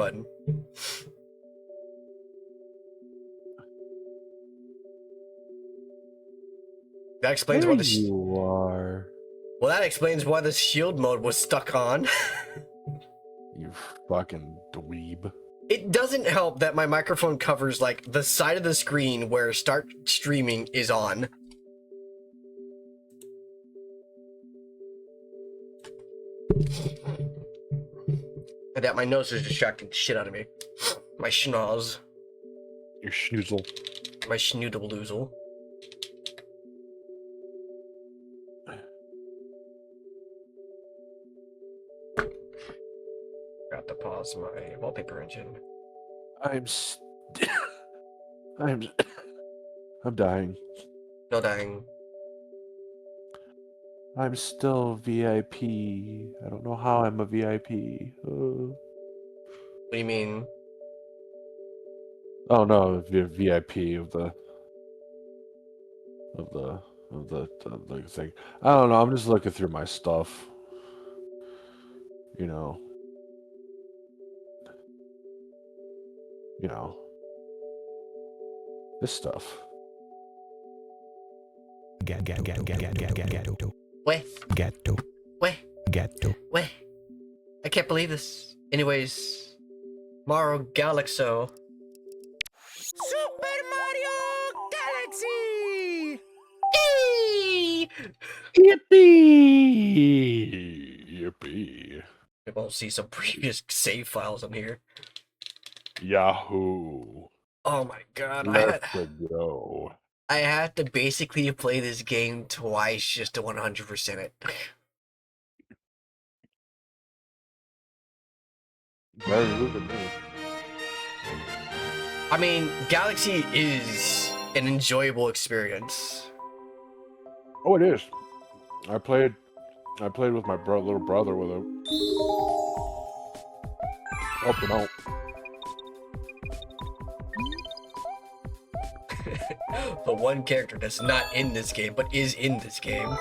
button. That explains why the you are. Well, that explains why the shield mode was stuck on. You fucking dweeb. It doesn't help that my microphone covers like the side of the screen where start streaming is on. And that my nose is distracting the shit out of me. My schnoz. Your schnoozle. My schnoodle-loozle. Got to pause my wallpaper engine. I'm dying. No dying. I'm still VIP. I don't know how I'm a VIP. What do you mean? Oh no, you're VIP of the thing. I don't know. I'm just looking through my stuff. You know. This stuff. Gatto. What? I can't believe this. Anyways, Mario Galaxo. Super Mario Galaxy! Yippee! We won't see some previous save files on here. Yahoo! Oh my god, Let's go. I had to basically play this game twice just to 100% it. Very good at me. I mean, Galaxy is an enjoyable experience. Oh, it is. I played with my little brother with it. Helping out. The one character that's not in this game, but is in this game.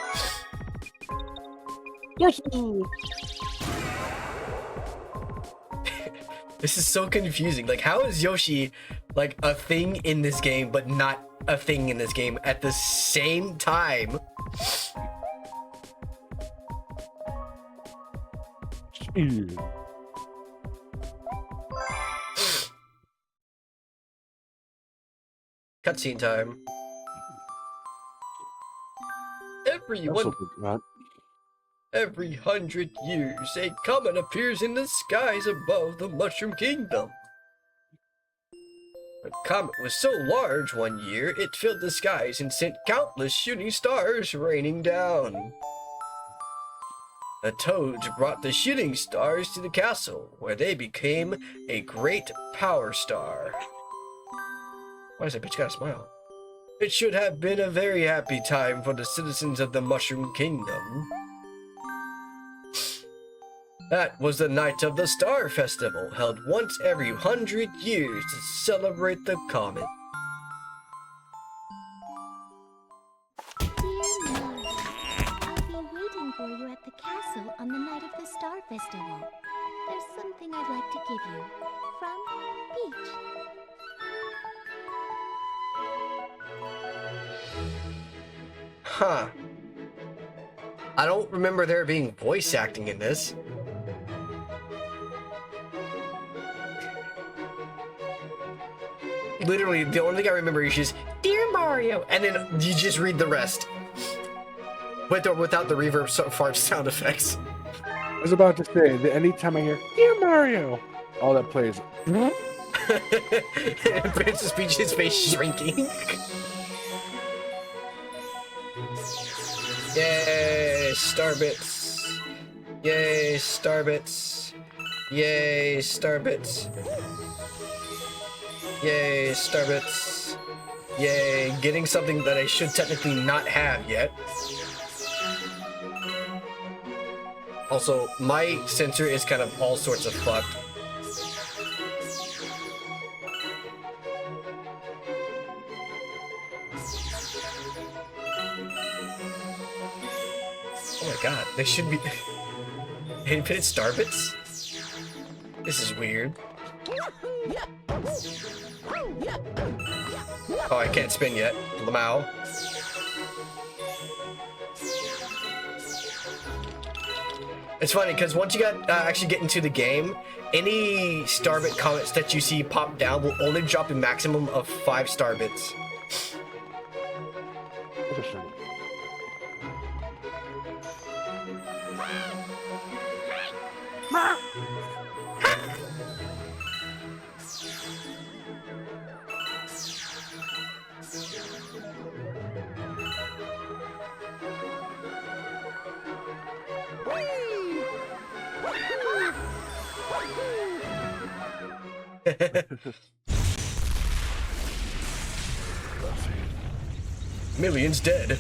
Yes. This is so confusing. Like, how is Yoshi like a thing in this game, but not a thing in this game at the same time? Cutscene time. Every 100 years, a comet appears in the skies above the Mushroom Kingdom. The comet was so large one year, it filled the skies and sent countless shooting stars raining down. The toads brought the shooting stars to the castle, where they became a great power star. Why does that bitch gotta smile? It should have been a very happy time for the citizens of the Mushroom Kingdom. That was the night of the Star Festival, held once every 100 years to celebrate the comet. Dear Mario, I'll be waiting for you at the castle on the night of the Star Festival. There's something I'd like to give you. From Peach. Huh. I don't remember there being voice acting in this. Literally, the only thing I remember is just, Dear Mario, and then you just read the rest. Without the reverb fart sound effects. I was about to say that anytime I hear "Dear Mario," all that plays. Princess Peach's face shrinking. Yay, Starbits. Yay, Starbits. Yay, Starbits. Yay, Starbits. Yay, getting something that I should technically not have yet. Also, my sensor is kind of all sorts of fucked. Oh my god, they should be... Infinite Starbits? This is weird. Oh, I can't spin yet. Lamau. It's funny because once you got actually get into the game, any starbit comments that you see pop down will only drop a maximum of 5 starbits. Interesting. Millions dead.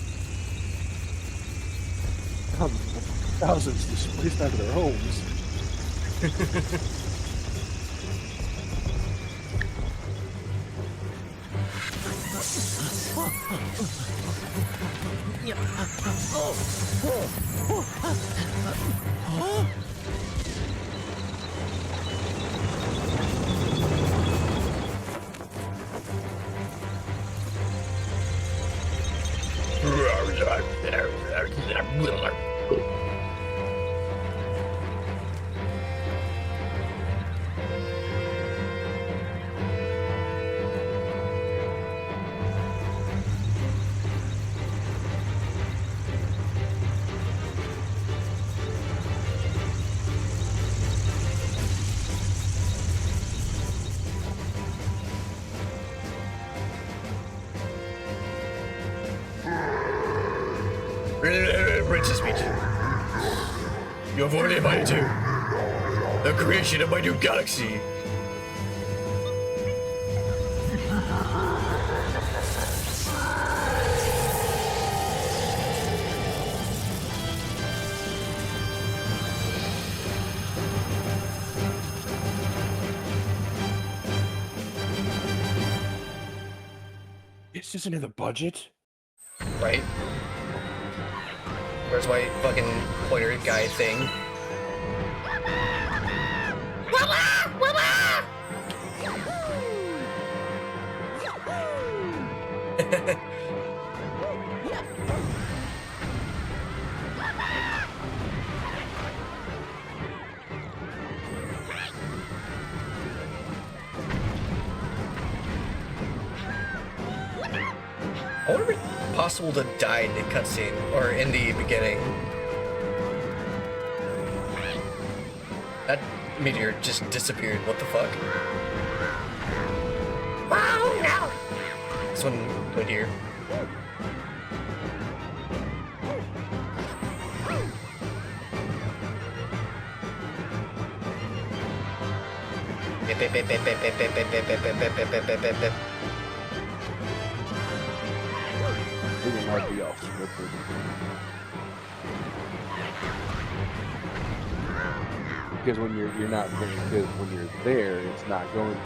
Thousands displaced out of their homes. Princess speech. You have already invited to the creation of my new galaxy. This isn't in the budget. Right? Where's my fucking pointer guy thing? I wonder if it's possible to die in the cutscene or in the beginning. That meteor just disappeared. What the fuck? Wow, no! This one went here. It might be off scripted. Because when you're not going, because when you're there, it's not going to.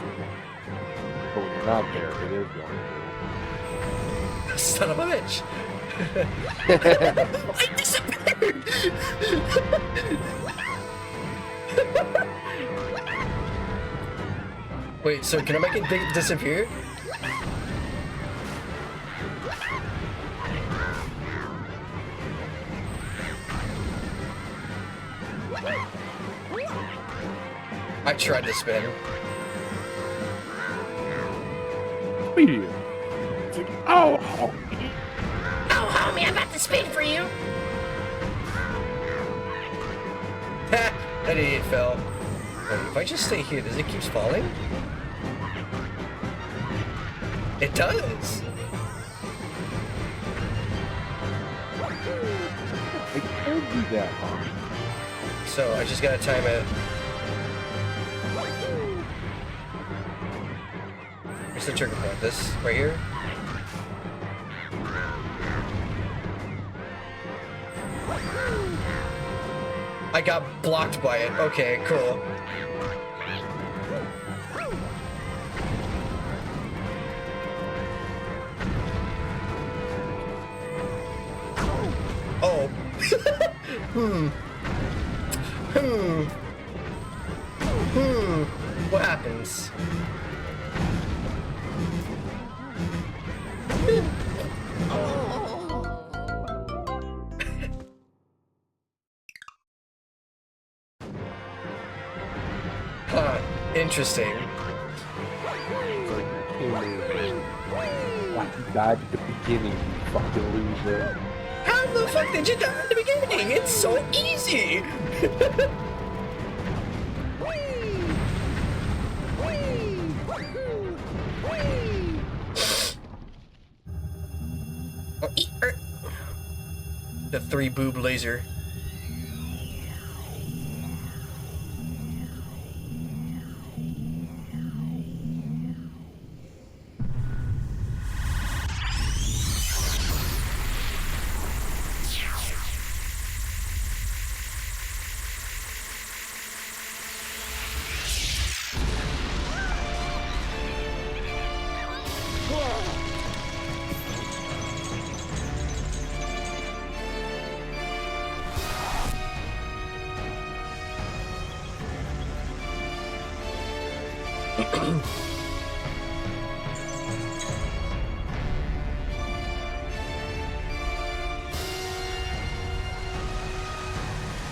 But when you're not there, it is going to. Son of a bitch! I disappeared! Wait, so can I make it disappear? I tried to spin. Meteor. It's like, oh! Oh, homie, I'm about to spin for you. Ha! That idiot fell. Wait, if I just stay here, does it keep falling? It does. It can't be that hard. So I just gotta time it. Where's the trigger point? This right here? I got blocked by it. Okay, cool. Oh. What happened? happens. Huh, interesting. Like you died at the beginning, you fucking loser. How the fuck did you die at the beginning? It's so easy! The 3-boob laser.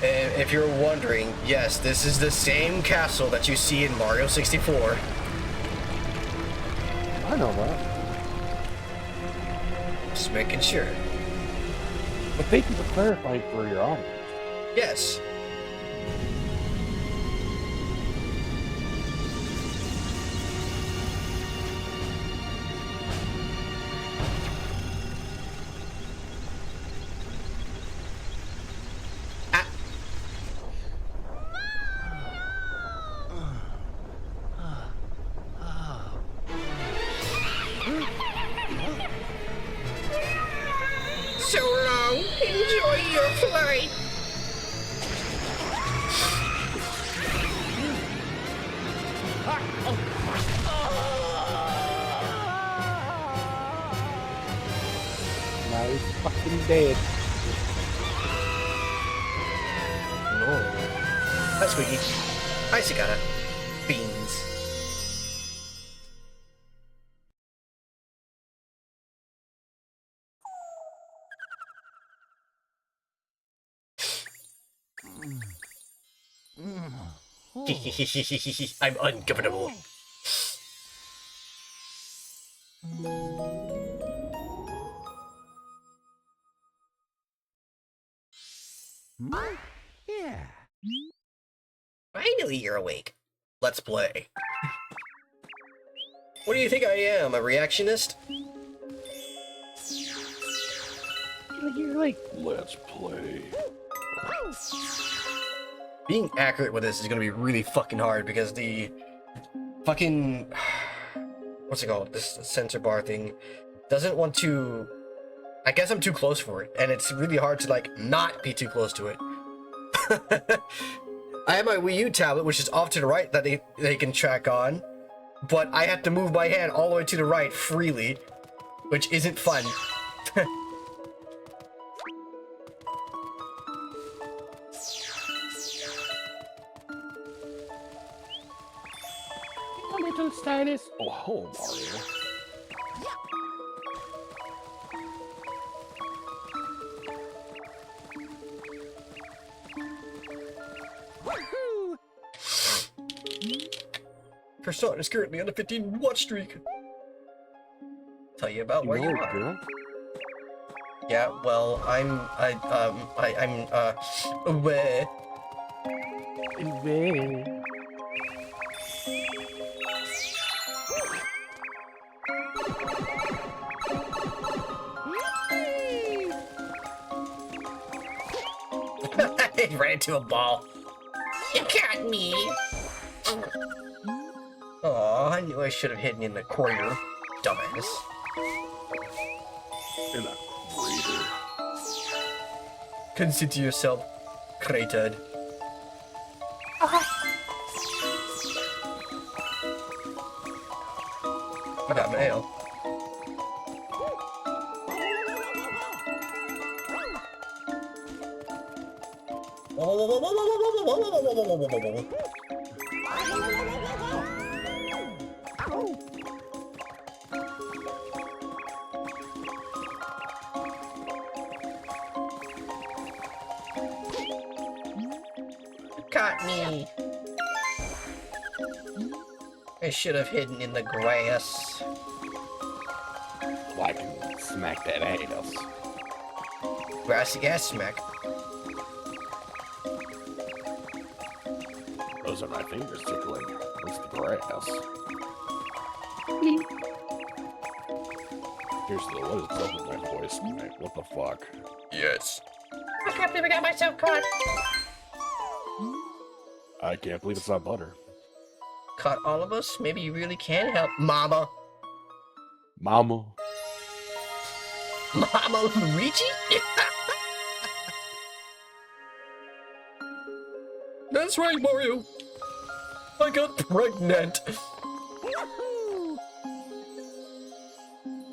And if you're wondering, yes, this is the same castle that you see in Mario 64. I know that. Just making sure. But thank you for clarifying for your audience. Yes. So long. Enjoy your flight. Now he's fucking dead. No. Hi, Squeaky. Hi, Cicada. Beans. I'm uncomfortable. Yeah. Finally, you're awake. Let's play. What do you think I am, a reactionist? You're like, let's play. Being accurate with this is gonna be really fucking hard because the fucking... what's it called? This sensor bar thing doesn't want to... I guess I'm too close for it, and it's really hard to, like, not be too close to it. I have my Wii U tablet, which is off to the right, that they can track on, but I have to move my hand all the way to the right freely, which isn't fun. Little stylus. Oh, hello, Mario. Persona is currently on a 15-watch streak. Tell you about where you are. Girl? Yeah, well, I'm away. He ran into a ball. You got me. Aw, I knew I should have hidden in the corner. Dumbass. In a crater. Consider yourself cratered. I got mail. got me. I should have hidden in the grass. Well, I can smack that ass. Grassy ass smack. Those are my fingers tickling. It's the grass. Seriously, what is up with my voice, man? What the fuck? Yes. I can't believe I got myself caught. I can't believe it's not butter. Caught all of us? Maybe you really can help, Mama. Mama. Mama Luigi? That's right, Mario. I got pregnant.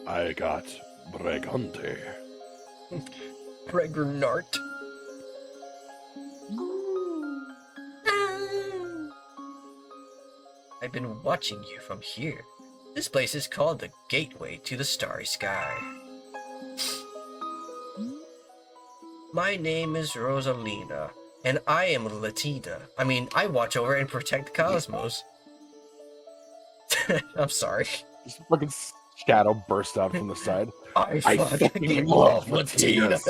I got Bregante. Pregnant. I've been watching you from here. This place is called the Gateway to the Starry Sky. My name is Rosalina, and I am Latina. I watch over and protect the cosmos. I'm sorry. Just fucking shadow burst out from the side. I fucking fucking love love Latinas.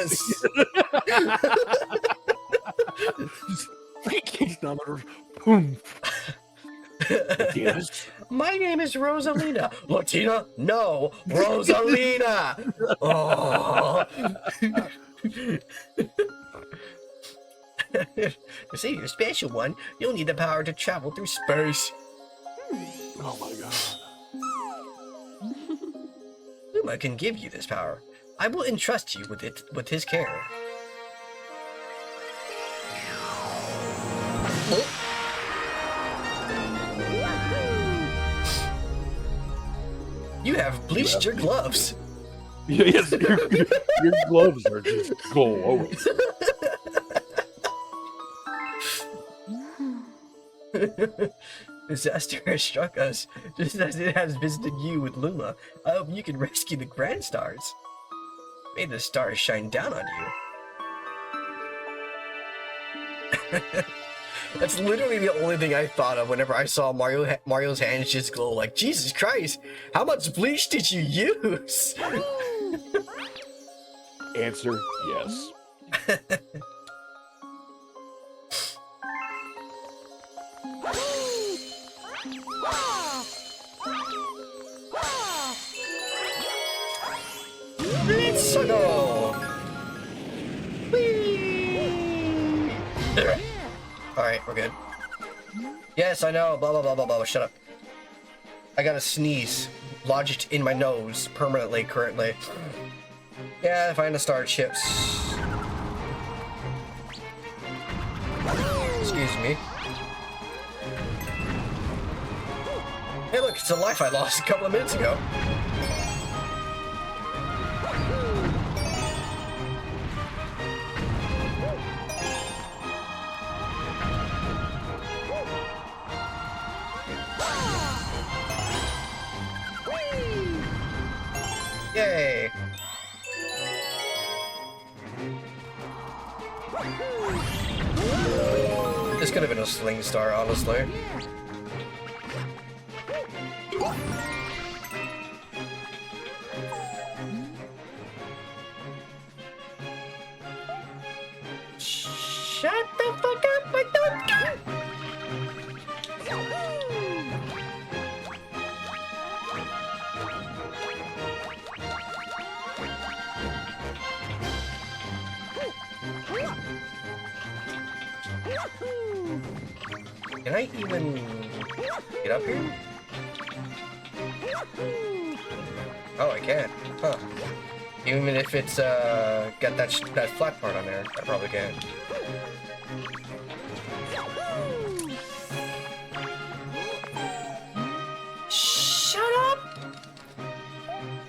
Kicks down the roof. Boom. Latinas. My name is Rosalina. Latina? No, Rosalina. Oh. To see your special one, you'll need the power to travel through space. Oh my god. Luma can give you this power. I will entrust you with his care. Oh. You have bleached your gloves. Yes, your gloves are just glowing. Disaster has struck us, just as it has visited you with Luma. I hope you can rescue the Grand Stars. May the stars shine down on you. That's literally the only thing I thought of whenever I saw Mario's hands just glow. Like, Jesus Christ, how much bleach did you use? Answer, yes. Let's go! Whee! Alright, we're good. Yes, I know, blah blah blah blah blah, shut up. I got a sneeze lodged in my nose permanently currently. Yeah, find the star chips. Excuse me. Hey look, it's a life I lost a couple of minutes ago. Yay! This could have been a sling star, honestly. Shut the fuck up! I don't care! Can I even get up here? Oh, I can. Huh. Even if it's got that flat part on there, I probably can. Shut up!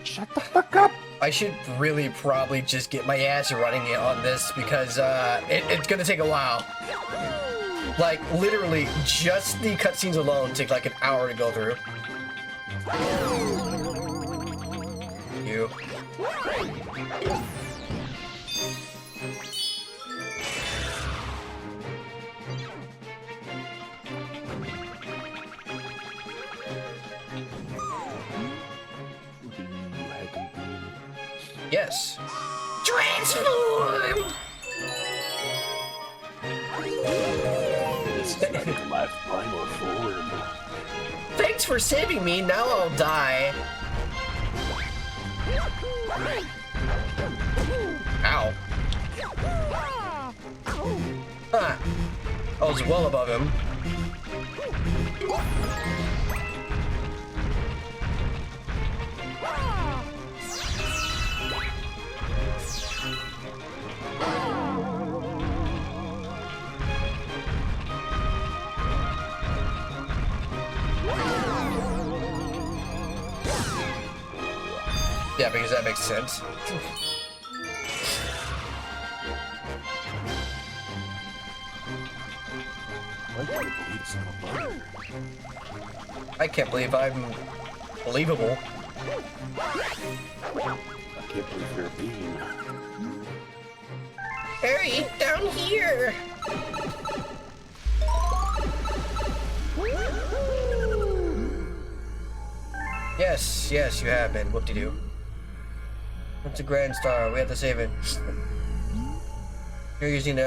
Shut the fuck up! I should really probably just get my ass running on this because it's gonna take a while. Like, literally, just the cutscenes alone take like an hour to go through. You. Yes. Transform! This is like my final form. Thanks for saving me. Now I'll die. Ow. Huh. I was well above him. Yeah, because that makes sense. I can't believe I'm believable. I can't believe you're being. Harry, down here! Yes, yes, you have been. Whoop-de-doo. It's a grand star. We have to save it. You're using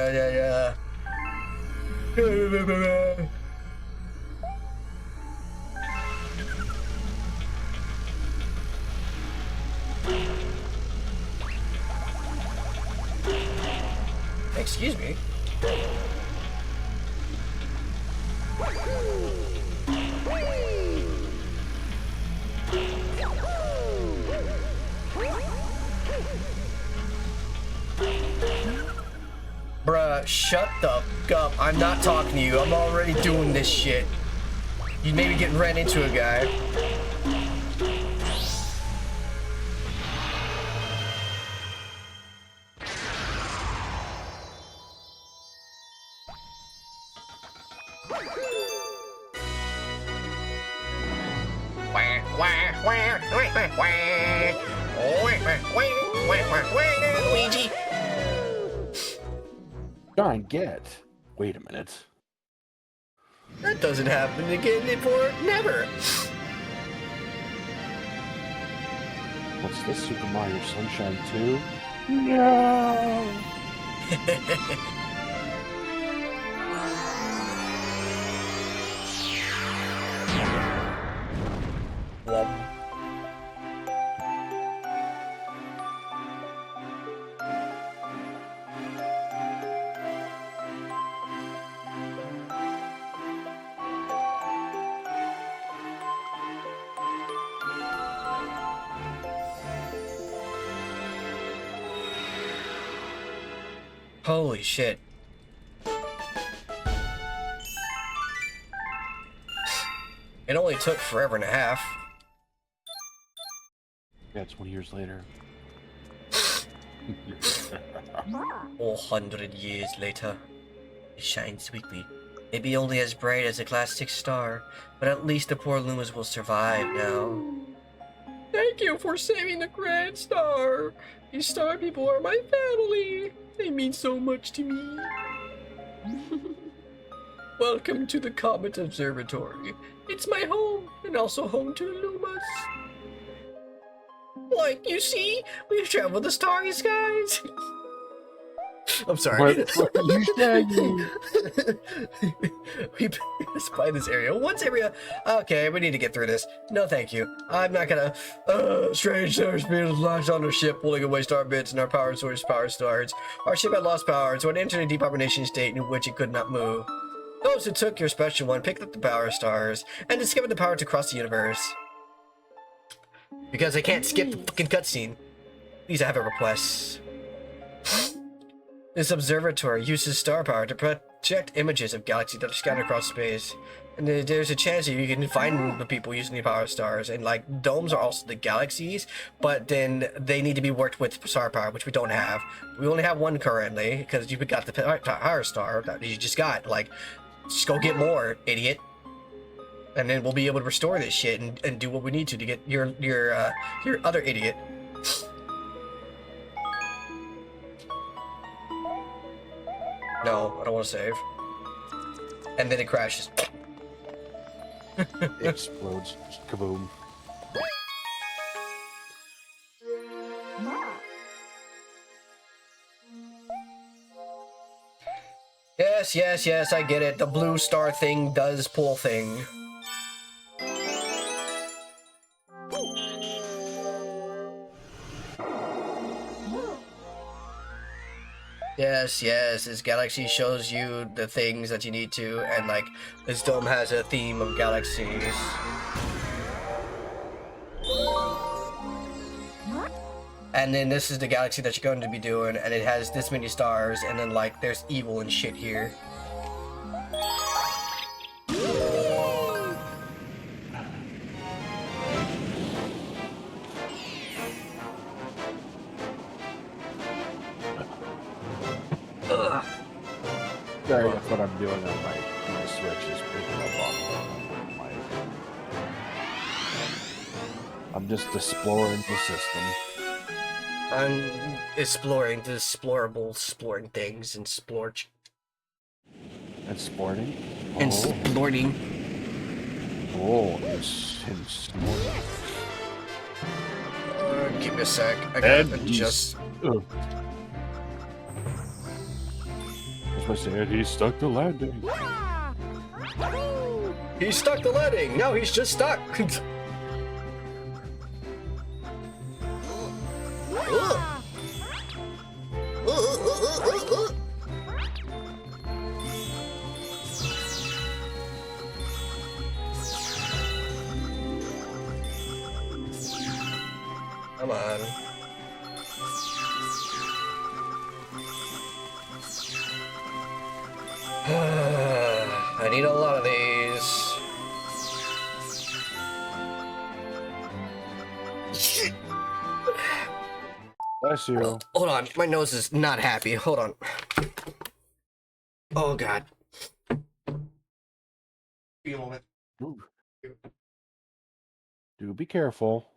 Excuse me. Bruh, shut the fuck up. I'm not talking to you. I'm already doing this shit. You may be getting ran into a guy. Luigi! Try and get. Wait a minute. That doesn't happen again for never. What's this, Super Mario Sunshine 2? No! Blub. Holy shit. It only took forever and a half. Yeah, 20 years later. 400 years later. It shines weakly. Maybe only as bright as a class 6 star, but at least the poor Lumas will survive now. Thank you for saving the Grand Star. These star people are my family. They mean so much to me. Welcome to the Comet Observatory. It's my home, and also home to the Lumas. Like you see, we've traveled the starry skies. I'm sorry. What are you saying? We passed by this area once every. Okay, we need to get through this. No, thank you. I'm not gonna. Strange star spirits lodged on our ship, pulling away star bits and our power source power stars. Our ship had lost power, so it entered a decarbonation state in which it could not move. Those who took your special one picked up the power stars and discovered the power to cross the universe. Because I can't skip the fucking cutscene. Please, I have a request. This observatory uses star power to project images of galaxies that are scattered across space. And there's a chance that you can find the people using the power stars. And like, domes are also the galaxies, but then they need to be worked with star power, which we don't have. We only have one currently, because you got the power star that you just got. Like, just go get more, idiot. And then we'll be able to restore this shit and do what we need to get your other idiot. No, I don't want to save. And then it crashes. It explodes. Just kaboom. Yes, yes, yes, I get it. The blue star thing does pull thing. Yes, yes, this galaxy shows you the things that you need to, and like, this dome has a theme of galaxies. And then this is the galaxy that you're going to be doing, and it has this many stars, and then like, there's evil and shit here. Ugh. Sorry, that's what I'm doing on my Switch is picking up on my. I'm just exploring the system. I'm exploring the exploring things and splorch. And sporting? And splorting. Oh, it's sporting. Give me a sec. I gotta And just. I was saying he stuck the landing. He stuck the landing! No, he's just stuck! Come on. I need a lot of these. Bless you. Hold on, my nose is not happy. Hold on. Oh god. Be a moment. Ooh. Do be careful.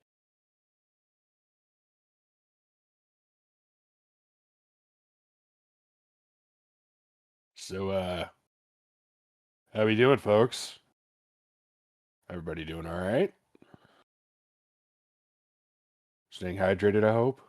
So, how we doing, folks? Everybody doing all right? Staying hydrated, I hope.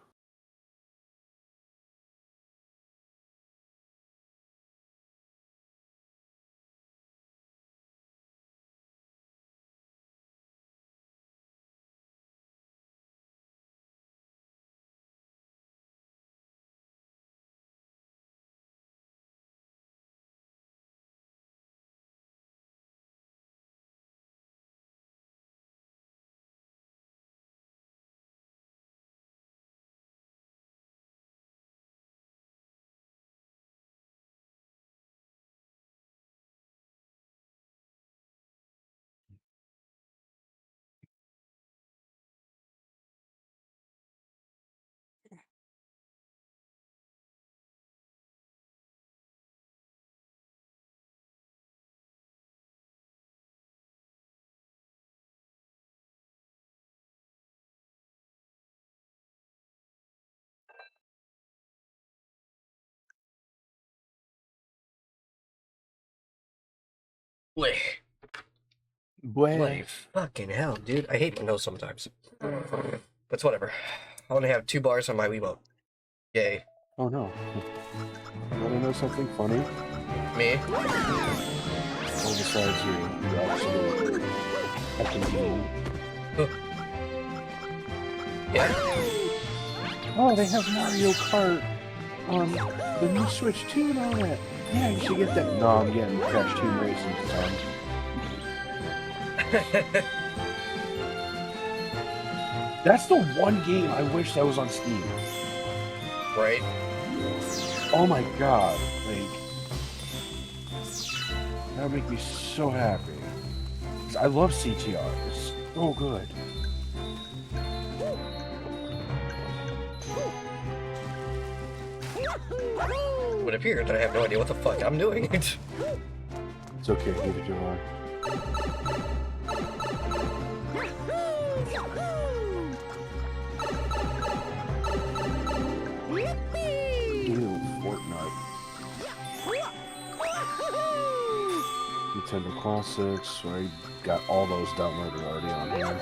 Blech. Bloody fucking hell, dude. I hate my nose sometimes. But whatever. I only have 2 bars on my Wiimote. Yay. Oh no. Want to know something funny? Me? Well, besides you absolute fucking game. Yeah. Oh, they have Mario Kart on the new Switch too and all that. Yeah, you should get that. No, I'm getting Crash Team Racing son. That's the one game I wish that was on Steam. Right? Oh my god, like that would make me so happy. 'Cause I love CTR. It's so good. It would appear that I have no idea what the fuck I'm doing. It's okay, neither do I. Ew, Fortnite. Nintendo Classics, so I got all those downloaded already on here.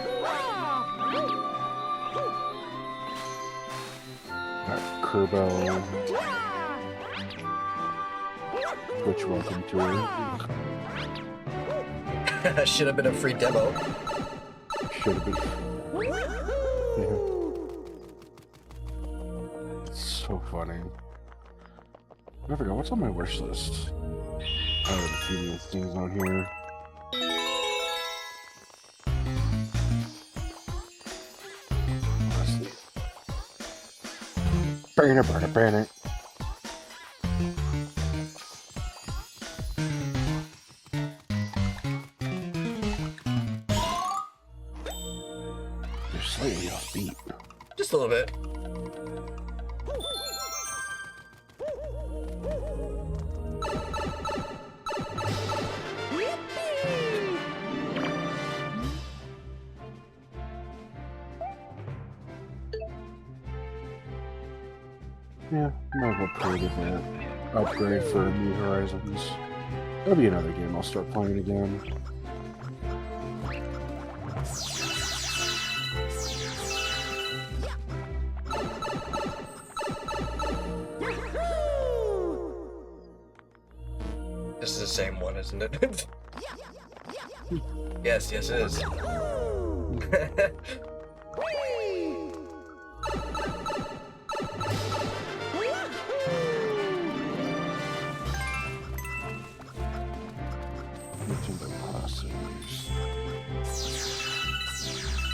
Got Kerbo. Twitch welcome tour. Should have been a free demo. Should have been. Yeah. It's so funny. I forgot what's on my wish list. I have a few new things on here. Let's see. Burn it, burn it, burn it. You're slightly offbeat. Just a little bit. Yeah, might as well play that upgrade for New Horizons. That'll be another game I'll start playing again. This is the same one, isn't it? Yes, yes it is.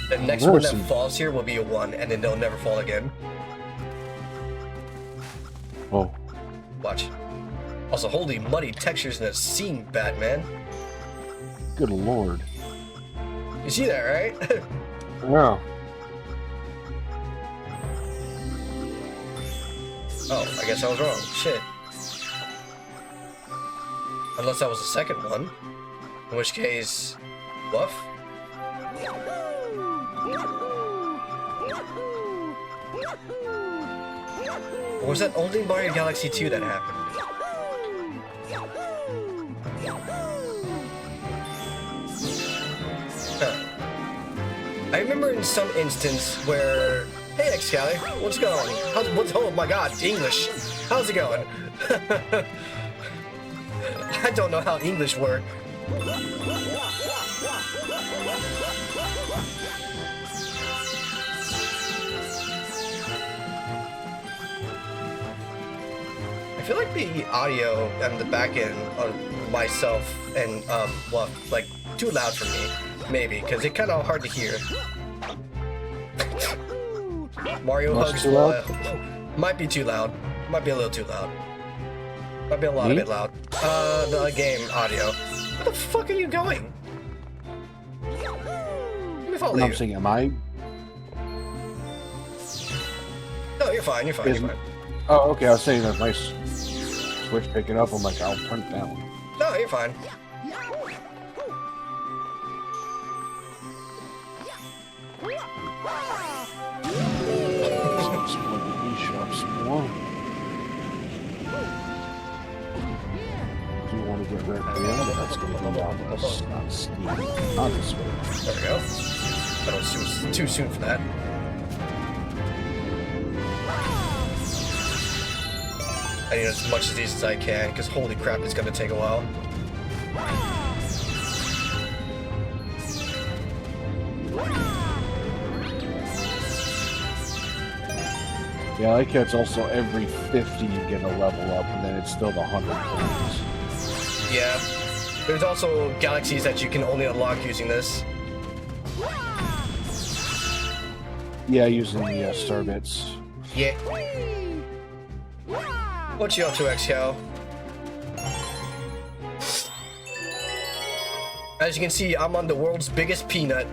The next one that falls here will be a 1, and then they'll never fall again. Oh. Watch. Also, holy muddy textures in a scene, Batman. Good lord. You see that, right? Yeah. Oh, I guess I was wrong. Shit. Unless that was the second one. In which case... Woof? Or was that only Mario Galaxy 2 that happened? Huh. I remember in some instance where... Hey, Excali, what's going on? Oh my god, English. How's it going? I don't know how English works. I feel like the audio and the back end of myself and well, like too loud for me, maybe, because it's kind of hard to hear. Mario hugs might be too loud. Might be a little too loud. Might be a lot of it loud. The game audio. Where the fuck are you going? Let me follow you. I'm saying, am I? No, you're fine. You're fine. You're fine. Oh, okay. I was saying that my Switch picking up. I'm like, I'll turn it down. No, you're fine. Do you want to get rid of the end? That's going to be on this, not Steam, not the Switch. There we go. That was too soon for that. I need as much of these as I can, because holy crap, it's going to take a while. Yeah, I like how it's also every 50 you get a level up, and then it's still the 100 points. Yeah. There's also galaxies that you can only unlock using this. Yeah, using the star bits. Yeah. What you up to, XCal? As you can see, I'm on the world's biggest peanut.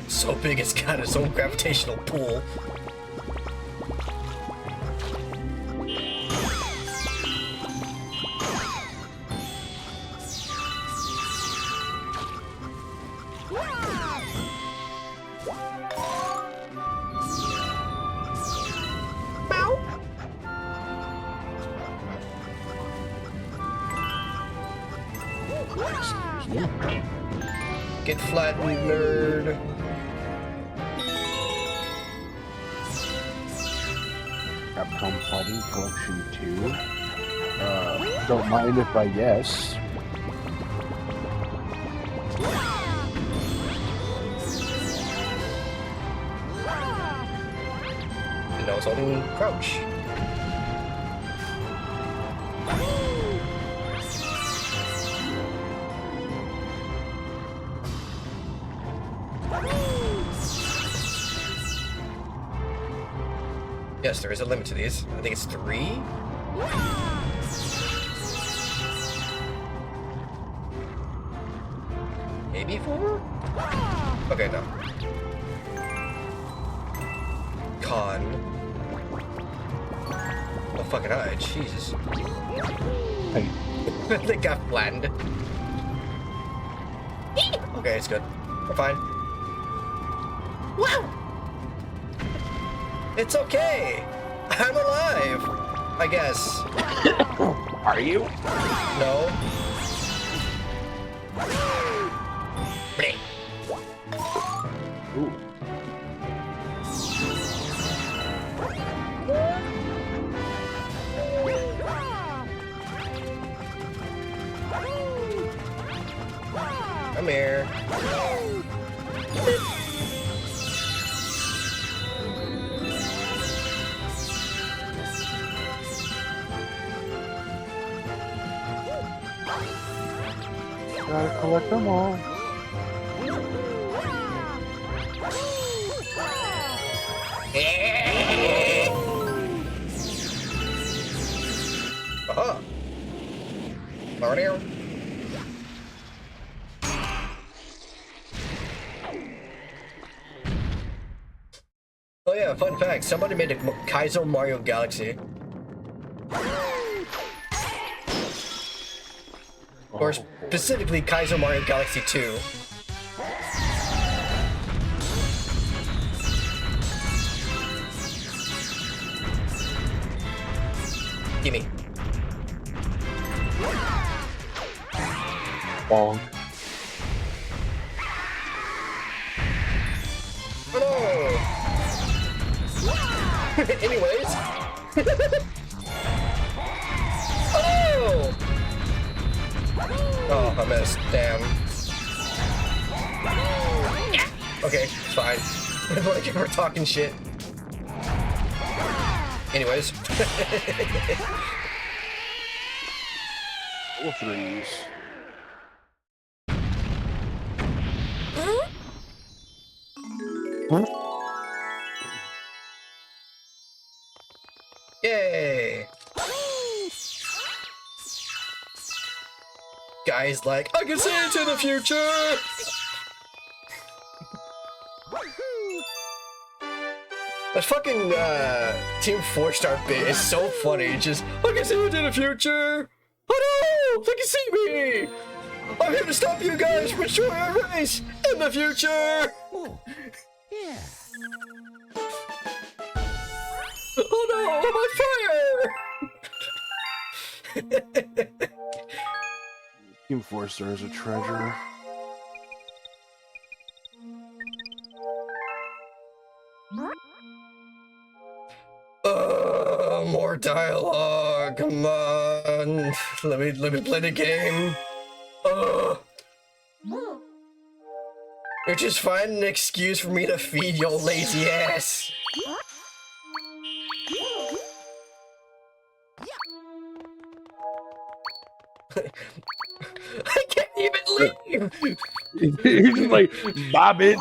So big it's got its own gravitational pull. Get flattened, nerd. Capcom Fighting Collection 2. Don't mind if I yes. And I was holding crouch. Yes, there is a limit to these. I think it's 3. Maybe 4? Okay, no. Con. Oh, fucking eye. Jesus. Hey, They got flattened. Okay, it's good. We're fine. Wow! It's okay. I'm alive. I guess. are you? No. Bleh. Ooh. Come here. Gotta collect them all. Aha. Mario. Oh yeah, fun fact. Somebody made a Kaizo Mario Galaxy. Or specifically Kaizo Mario Galaxy 2. Gimme. Bonk. Oh no! Anyways. Oh! Oh, I missed. Damn. Okay, it's fine. Like, we're talking shit. Anyways. All threes. Yay! Guys like, I can see into the future! The fucking Team 4-star bit is so funny. Just, I can see into the future! Oh no! They can see me! I'm here to stop you guys from destroying our race in the future! Oh, yeah. Oh no! I'm on fire! Team 4-star is a treasure. More dialogue. Come on. Let me play the game. You're just finding an excuse for me to feed your lazy ass. I can't even leave. He's just like, bye, bitch.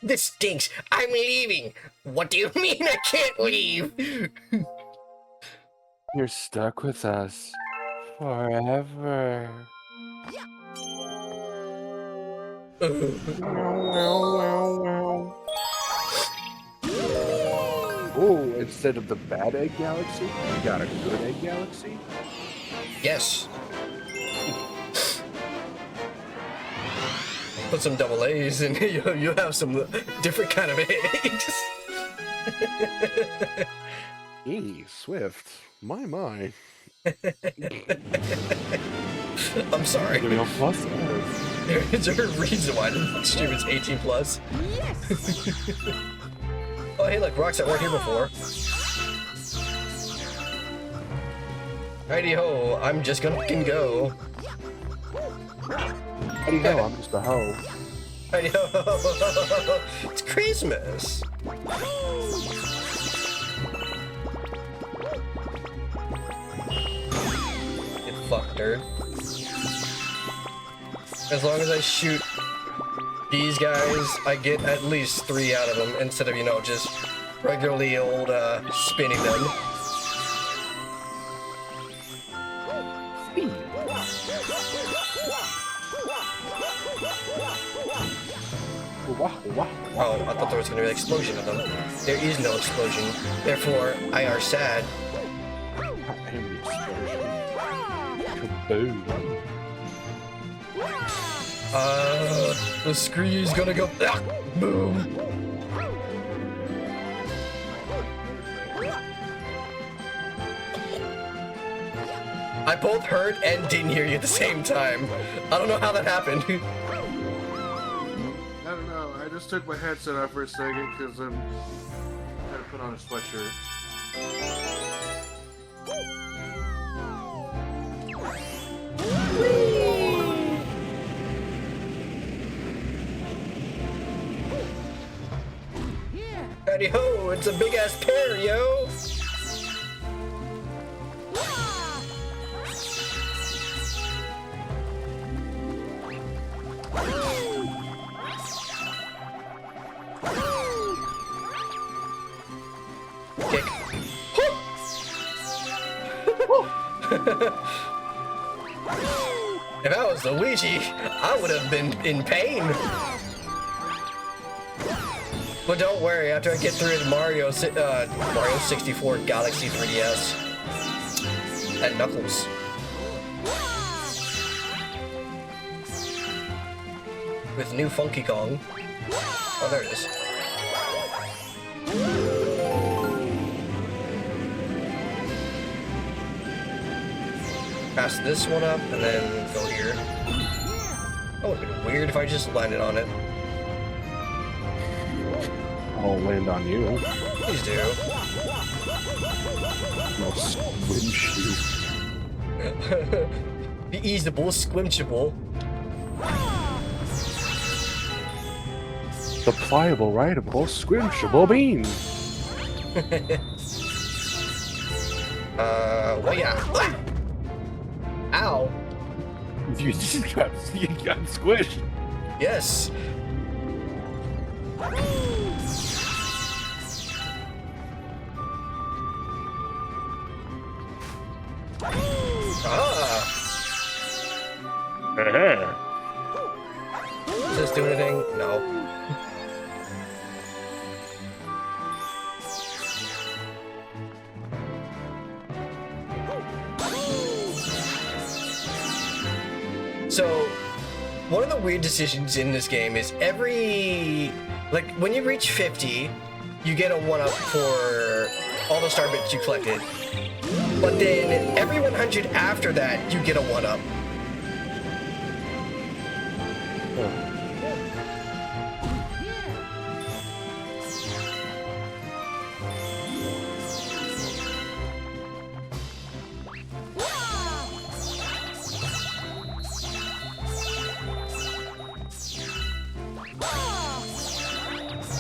This stinks. I'm leaving. What do you mean I can't leave? You're stuck with us forever. Oh, instead of the bad egg galaxy, you got a good egg galaxy? Yes. Put some double A's and you have some different kind of eggs. Swift. My. I'm sorry. Giving a plus. Is there a reason why the stream is 18 plus? Yes. Oh, hey, look, rocks that weren't here before. Righty ho, I'm just gonna fucking go. How do you know? I'm just a hoe. Righty ho. It's Christmas. Get fucked, nerd. As long as I shoot these guys, I get at least 3 out of them instead of, you know, just regularly old spinning them. Oh, I thought there was gonna be an explosion of them. There is no explosion. Therefore, I are sad. Kaboom. The scree's gonna go. Ah, boom. I both heard and didn't hear you at the same time. I don't know how that happened. I don't know. I just took my headset off for a second because I had to put on a sweatshirt. Howdy ho, it's a big ass pear, yo! Kick. If I was Luigi, I would have been in pain. But don't worry, after I get through the Mario 64 Galaxy 3DS and Knuckles. With new Funky Kong. Oh, there it is. Pass this one up and then go here. That would have been weird if I just landed on it. I'll land on you. Please do. No squinch. Be easable, squinchable. The pliable, rideable, squinchable bean. Well, yeah. Ah! Ow. You just got squished. Yes. Ah. Does this do anything? No. So, one of the weird decisions in this game is like, when you reach 50, you get a 1-up for all the star bits you collected. But then, every 100 after that, you get a 1-up.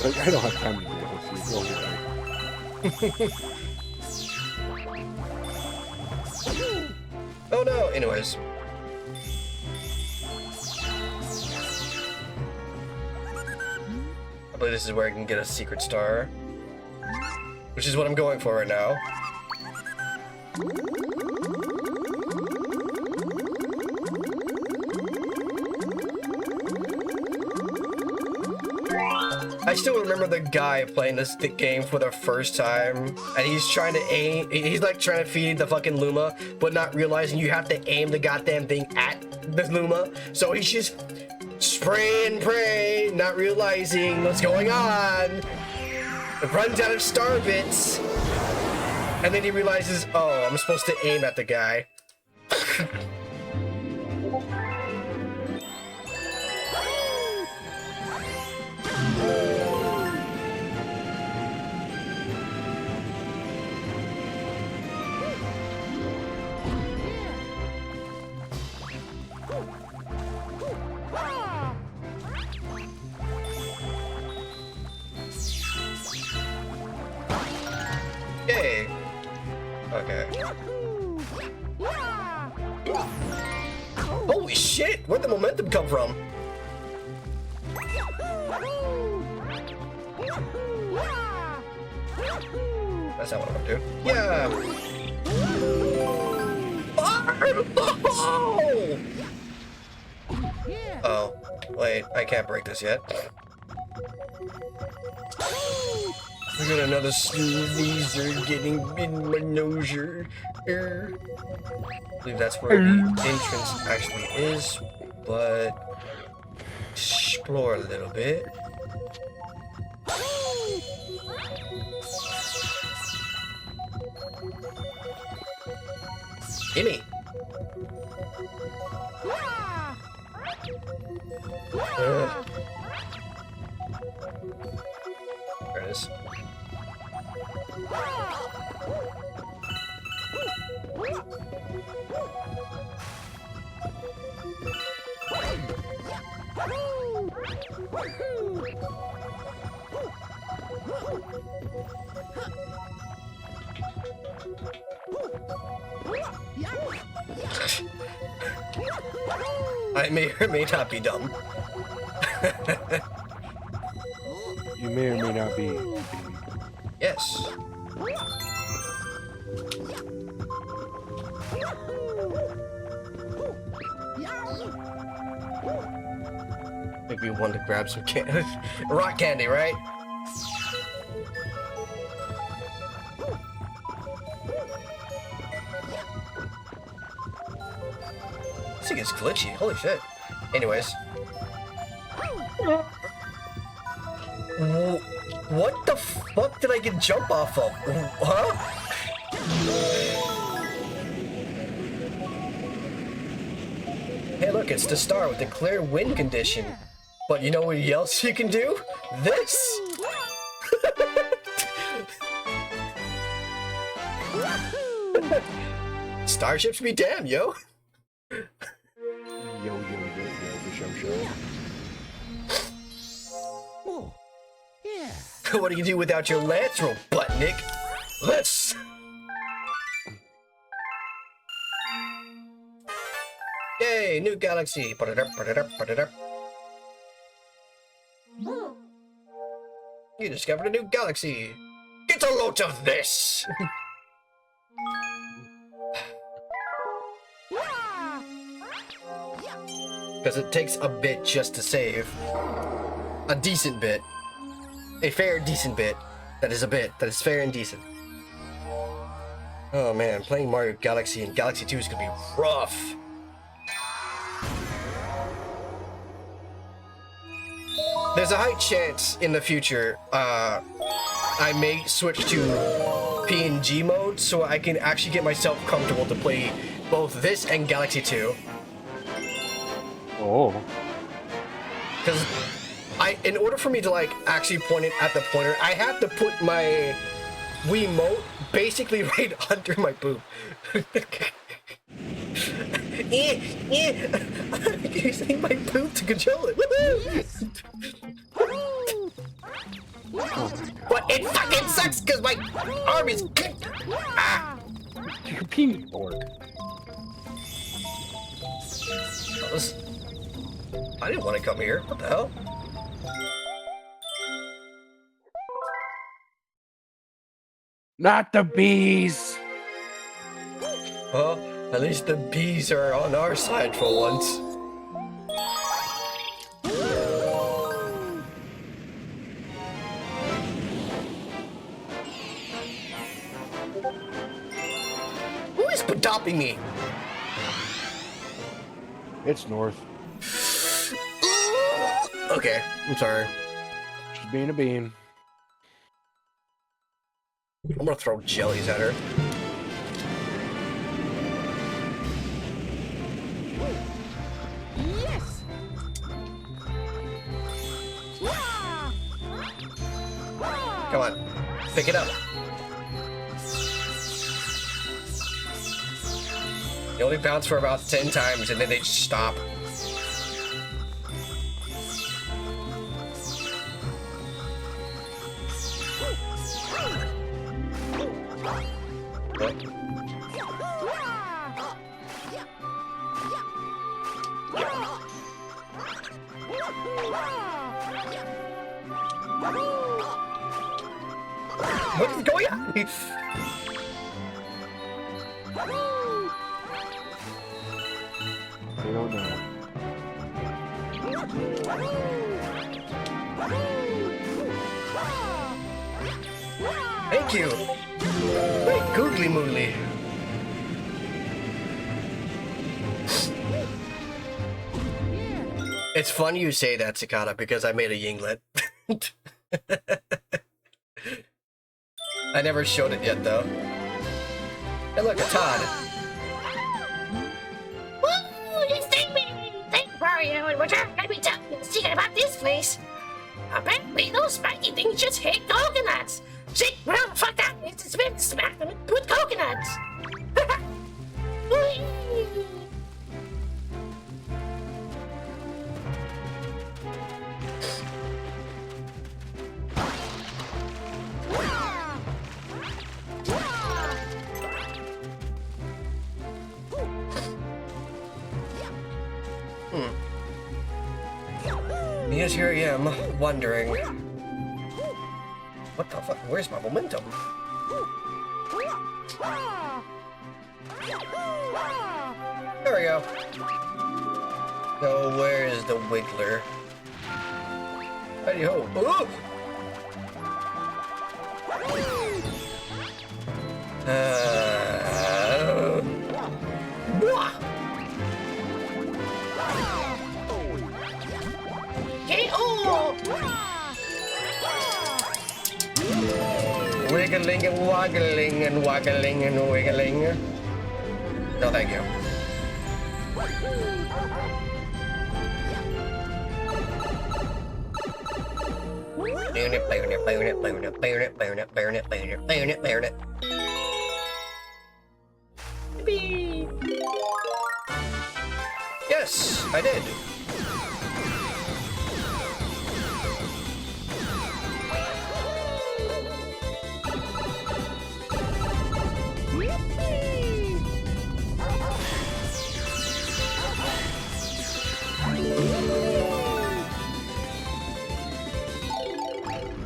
Like, I don't have time to do this. Go away. Oh no, anyways. I believe this is where I can get a secret star. Which is what I'm going for right now. I still remember the guy playing this game for the first time, and he's trying to aim, he's like trying to feed the fucking Luma, but not realizing you have to aim the goddamn thing at the Luma, so he's just spraying, praying, not realizing what's going on. It runs out of star bits, and then he realizes, oh, I'm supposed to aim at the guy. Yay! Okay. Holy shit! Where'd the momentum come from? That's not what I'm gonna do. Yeah! Oh, wait, I can't break this yet. We got another sneezer getting in my nosier. I believe that's where the entrance actually is, but explore a little bit. Gimme! There it is. I may or may not be dumb. You may or may not be. Yes. Think we want to grab some rock candy, right? This thing is glitchy. Holy shit. Anyways. What the fuck did I get jump off of? Huh? Hey look, it's the star with the clear wind condition. But you know what else you can do? This! Starships be damned, yo! Yo, for show. Oh, yeah. What do you do without your lance roll, buttnick? Let's... Yay, new galaxy! You discovered a new galaxy! Get a load of this! Because it takes a bit just to save. A decent bit. A fair, decent bit. That is a bit. That is fair and decent. Oh man, playing Mario Galaxy and Galaxy 2 is gonna be rough. There's a high chance in the future I may switch to PNG mode so I can actually get myself comfortable to play both this and Galaxy 2. Oh. Because in order for me to like actually point it at the pointer, I have to put my Wiimote basically right under my boob. Using my boob to control it. But it fucking sucks because my arm is. Ah. Your peanut board. I didn't want to come here. What the hell? Not the bees. Well, at least the bees are on our side for once. Who is stopping me? It's north. Okay, I'm sorry. She's being a bean. I'm gonna throw jellies at her. Yes. Pick it up. You only bounce for about 10 times and then they just stop. What is going on? I don't know. Thank you. Wait, googly moogly. It's funny you say that, Cicada, because I made a yinglet. I never showed it yet, though. Hey, look, a Todd. Woo! It's Damien! Thank Mario, and we're gonna be telling you the secret about this place. Apparently, those spiky things just hate coconuts. See, well, fuck that. It's been smacked them with coconuts. Whee! Yes, here I am, wondering. What the fuck? Where's my momentum? There we go. So, where is the Wiggler? Howdy ho. Ooh! Wah! K.O. Wiggling and waggling and waggling and wiggling. No, thank you. Yes, I did.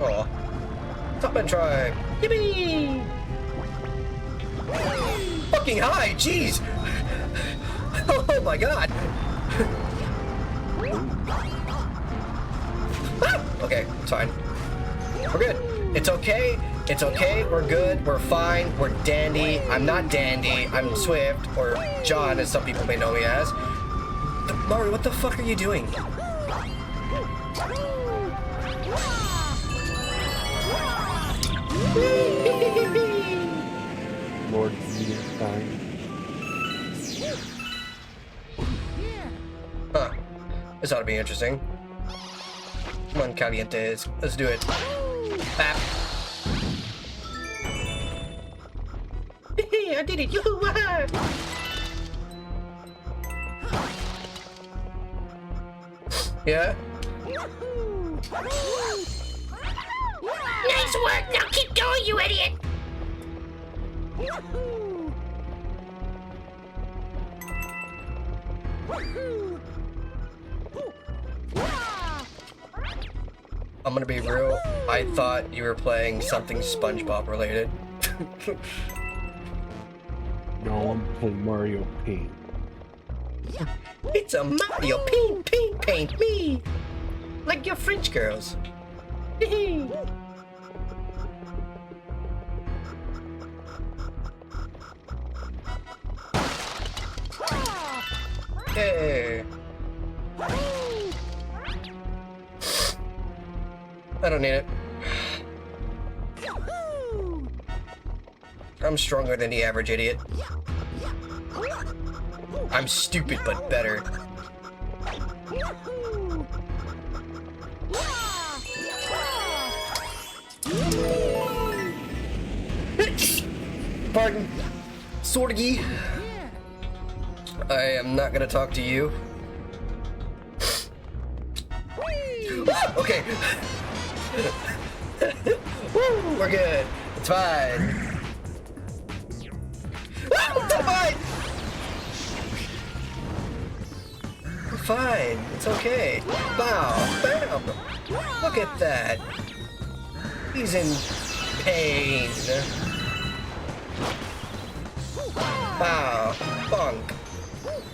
Oh, top and try. Yippee! Fucking high, jeez! Oh my god! Ah! Okay, it's fine. We're good. It's okay. It's okay. We're good. We're fine. We're dandy. I'm not dandy. I'm Swift, or John, as some people may know me as. Mario, what the fuck are you doing? Lord Frankenstein. Huh. This ought to be interesting. Come on, Calientes. Let's do it. Bap. I did it! Yoo-hoo! Yeah? Nice work! Now keep going, you idiot! I'm gonna be real. I thought you were playing something SpongeBob related. No, I'm playing Mario Paint. It's a Mario paint, paint, paint me! Like your French girls. Hey. I don't need it. I'm stronger than the average idiot. I'm stupid but better. pardon, Sorgi. I am not gonna talk to you. Okay. Woo, we're good. It's fine. It's fine. We're fine. It's okay. Bow. Bam. Look at that. He's in pain. Bow. Bunk.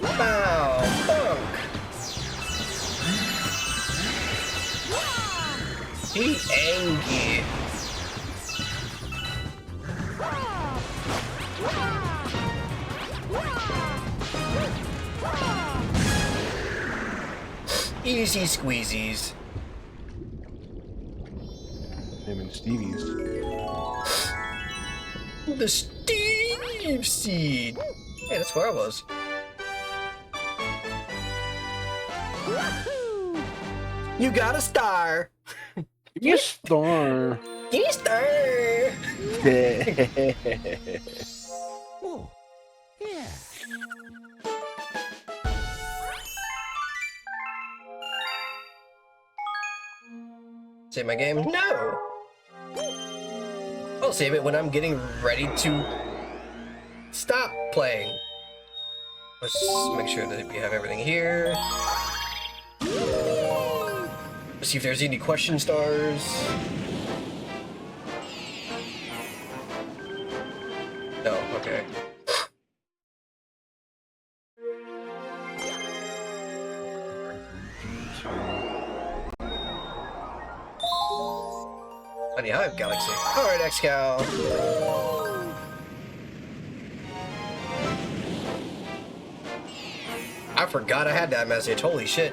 Bow. Bunk. He angry. Easy squeezies. Him and Stevie's. The Steve seed. Hey, that's where I was. You got a star. You star. You star. Oh, yeah. Save my game? No. I'll save it when I'm getting ready to stop playing. Let's make sure that we have everything here. Let's see if there's any question stars. No, okay. Honey Hive Galaxy. Alright, XCal. I forgot I had that message. Holy shit.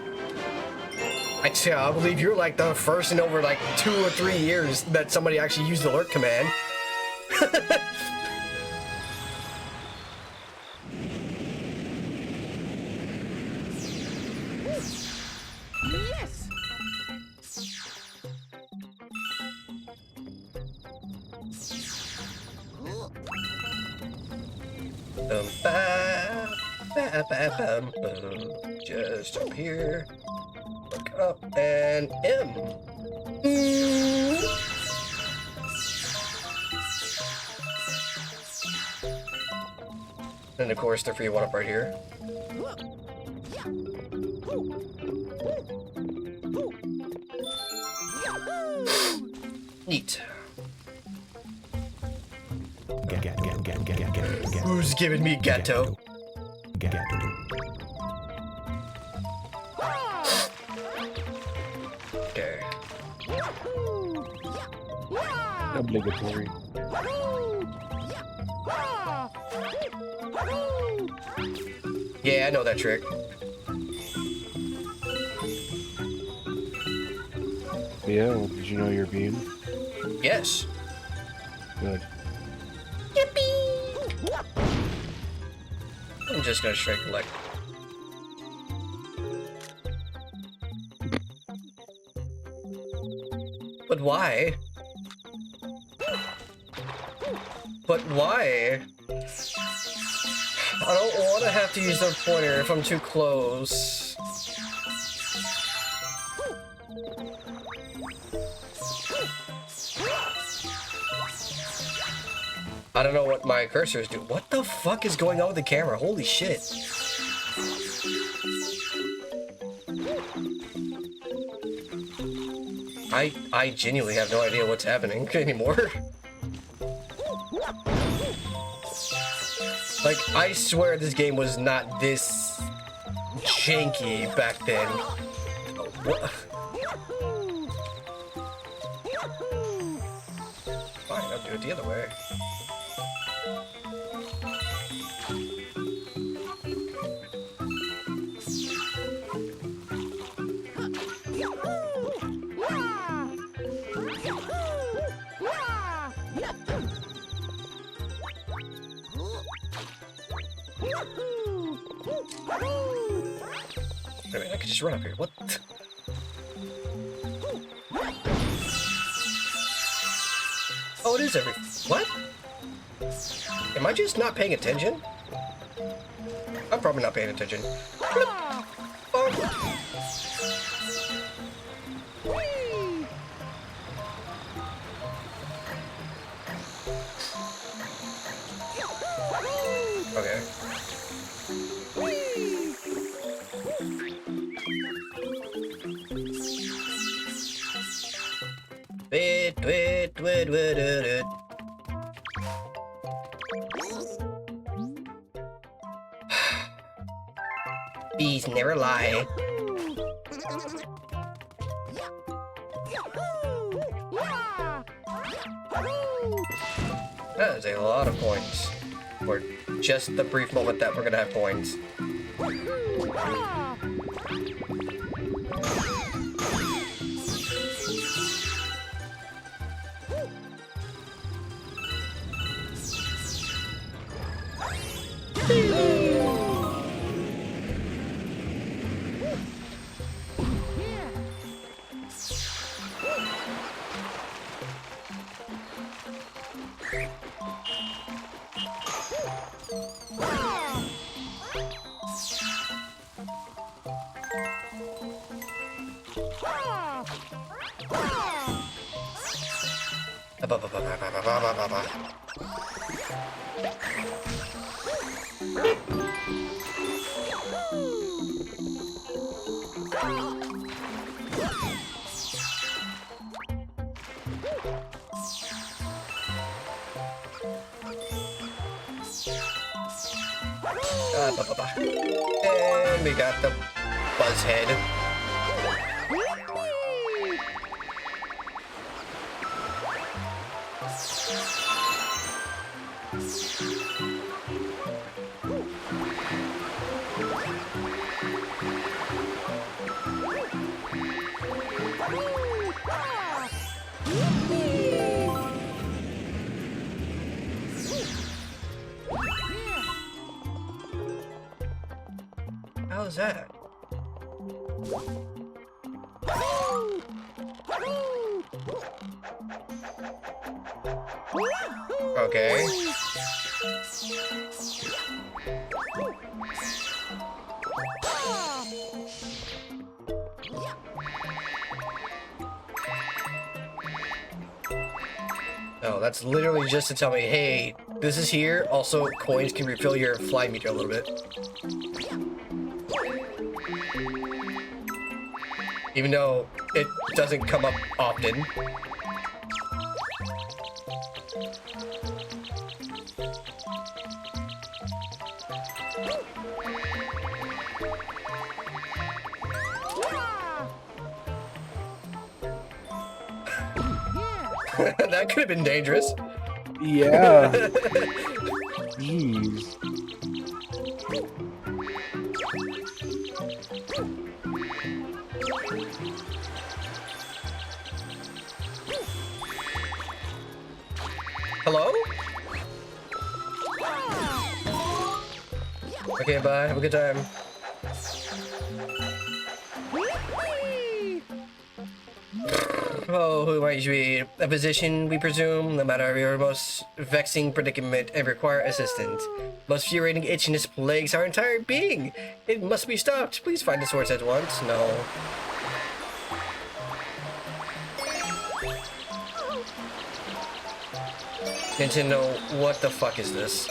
I believe you're like the first in over like 2 or 3 years that somebody actually used the alert command. Yes. Just up here. Look up and M. And of course the free one up right here. Neat. Who's giving me ghetto? Okay. Obligatory. Yeah, I know that trick. Yeah, well, did you know you're being? Yes. Good. I'm just gonna straight collect. But why? But why? I don't want to have to use the pointer if I'm too close. I don't know what my cursors do. What the fuck is going on with the camera? Holy shit. I genuinely have no idea what's happening anymore. Like, I swear this game was not this janky back then. What? Fine, I'll do it the other way. I mean, I could just run up here. What? Oh, it is every. What? Am I just not paying attention? I'm probably not paying attention. Oh. Okay. Wait. Bees never lie. That is a lot of points. For just the brief moment that we're gonna have points. And we got the buzz head. How's that? Okay. Oh, that's literally just to tell me, hey, this is here. Also, coins can refill your fly meter a little bit. Even though it doesn't come up often. That could have been dangerous. Yeah. Jeez. Hello? Okay, bye. Have a good time. Oh, who might you be? A physician, we presume, no matter your most vexing predicament and require assistance. Most furiating itchiness plagues our entire being. It must be stopped. Please find the source at once. No. Nintendo, what the fuck is this?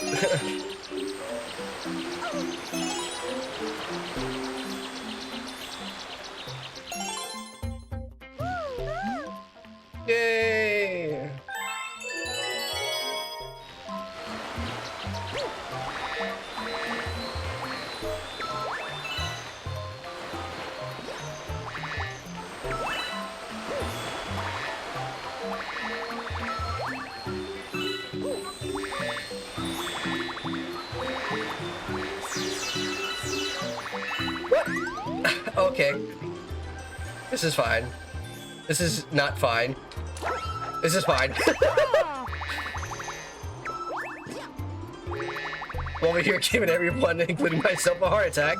Yay! Okay. This is fine. This is not fine. This is fine. I'm over here giving everyone, including myself, a heart attack.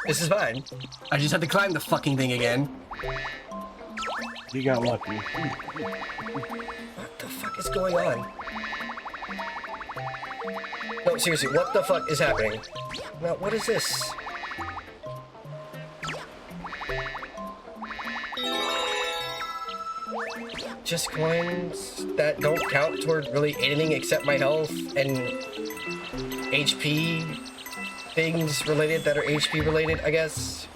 This is fine. I just have to climb the fucking thing again. You got lucky. What the fuck is is going on? No, seriously, what the fuck is happening? Now, what is this? Just coins that don't count toward really anything except my health and HP things related that are HP related, I guess.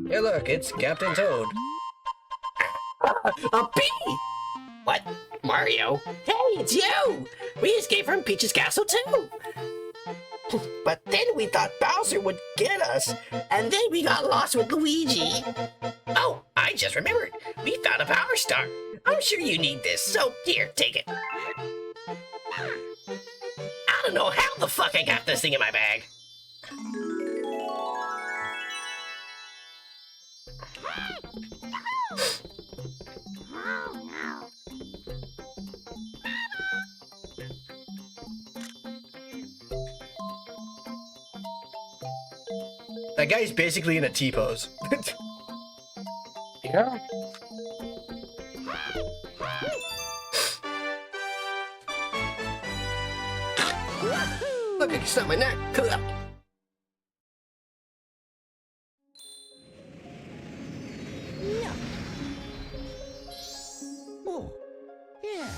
Hey look, it's Captain Toad. A bee! What? Mario? Hey, it's you! We escaped from Peach's castle too! But then we thought Bowser would get us, and then we got lost with Luigi. Oh, I just remembered. We found a power star. I'm sure you need this, so here, take it. I don't know how the fuck I got this thing in my bag. That guy's basically in a T-pose. Yeah. Look, I can snap my neck. Oh, yeah.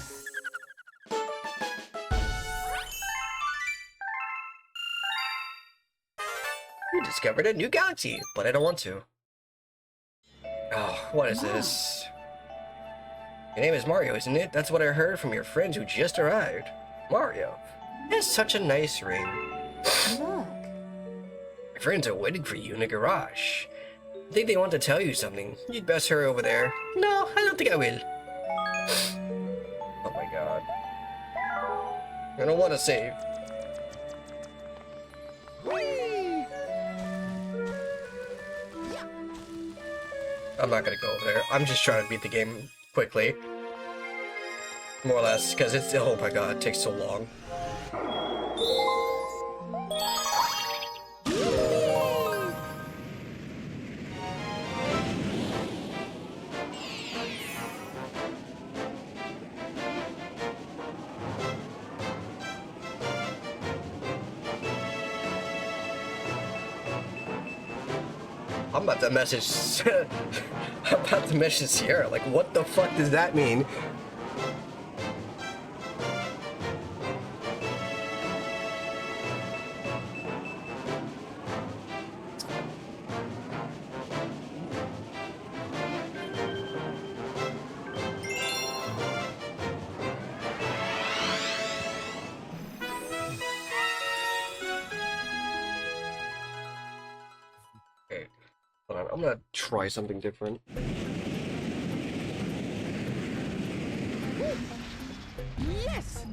You discovered a new galaxy, but I don't want to. Oh, what is this? Your name is Mario, isn't it? That's what I heard from your friends who just arrived. Mario, that's such a nice ring. Look. My friends are waiting for you in the garage. I think they want to tell you something. You'd best hurry over there. No, I don't think I will. Oh my god. I don't want to save. I'm not gonna go over there. I'm just trying to beat the game quickly. More or less, because it's, oh my god, it takes so long. I'm about to message I'm about to message Sierra, like what the fuck does that mean? Okay, hold on, I'm gonna try something different. Yes!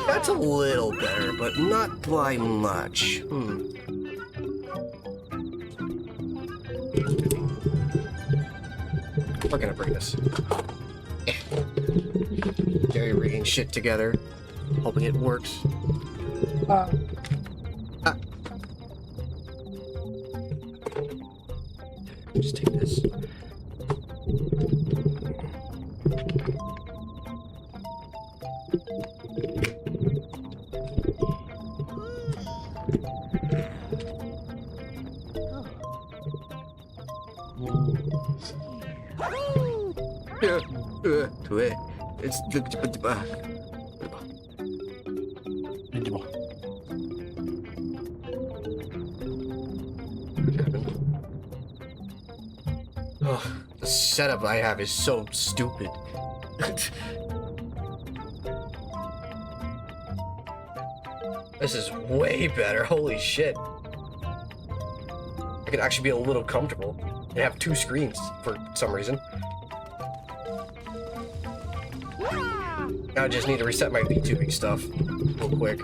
That's a little better, but not by much. We're gonna bring this. Jerry rigging shit together, hoping it works. Just take this. It's oh, the setup I have is so stupid. This is way better. Holy shit. I could actually be a little comfortable and have 2 screens for some reason. Now I just need to reset my VTubing stuff real quick.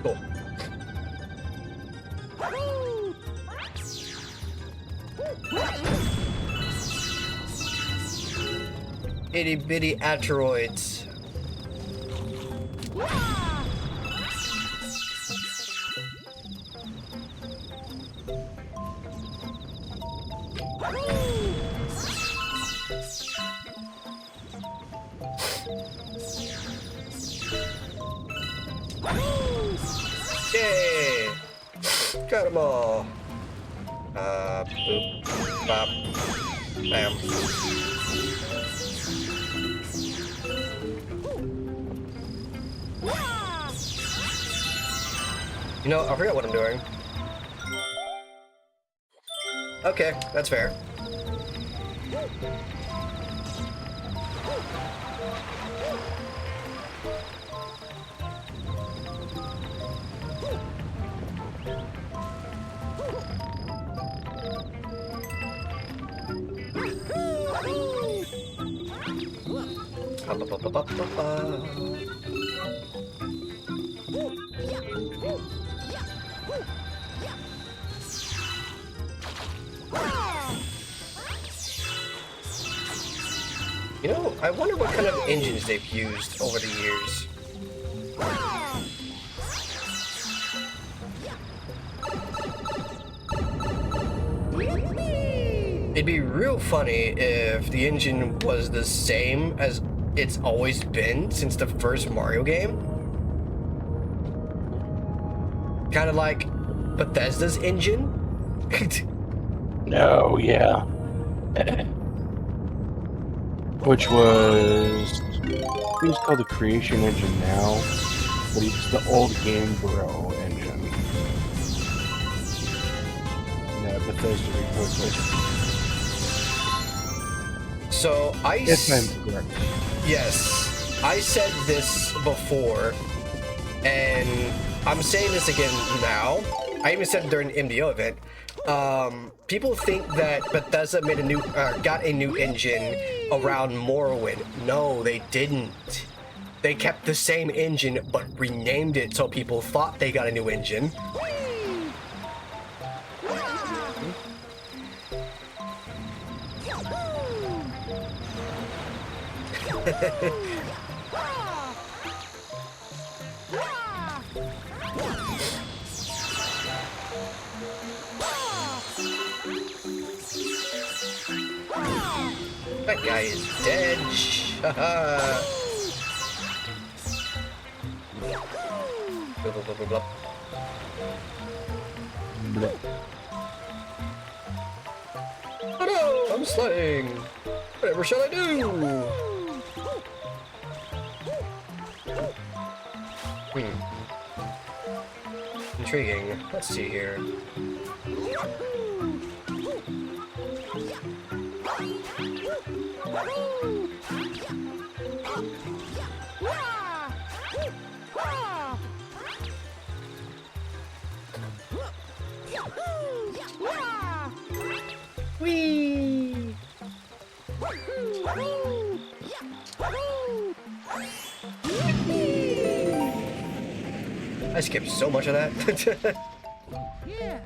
Cool. Itty bitty asteroids. Yay! Got them all. Boop, bop, bam. You know, I forgot what I'm doing. Okay, that's fair. You know, I wonder what kind of engines they've used over the years. It'd be real funny if the engine was the same as it's always been since the first Mario game. Kind of like Bethesda's engine. Oh, yeah. Which was... It was called the Creation Engine now, but it's the old Game Bro engine. Yeah, Bethesda reports it. So If I'm correct. Yes, I said this before, and I'm saying this again now. I even said it during the MDO event. People think that Bethesda made got a new engine around Morrowind. No, they didn't. They kept the same engine, but renamed it so people thought they got a new engine. That guy is dead. Haha. Blah, blah, blah, blah, blah. Oh no, I'm sliding. Whatever shall I do? Intriguing. Let's see here. Whee! I skipped so much of that. Yeah.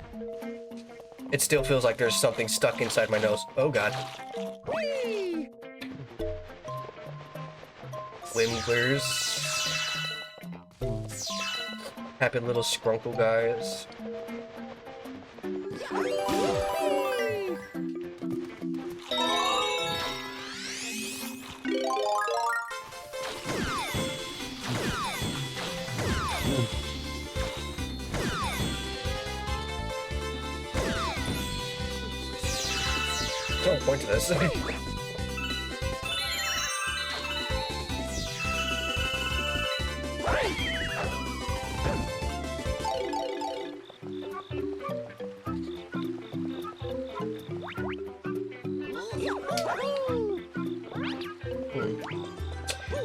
It still feels like there's something stuck inside my nose. Oh god. Whee! Wimblers. Happy little scrunkle guys. no point to this.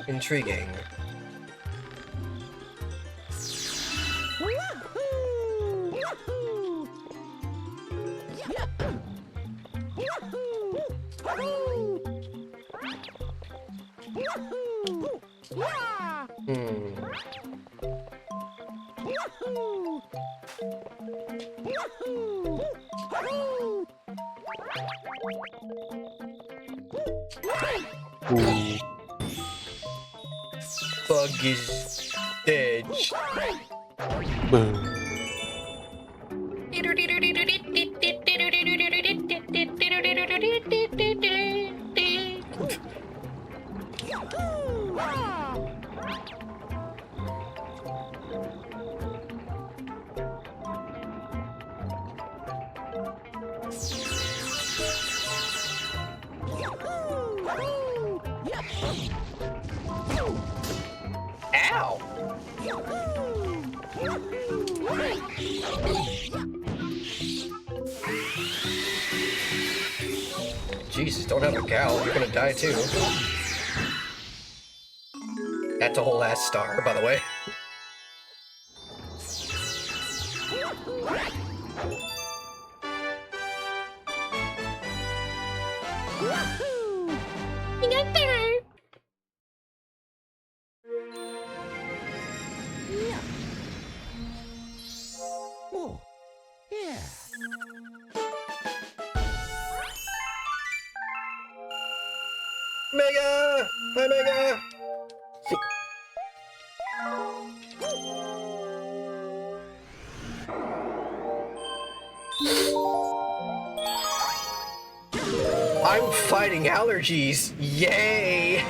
Intriguing. Ooh. Bug is dead. Boom. Ow! Jesus, don't have a cow. You're gonna die too. That's a whole ass star, by the way. You got there. Oh, yeah. Mega! Hi, Mega! I'm fighting allergies. Yay!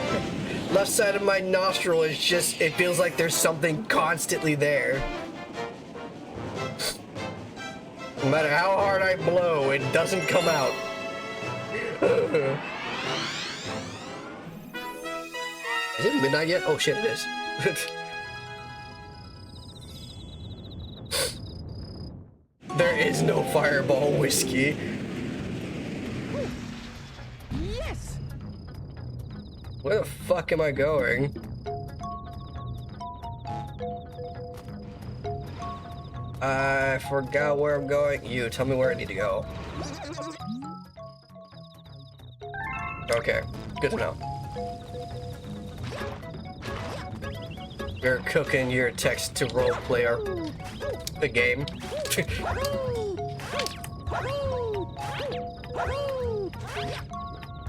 Left side of my nostril is just, it feels like there's something constantly there. No matter how hard I blow, it doesn't come out. Is it midnight yet? Oh shit, it is. There is no Fireball whiskey. Yes. Where the fuck am I going? I forgot where I'm going. You tell me where I need to go. Okay, good to know. You're cooking your text to roleplay the game.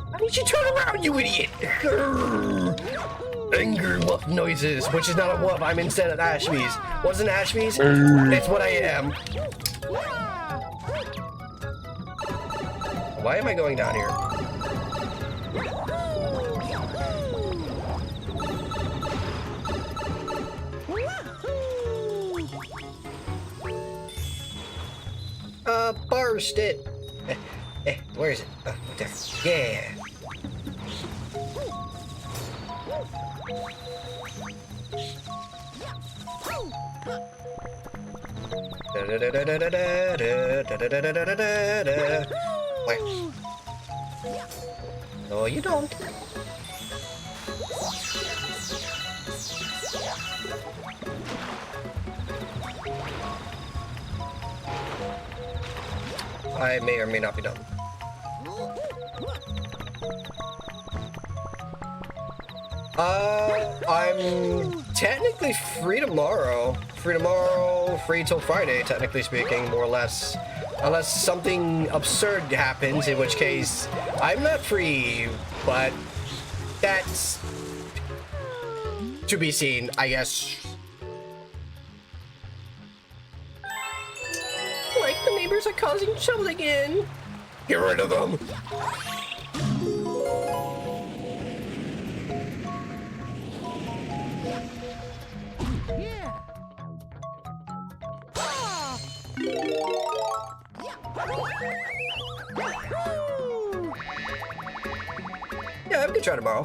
Why did you turn around, you idiot? Angry wolf noises, which is not a wolf. I'm instead of Ashby's. What's an Ashby's? It's what I am. Why am I going down here? Burst it. Where is it? Right there. Yeah. Where? No, you don't. I may or may not be done. I'm technically free tomorrow. Free till Friday, technically speaking, more or less. Unless something absurd happens, in which case I'm not free, but that's to be seen, I guess. Like the neighbors are causing trouble again. Get rid of them. Yeah. can try tomorrow.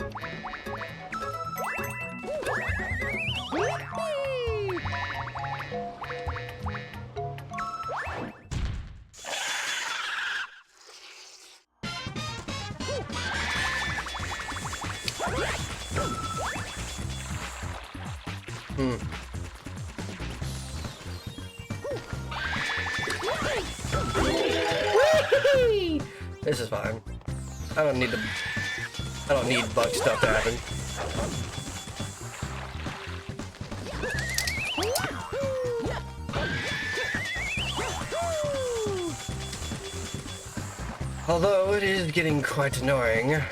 This is fine. I don't need bug stuff to happen. Although it is getting quite annoying.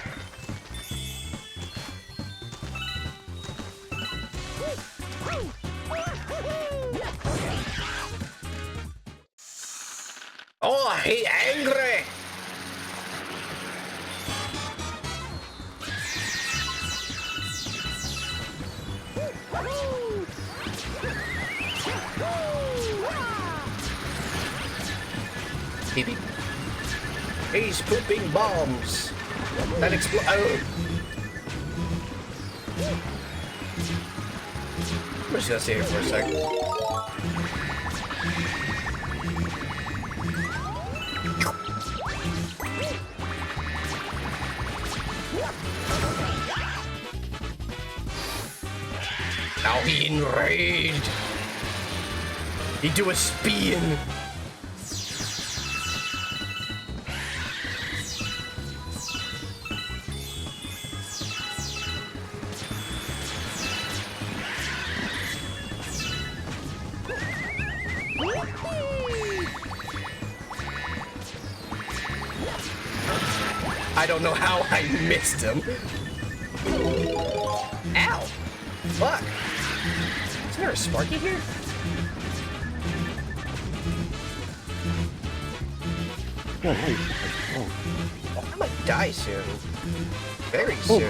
Oh, he angry! Beep, beep. He's pooping bombs that explode. Oh. I'm just gonna stay here for a second. Now he enraged. He do a spin. I don't know how I missed him. Ow! Fuck! Is there a Sparky here? I might die soon. Very soon.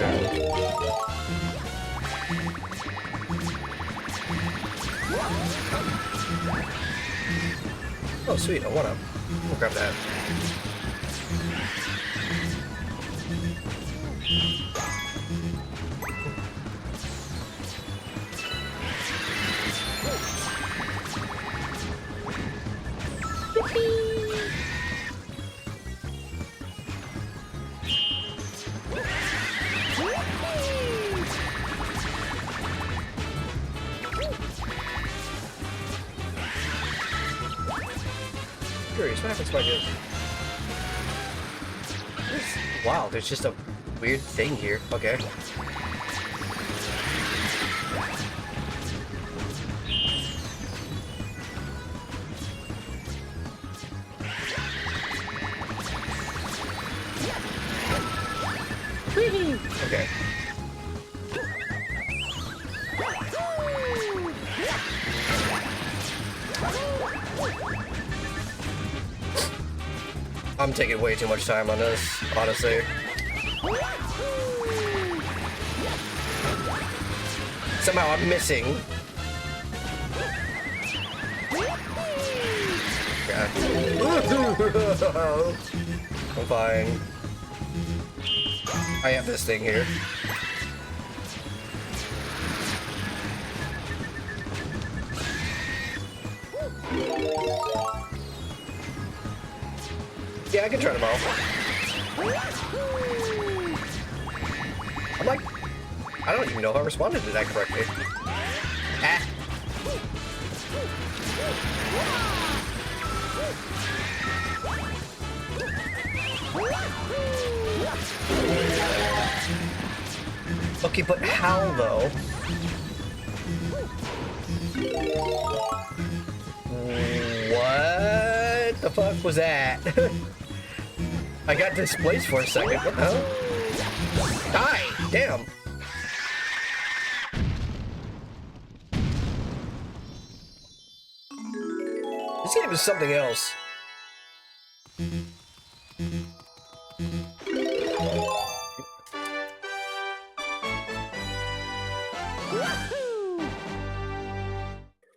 Oh, sweet. I want to. We'll grab that. Curious, what happens if I do? Wow, there's just a weird thing here. Okay. Okay. I'm taking way too much time on this, honestly. Somehow I'm missing. Okay. I'm fine. I have this thing here. Yeah, I can turn them off. I'm like, I don't even know if I responded to that correctly. Ah. Okay, but how though? What the fuck was that? I got displaced for a second. What the hell? Die! Damn! This game is something else.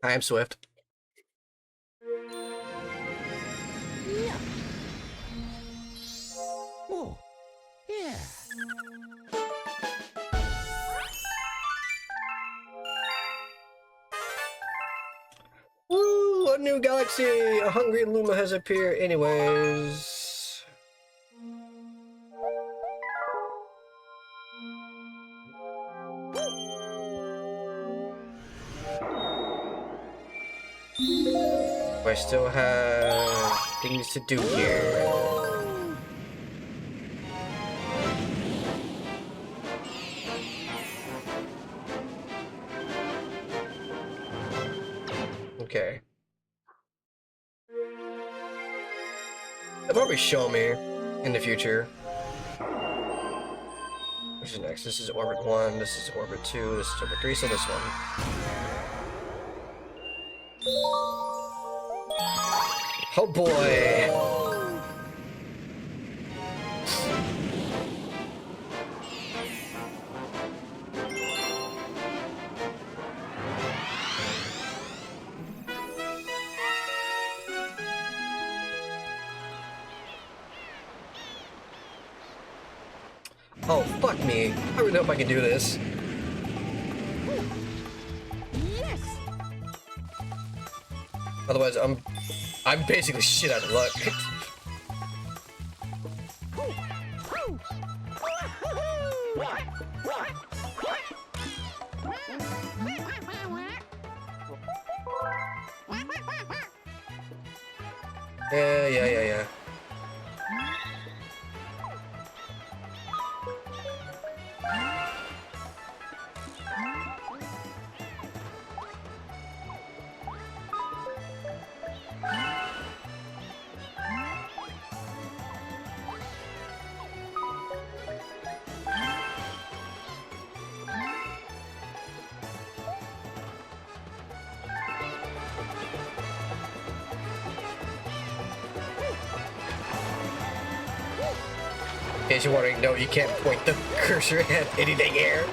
I am Swift. Oh, yeah. Woo! A new galaxy! A hungry Luma has appeared. Anyways. I still have things to do here. Okay. They'll probably show me in the future. Which is next? This is orbit 1, this is orbit 2, this is orbit 3, so this one. Oh boy! Oh, fuck me. I really hope I can do this. Yes! Otherwise, I'm basically shit out of luck. Yeah. In case you're wondering, no, you can't point the cursor at anything here.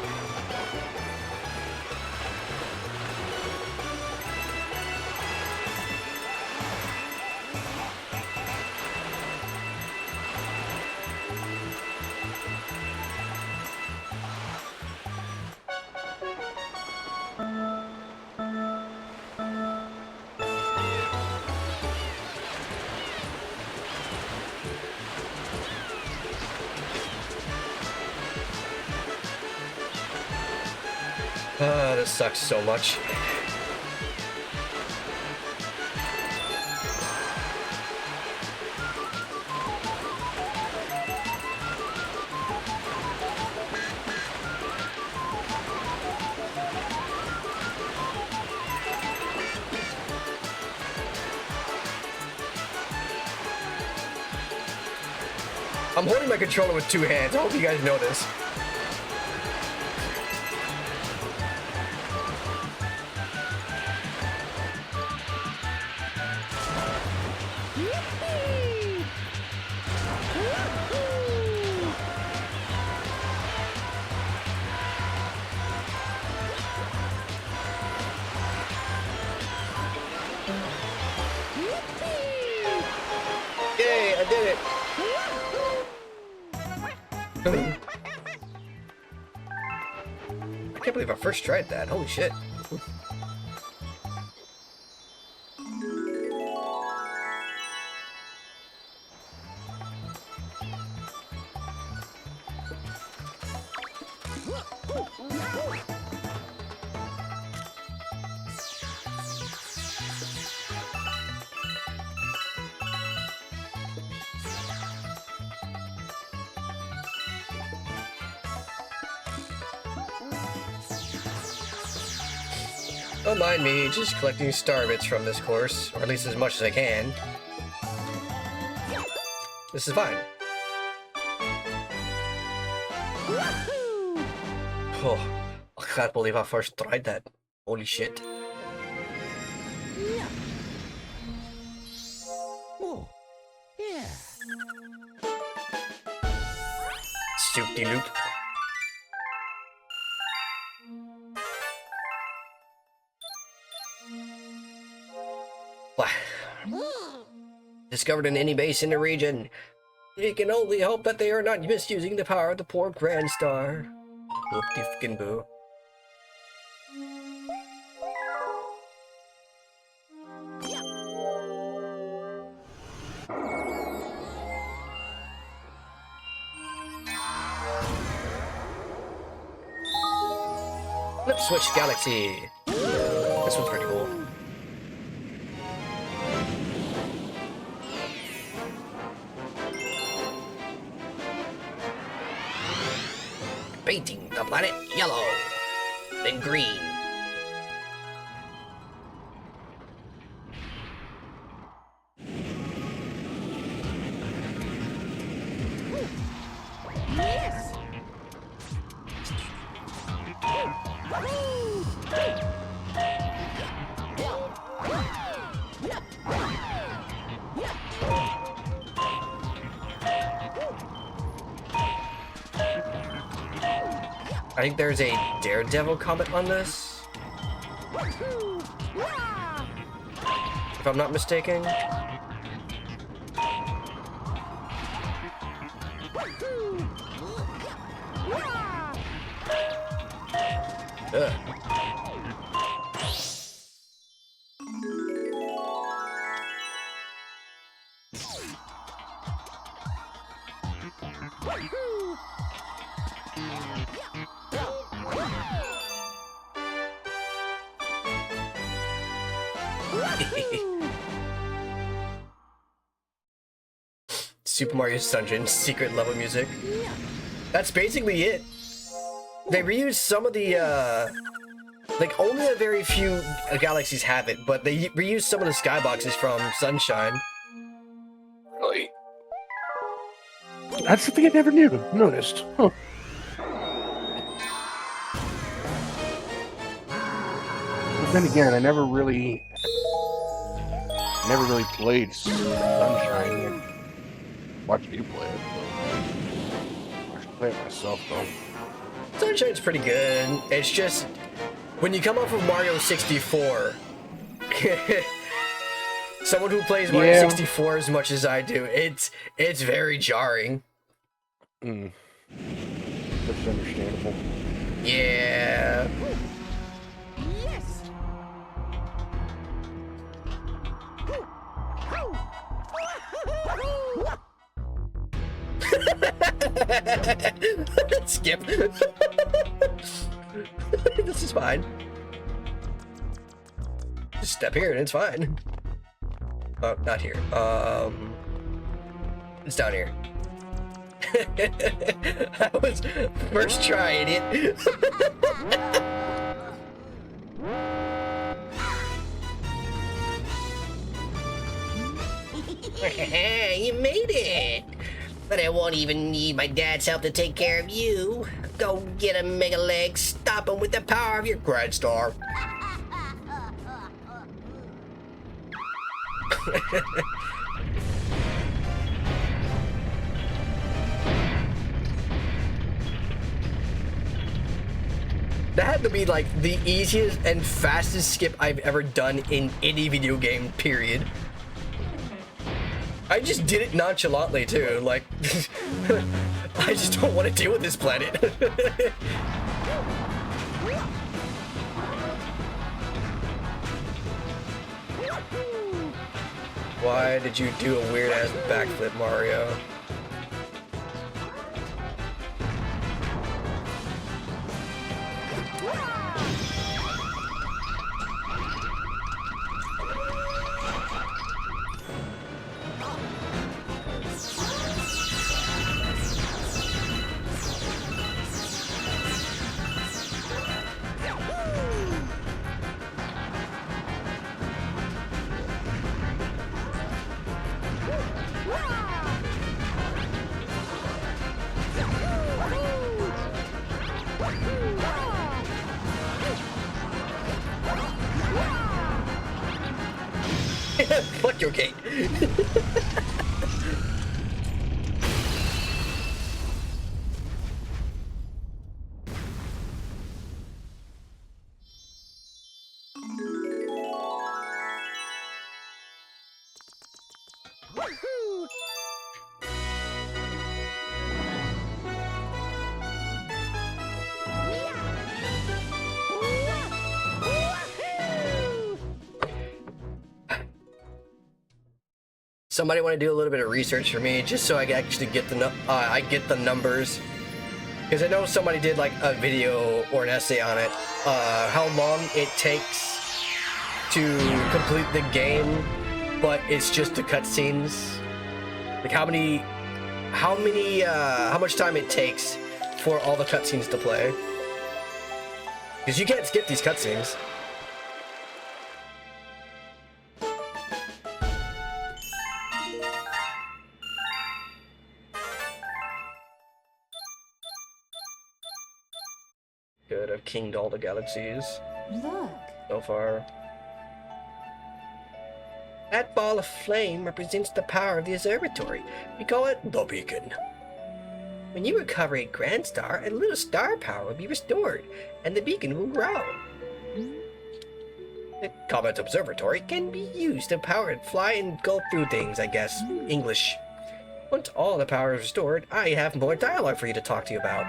This sucks so much. I'm holding my controller with two hands. I hope you guys know this. Yay, I did it. I can't believe I first tried that. Holy shit. Don't mind me, just collecting star bits from this course, or at least as much as I can. This is fine. Oh, I can't believe I first tried that. Holy shit. Yeah. Oh, yeah. Stoop-de-loop. Discovered in any base in the region. You can only hope that they are not misusing the power of the poor Grand Star. Whoop-de-fucking-boo. Switch Galaxy. This one's pretty cool. Painting the planet yellow, then green. Yes. I think there's a Daredevil comic on this, if I'm not mistaken. Ugh. Super Mario Sunshine secret level music. That's basically it. They reused some of the, like only a very few galaxies have it, but they reused some of the skyboxes from Sunshine. Really? That's the thing I never noticed. Huh. But then again, I never really played Sunshine. Watched you play it. I should play it myself though. Sunshine's pretty good. It's just when you come off of Mario 64, someone who plays Mario 64 as much as I do, it's very jarring. That's understandable. Yeah. Yes. Skip. This is fine. Just step here and it's fine. Oh, not here. It's down here. I was first trying it. You made it! But I won't even need my dad's help to take care of you. Go get him, Mega Leg. Stop him with the power of your Grand Star. That had to be like the easiest and fastest skip I've ever done in any video game, period. I just did it nonchalantly too, like, I just don't want to deal with this planet. Why did you do a weird ass backflip, Mario? Fuck your gate. Somebody want to do a little bit of research for me, just so I can actually get the numbers. Because I know somebody did like a video or an essay on it, how long it takes to complete the game, but it's just the cutscenes. Like how much time it takes for all the cutscenes to play. Because you can't skip these cutscenes. Good, I've kinged all the galaxies Look. so far. That ball of flame represents the power of the observatory. We call it the beacon. When you recover a grand star, a little star power will be restored, and the beacon will grow. The Comet Observatory can be used to power and fly and go through things, I guess. English. Once all the power is restored, I have more dialogue for you to talk to you about.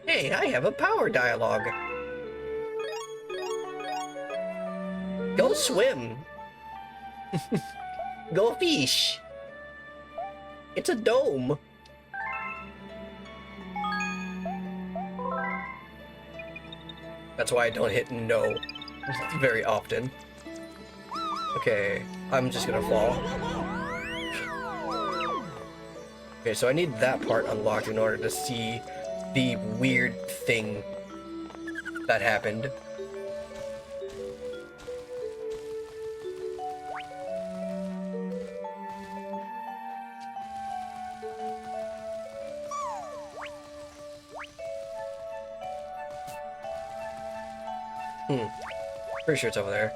Hey, I have a power dialogue. Go swim. Go fish. It's a dome. That's why I don't hit no very often. Okay, I'm just gonna fall. Okay, so I need that part unlocked in order to see the weird thing that happened. Pretty sure it's over there.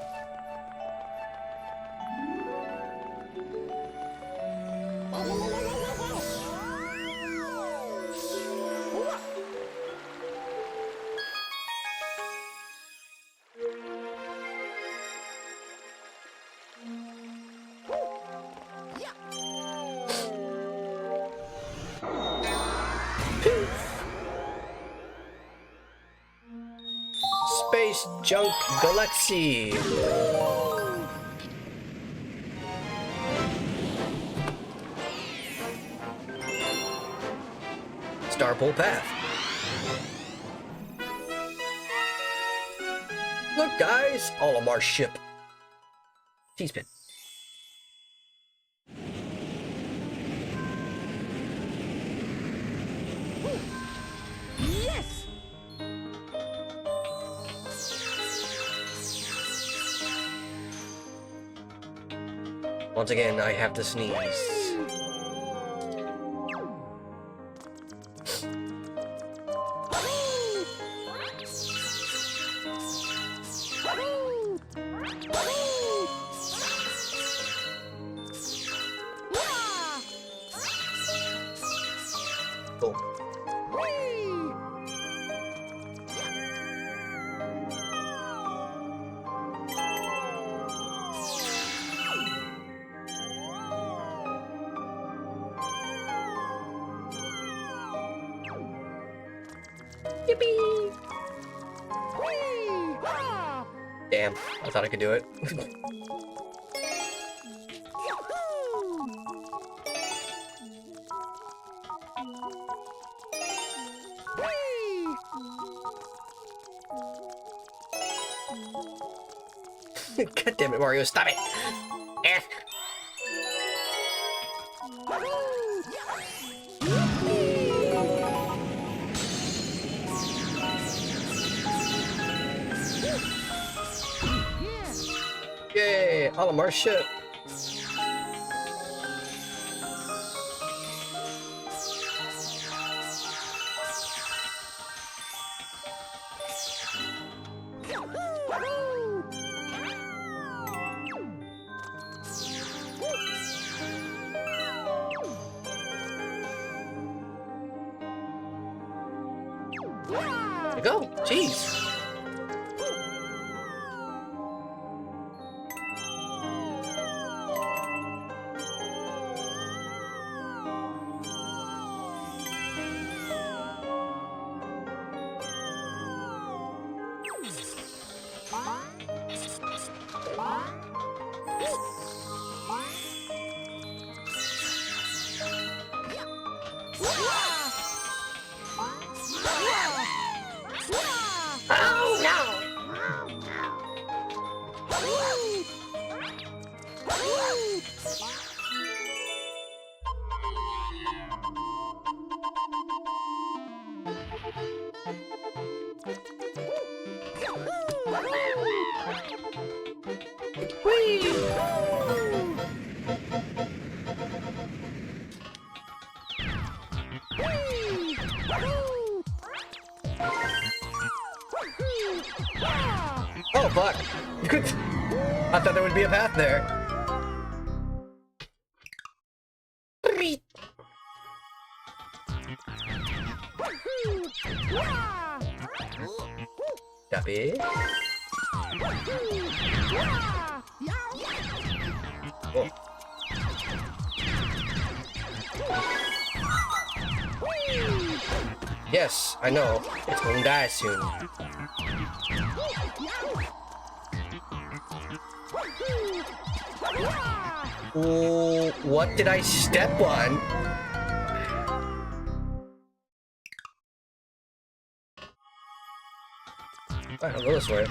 Space Junk Galaxy. Starpole Path. Look, guys, Olimar's ship. T-spin. Yes. Once again, I have to sneeze. Cool. Yippee! Damn, I thought I could do it. God damn it, Mario, stop it! Eh. Yay, Olimar's ship. There you go. Jeez. Oh, fuck. I thought there would be a path there. Copy. Oh. Yes, I know. It's gonna die soon. Ooh, what did I step on? Alright, I'll go this way.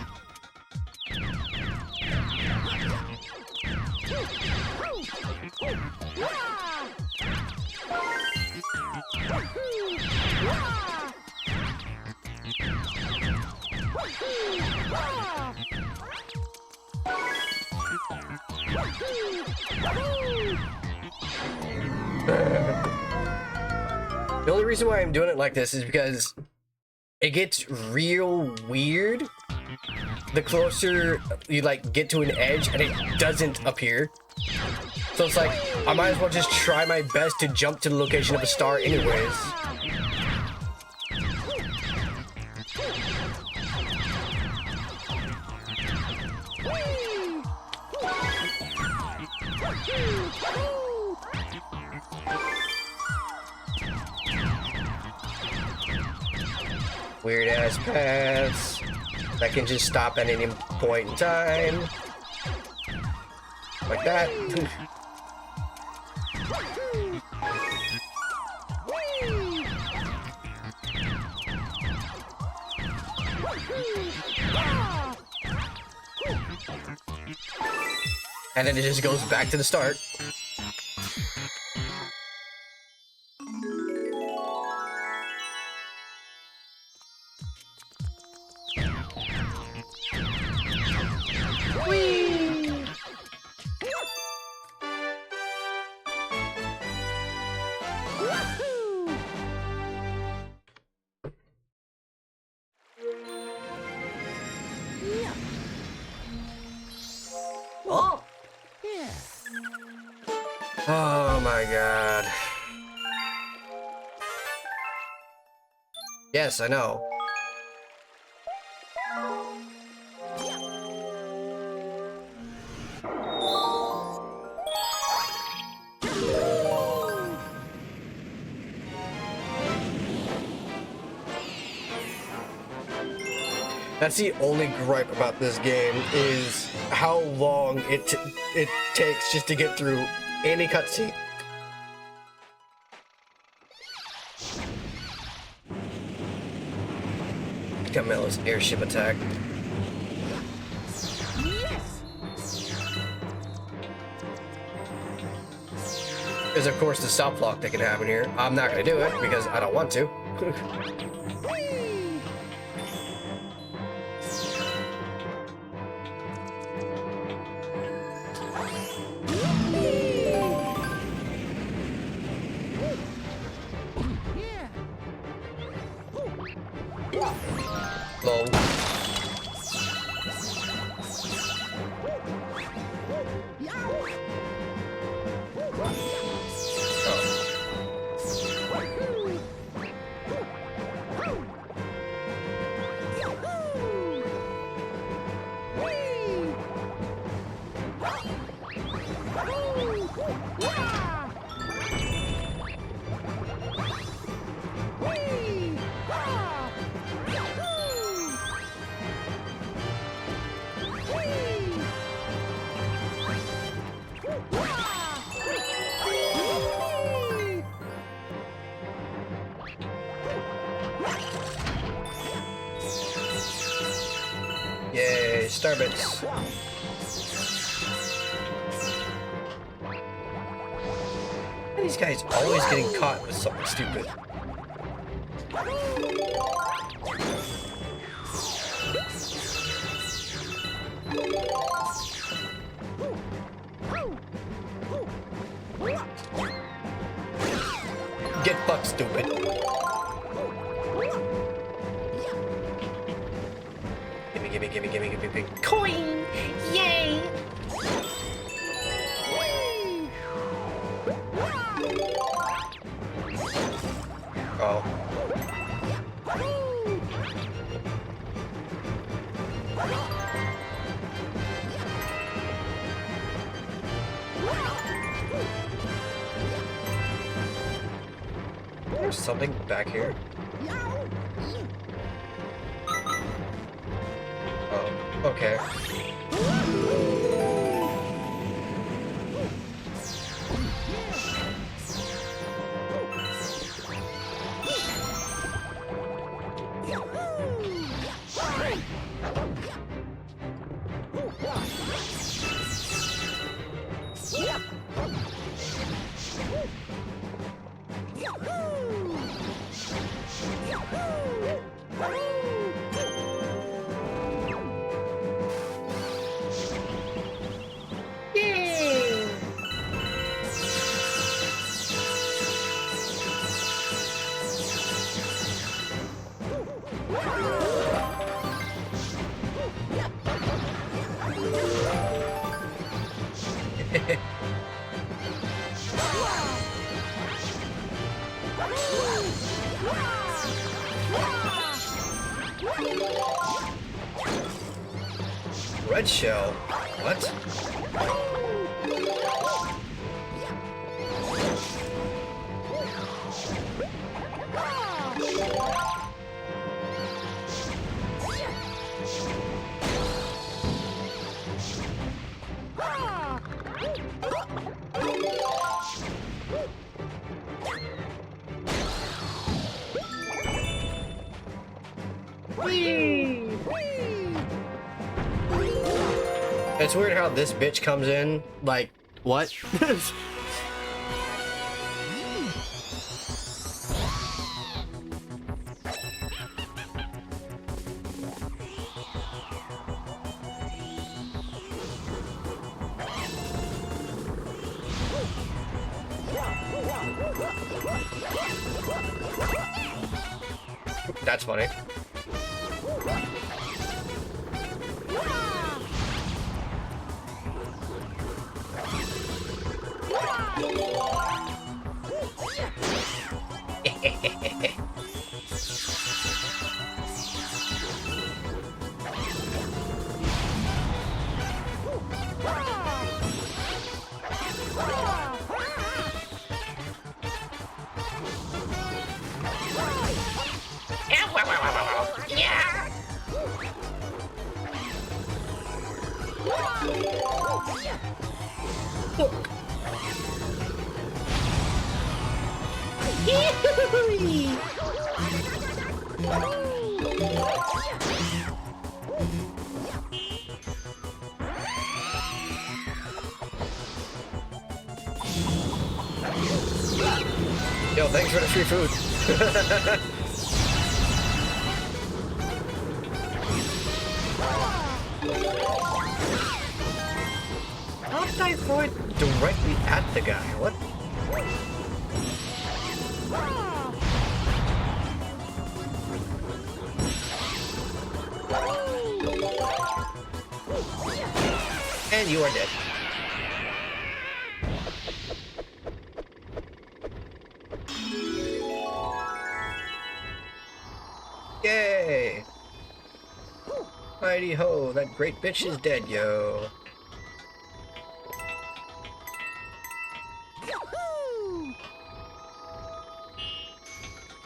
The only reason why I'm doing it like this is because it gets real weird the closer you like get to an edge and it doesn't appear. So it's like I might as well just try my best to jump to the location of a star anyways. Weird ass paths that can just stop at any point in time. Like that. And then it just goes back to the start. Oh! Oh my god. Yes, I know. That's the only gripe about this game is how long it takes just to get through any cutscene. Camilla's airship attack. There's of course the stop block that can happen here. I'm not gonna do it because I don't want to. Lol. Yay, Starbits. These guys always getting caught with something stupid. gimme. Coin! Yay! Oh. There's something back here. Oh, okay. Yay! Red shell. What? It's weird how this bitch comes in. Like, what? That's funny. Yeah! Yo, thanks for the free food. How did I throw it directly at the guy? What? And you are dead. Yay! Mighty ho, that great bitch is dead, yo.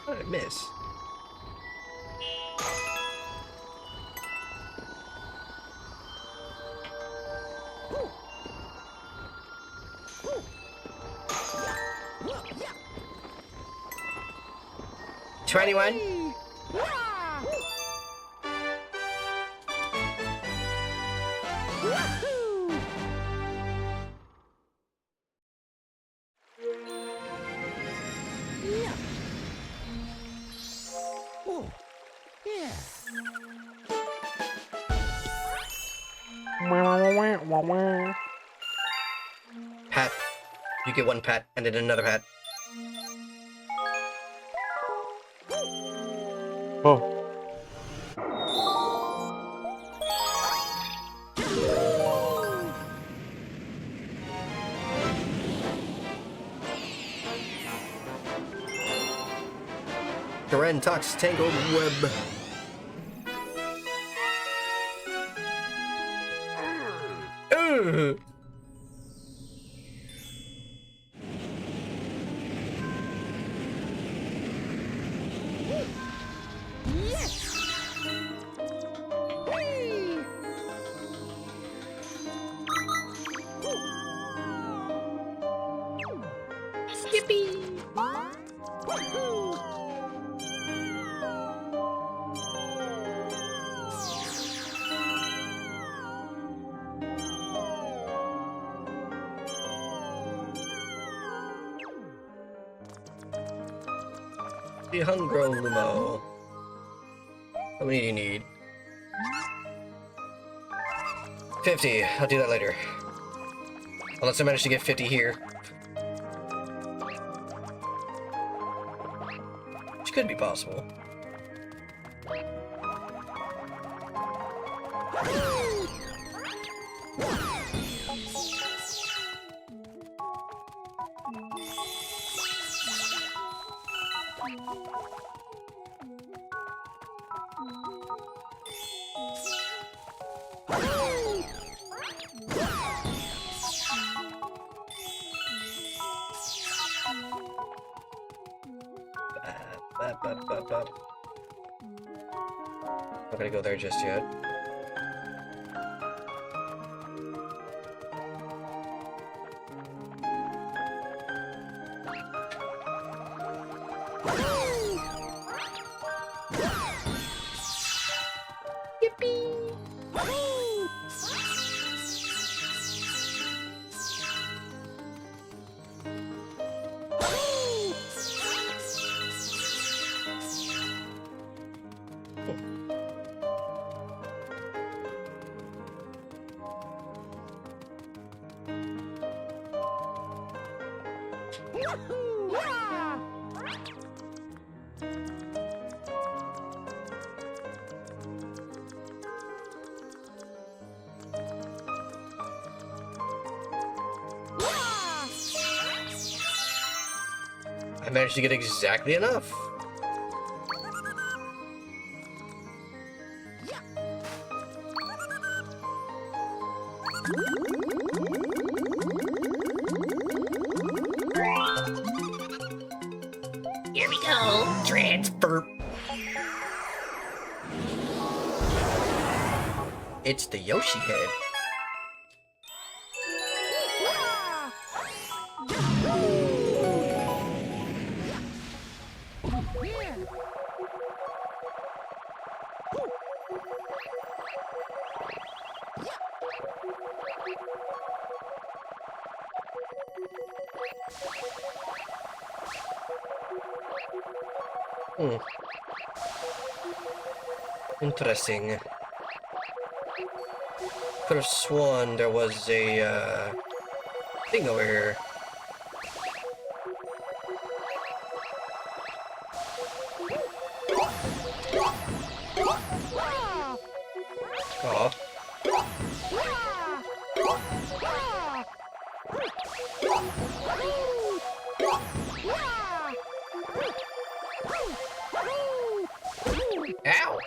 How did I miss? To anyone? Pat. You get one pat, and then another pat. Oh. Tarantox Tangled Web. Ugh. Yes! Whee! Skippy! Woohoo! The Hungro Lumo. How many do you need? 50. I'll do that later. Unless I manage to get 50 here. Which could be possible. Not gonna go there just yet. Woohoo! Yeah! I managed to get exactly enough. Here we go. Transfer. It's the Yoshi head. Hmm. Interesting. Could have sworn there was a thing over here. Aw. Ow!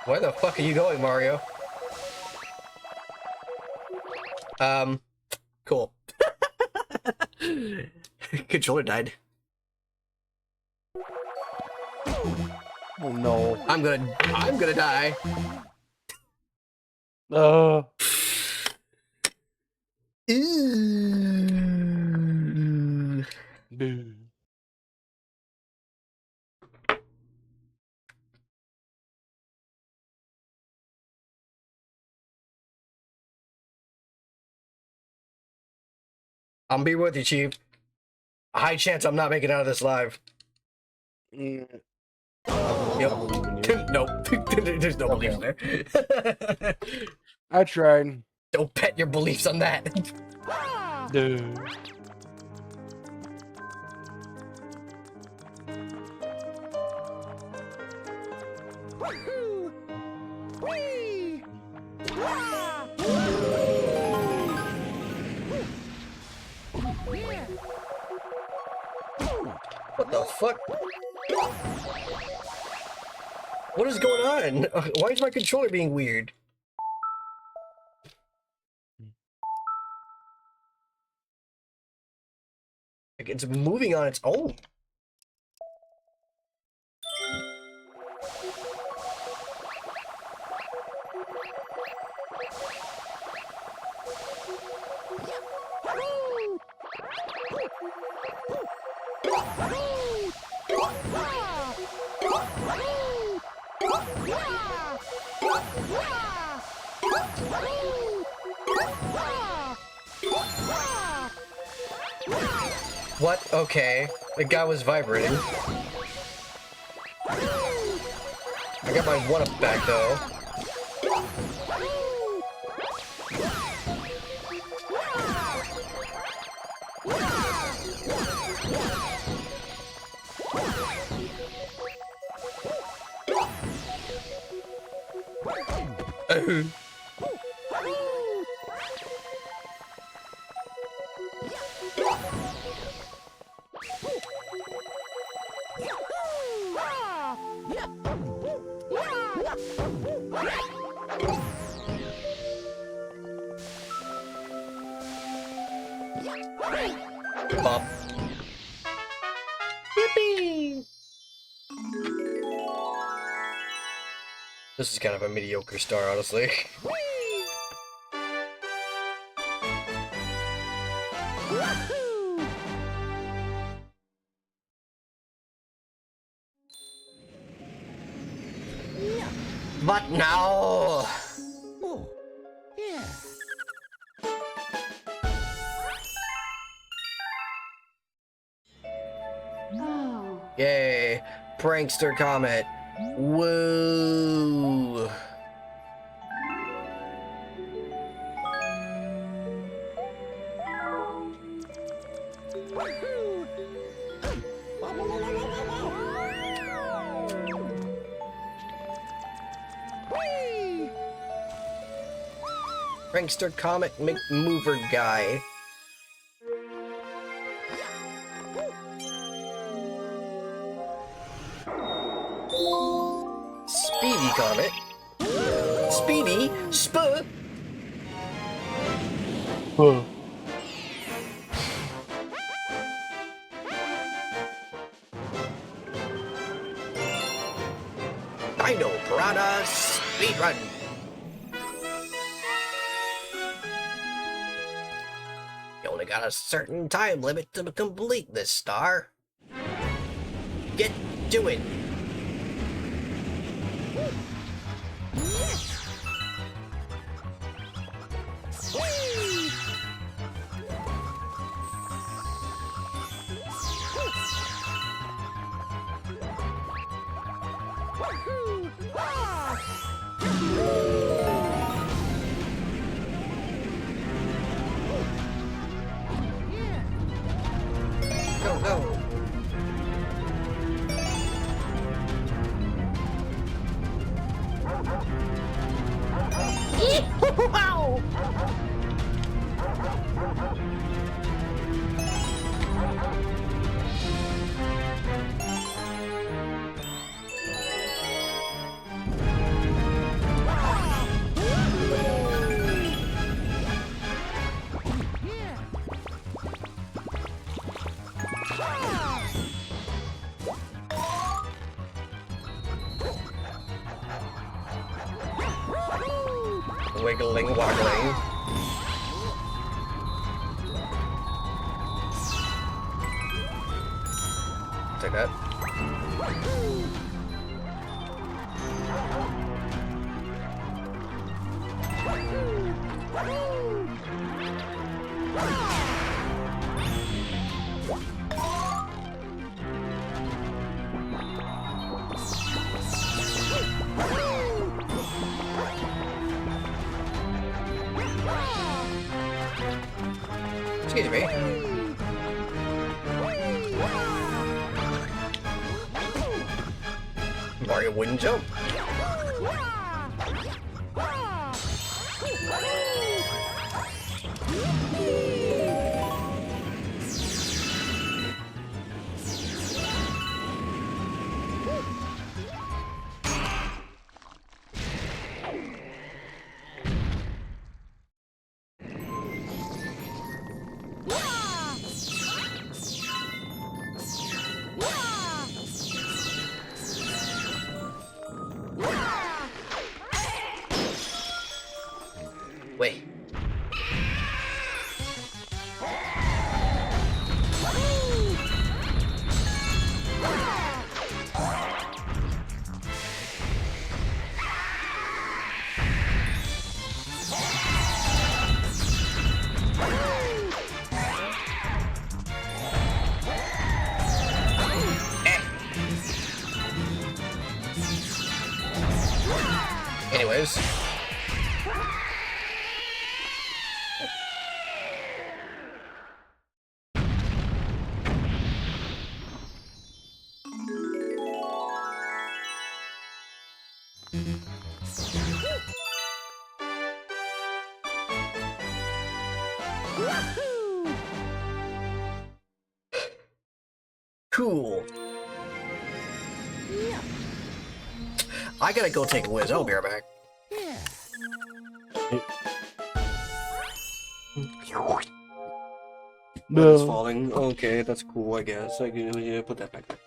Where the fuck are you going, Mario? Cool. Controller died. Oh no. I'm gonna die. Ooh. Boo. I'll be with you, Chief. A high chance I'm not making it out of this live. Yep. Nope. There's no belief there. I tried. Don't bet your beliefs on that. Dude. Woohoo! Whee! The fuck? What is going on? Why is my controller being weird? Like it's moving on its own. What? Okay. The guy was vibrating. I got my one-up back, though. Bop. Yippee! This is kind of a mediocre star, honestly. But now, Oh, yeah. Oh. yay, prankster comet. Woo! Prankster comet mover guy. Speedy comet. Speedy sp. Huh. Dino Piranha speedrun. You only got a certain time limit to complete this star. Get to it. Go, go. Wow! Wiggling, woggling. Take that. Excuse me. Mario wouldn't jump. Wait. Anyways. Cool. I gotta go take a whiz. I'll be right back. It's falling. Okay, that's cool, I guess. I can put that back there.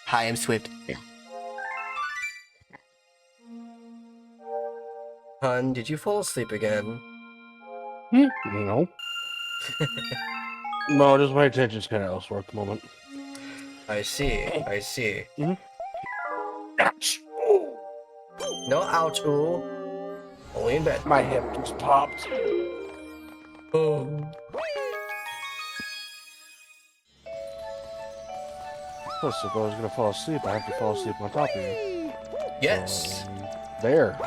Hi, I'm Swift. Hun, did you fall asleep again? No. No, just my attention's kind of elsewhere at the moment. I see, I see. Ouch. No ouch, ooh. Only in bed. My hip just popped. Oh. Plus, if I was gonna fall asleep, I have to fall asleep on top of you. Yes. There.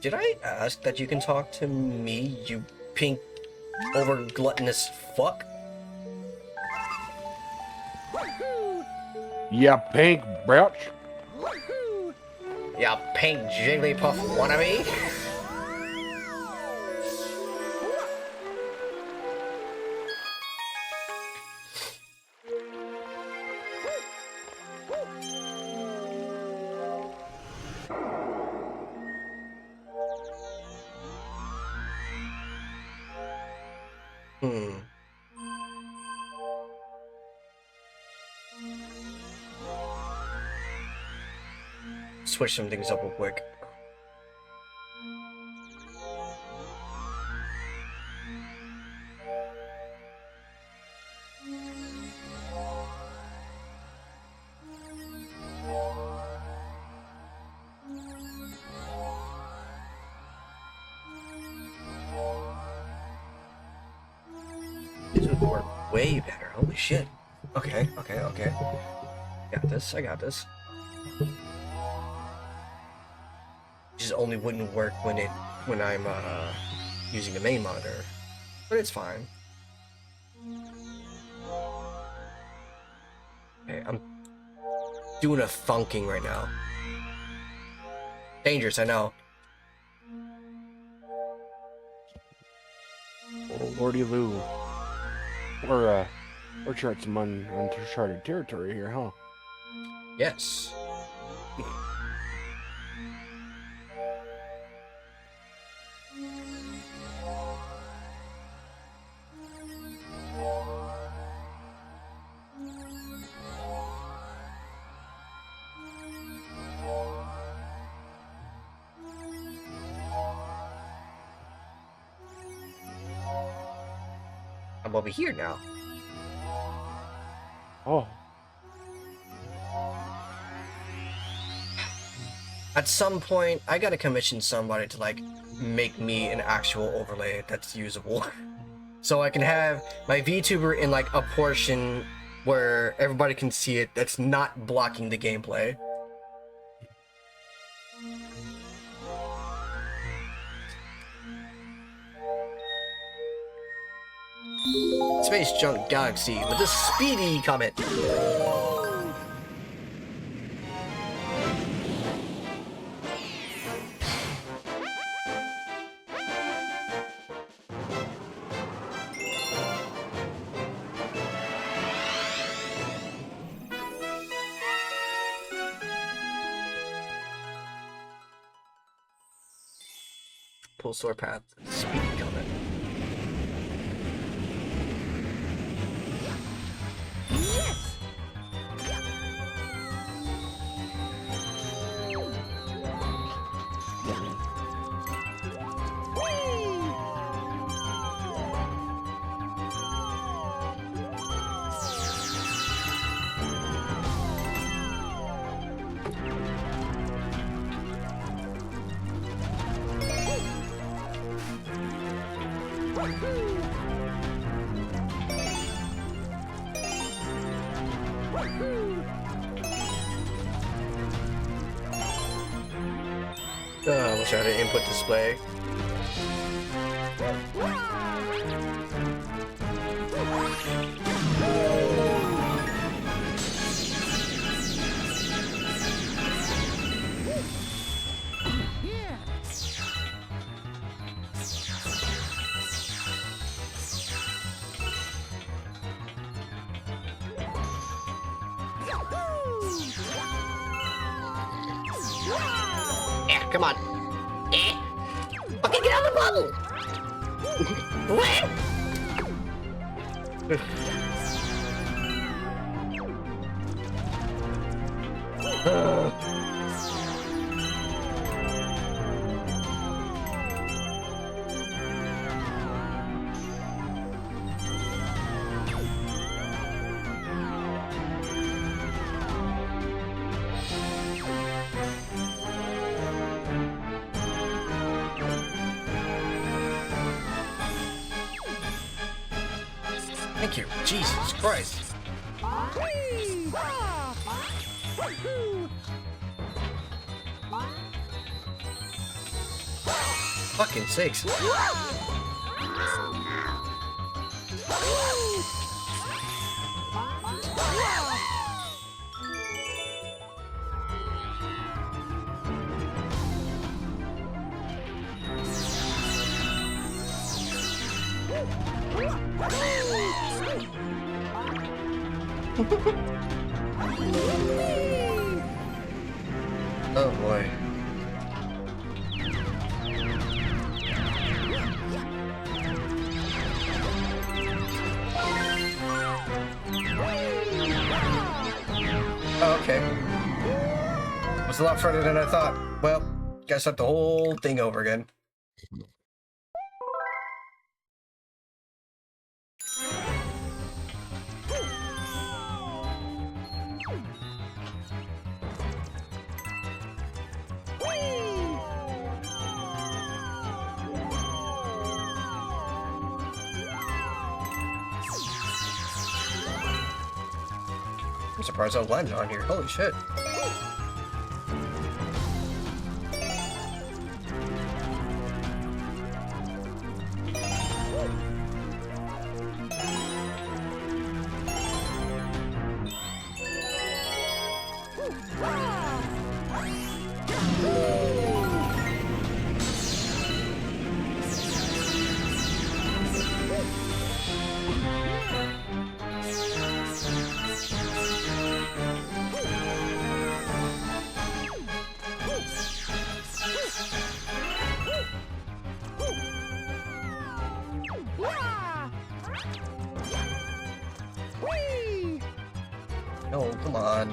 Did I ask that you can talk to me, you pink, over gluttonous fuck? Yeah, pink bitch. Ya pink Jigglypuff wannabe? Hmm. Switch some things up real quick. This would work way better. Holy shit. Okay. Got this. I got this. Just only wouldn't work when I'm using the main monitor, but it's fine. Okay, I'm doing a thunking right now. Dangerous, I know. Oh, Lordy Lou. We're charting some uncharted territory here, huh? Yes. I'm over here now. Oh. At some point, I gotta commission somebody to like make me an actual overlay that's usable. So I can have my VTuber in like a portion where everybody can see it that's not blocking the gameplay. Space Junk Galaxy with a speedy comment. Pull sword path, speedy comment. I wish I had an input display. Yeah, come on. Eh? Okay, get out of the bubble! What? Thank you. Jesus Christ. Fucking sakes. Oh boy. was a lot further than I thought. Well, gotta start the whole thing over again. I'm surprised I landed on here. Holy shit. No, come on.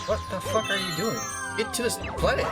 What the fuck are you doing? Get to this planet!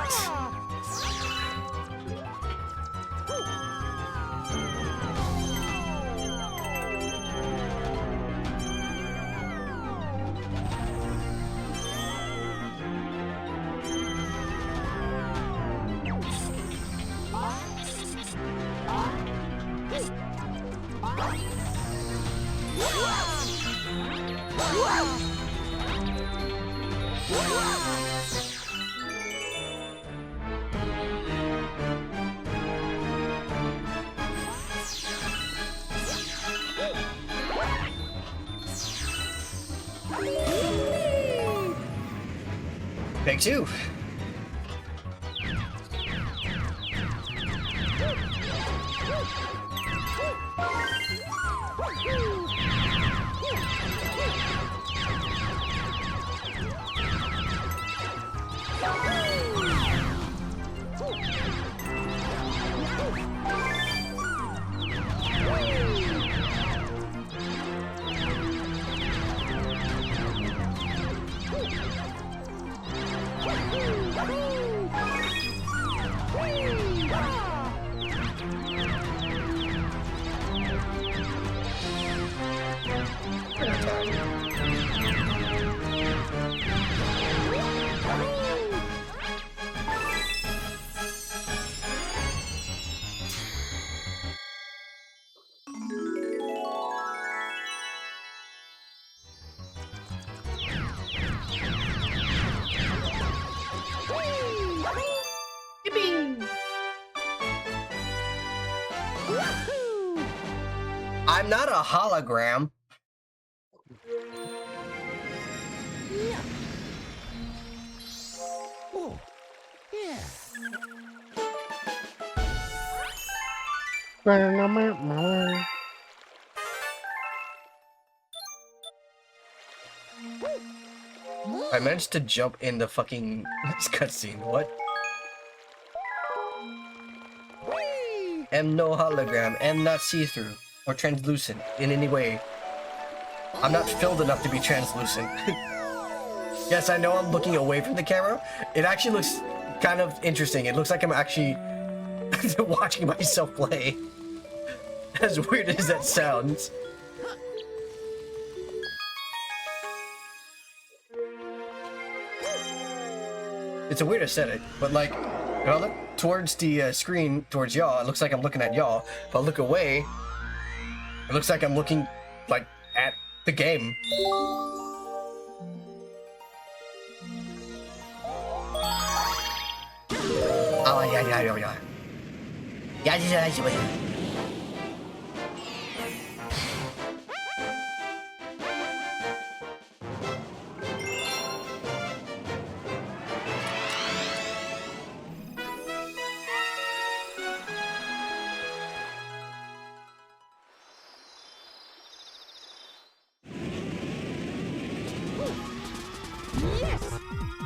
Take two. I'm not a hologram. Oh, yeah. I managed to jump in the fucking cutscene. What? Am no hologram. Am not see-through or translucent in any way. I'm not filled enough to be translucent. Yes, I know I'm looking away from the camera. It actually looks kind of interesting. It looks like I'm actually watching myself play. As weird as that sounds. It's a weird aesthetic, but like, if I look towards the screen, towards y'all, it looks like I'm looking at y'all. If I look away, it looks like I'm looking, like, at the game. Oh, yeah.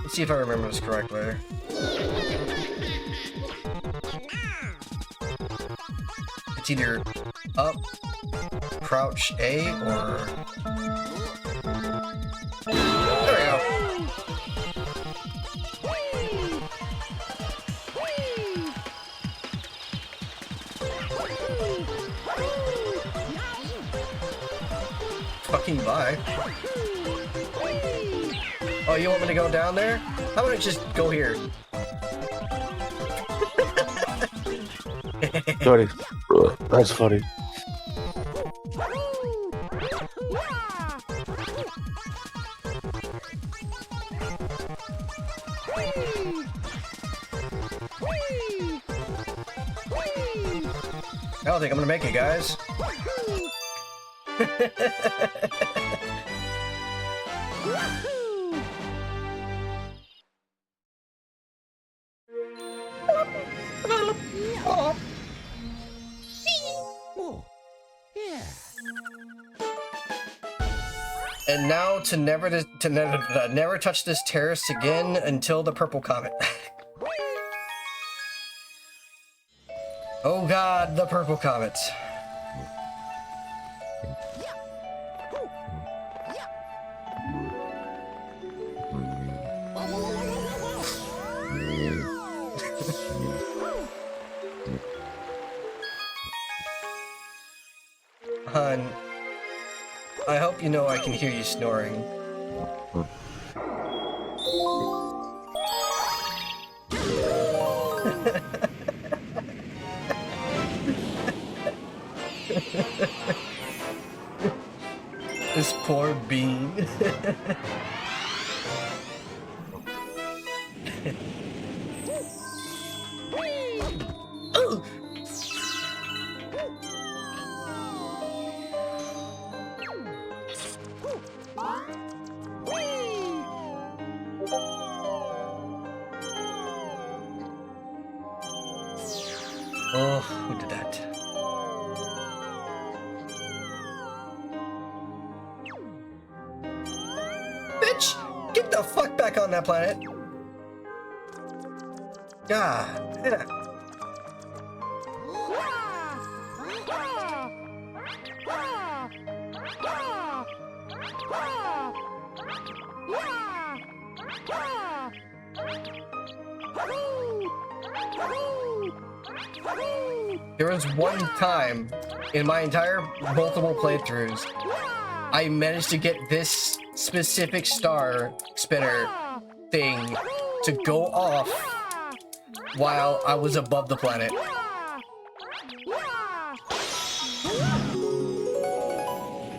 Let's see if I remember this correctly. It's either up, crouch A, or walking by. Oh, you want me to go down there? How about I just go here? Sorry. That's funny. I don't think I'm gonna make it, guys. Oh, yeah. And now to never touch this terrace again until the purple comet. Oh god, the purple comet. Hun, I hope you know I can hear you snoring. This poor bean. Oh! Oh, who did that? Bitch! Get the fuck back on that planet! God. Yeah. There was one time in my entire multiple playthroughs I managed to get this specific star spinner thing to go off while I was above the planet.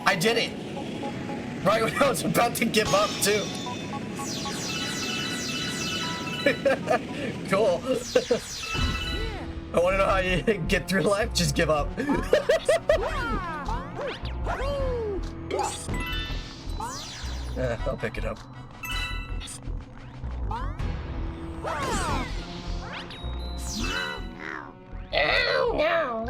I did it! Right when I was about to give up, too. Cool. I want to know how you get through life, just give up. I'll pick it up. Oh no!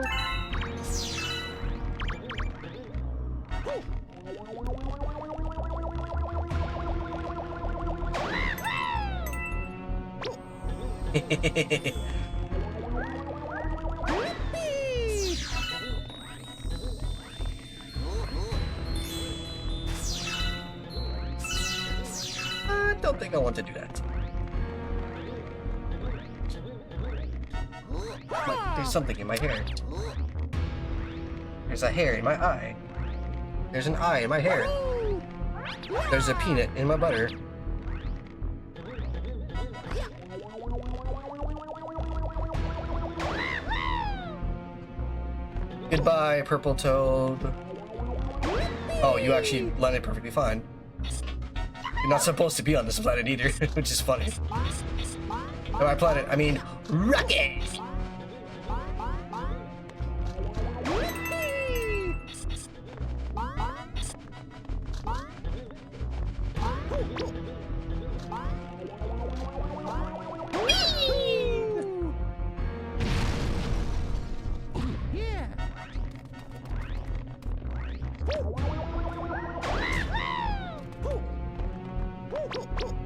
I don't think I want to do that. There's something in my hair. There's a hair in my eye. There's an eye in my hair. There's a peanut in my butter. Goodbye, purple toad. Oh, you actually landed perfectly fine. You're not supposed to be on this planet either, which is funny. No, my planet, I mean, rocket!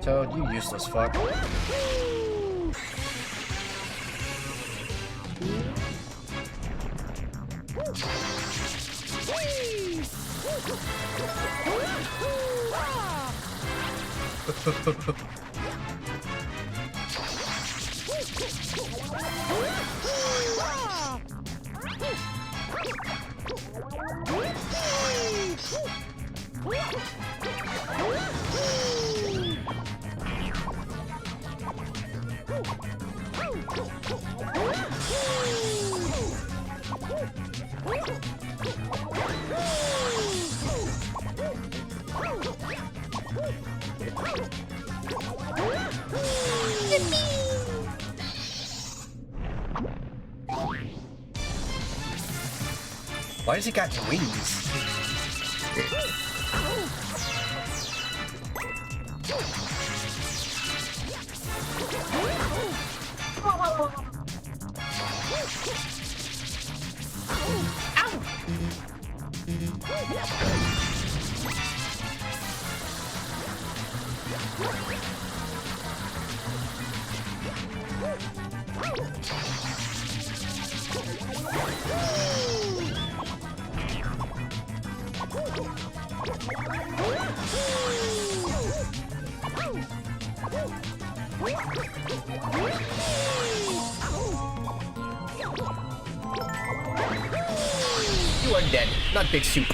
Toad, you useless fuck. Why does it got wings? You are dead, not Big Soup.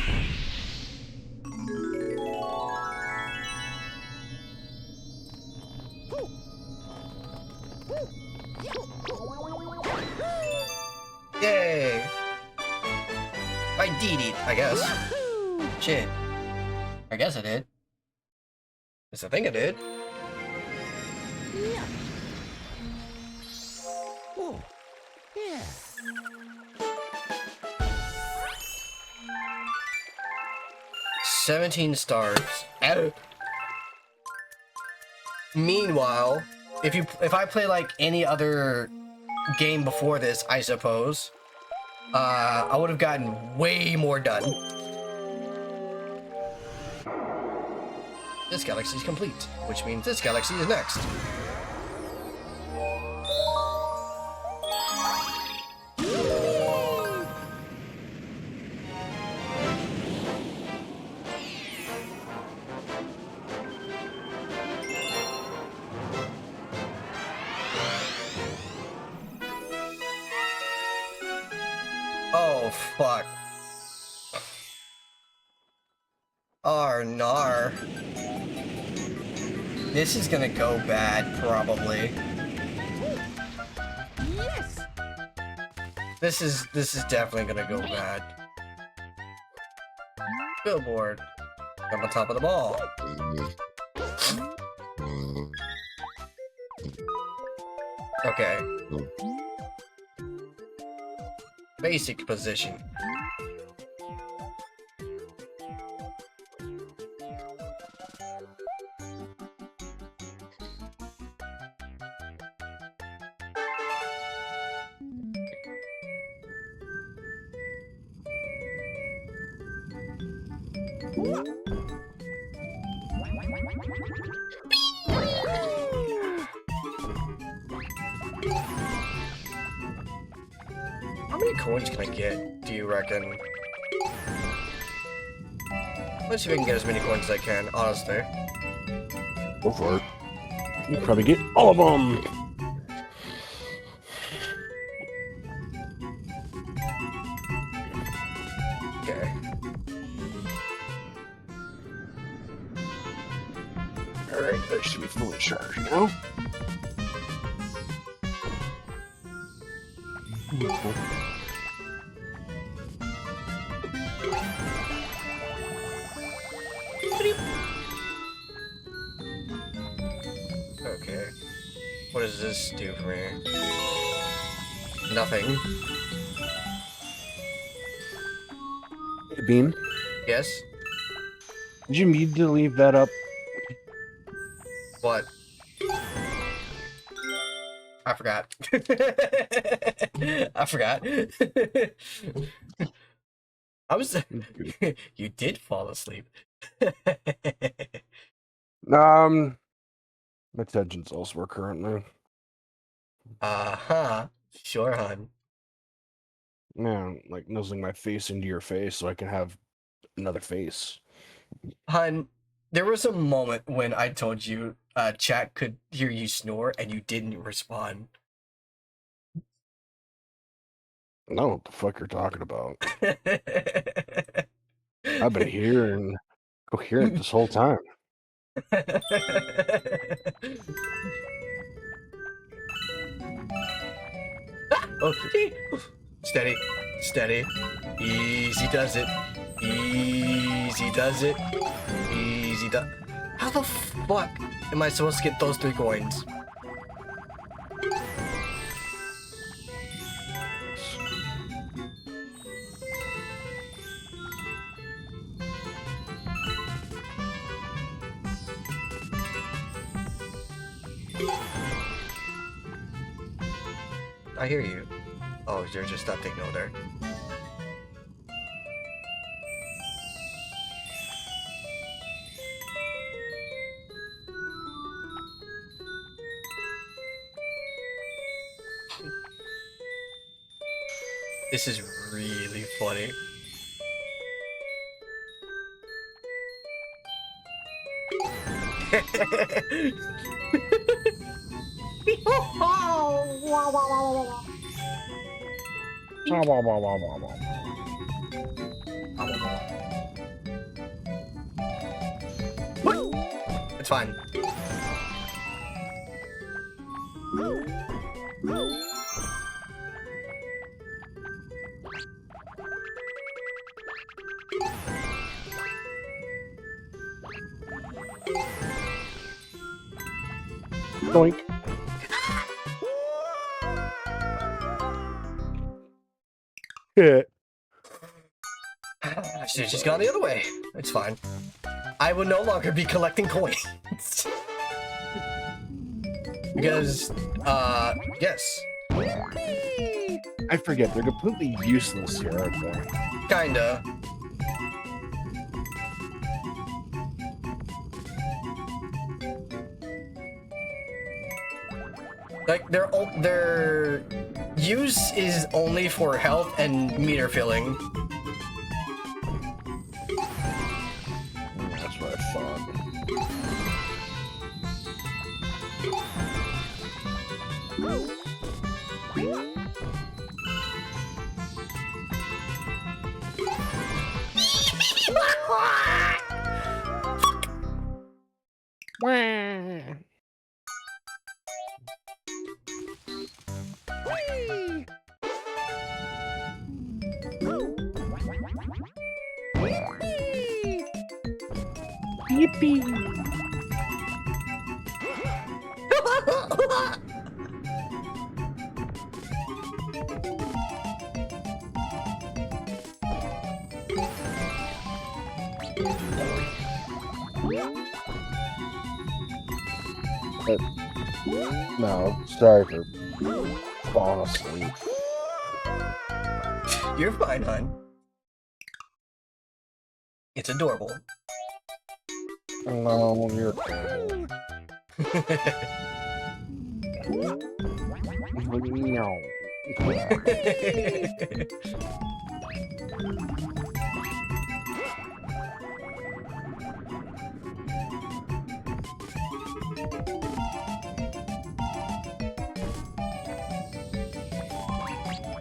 Yay! I did it, I guess. Shit. I guess I did. Yes, I think I did. Yeah. Oh, yeah. 17 stars. Ow. Meanwhile, if I play like any other game before this, I suppose, I would have gotten way more done. This galaxy is complete, which means this galaxy is next. Oh, fuck. Nar. This is gonna go bad, probably. Yes. This is definitely gonna go bad. Billboard. I'm on top of the ball. Okay. Basic position. How many coins can I get, do you reckon? Let's see if I can get as many coins as I can, honestly. Go for it. You probably get all of them. Okay. Alright, that should be fully charged now. Okay. What does this do for me? Nothing. Hey, Bean, Yes? did you need to leave that up? What? I forgot. I forgot. I was. You did fall asleep. My attention's elsewhere currently. Uh-huh. Sure, hun. Yeah, like nuzzling my face into your face so I can have another face. Hun, there was a moment when I told you chat could hear you snore and you didn't respond. I don't know what the fuck you're talking about. I've been here and coherent this whole time. Okay. Steady. Steady. Easy does it. Easy does it. Easy does. How the fuck am I supposed to get those 3 coins? I hear you. Oh, there's just that thing over there. This is really funny. It's fine. Doink. Yeah. I should have just gone the other way. It's fine. I will no longer be collecting coins. Because, yes. I forget, they're completely useless here, aren't they? Kinda. Like, their use is only for health and meter filling. That's what I thought. Yippee! No, sorry for falling asleep. You're fine, hon. It's adorable. No, you're cool. No.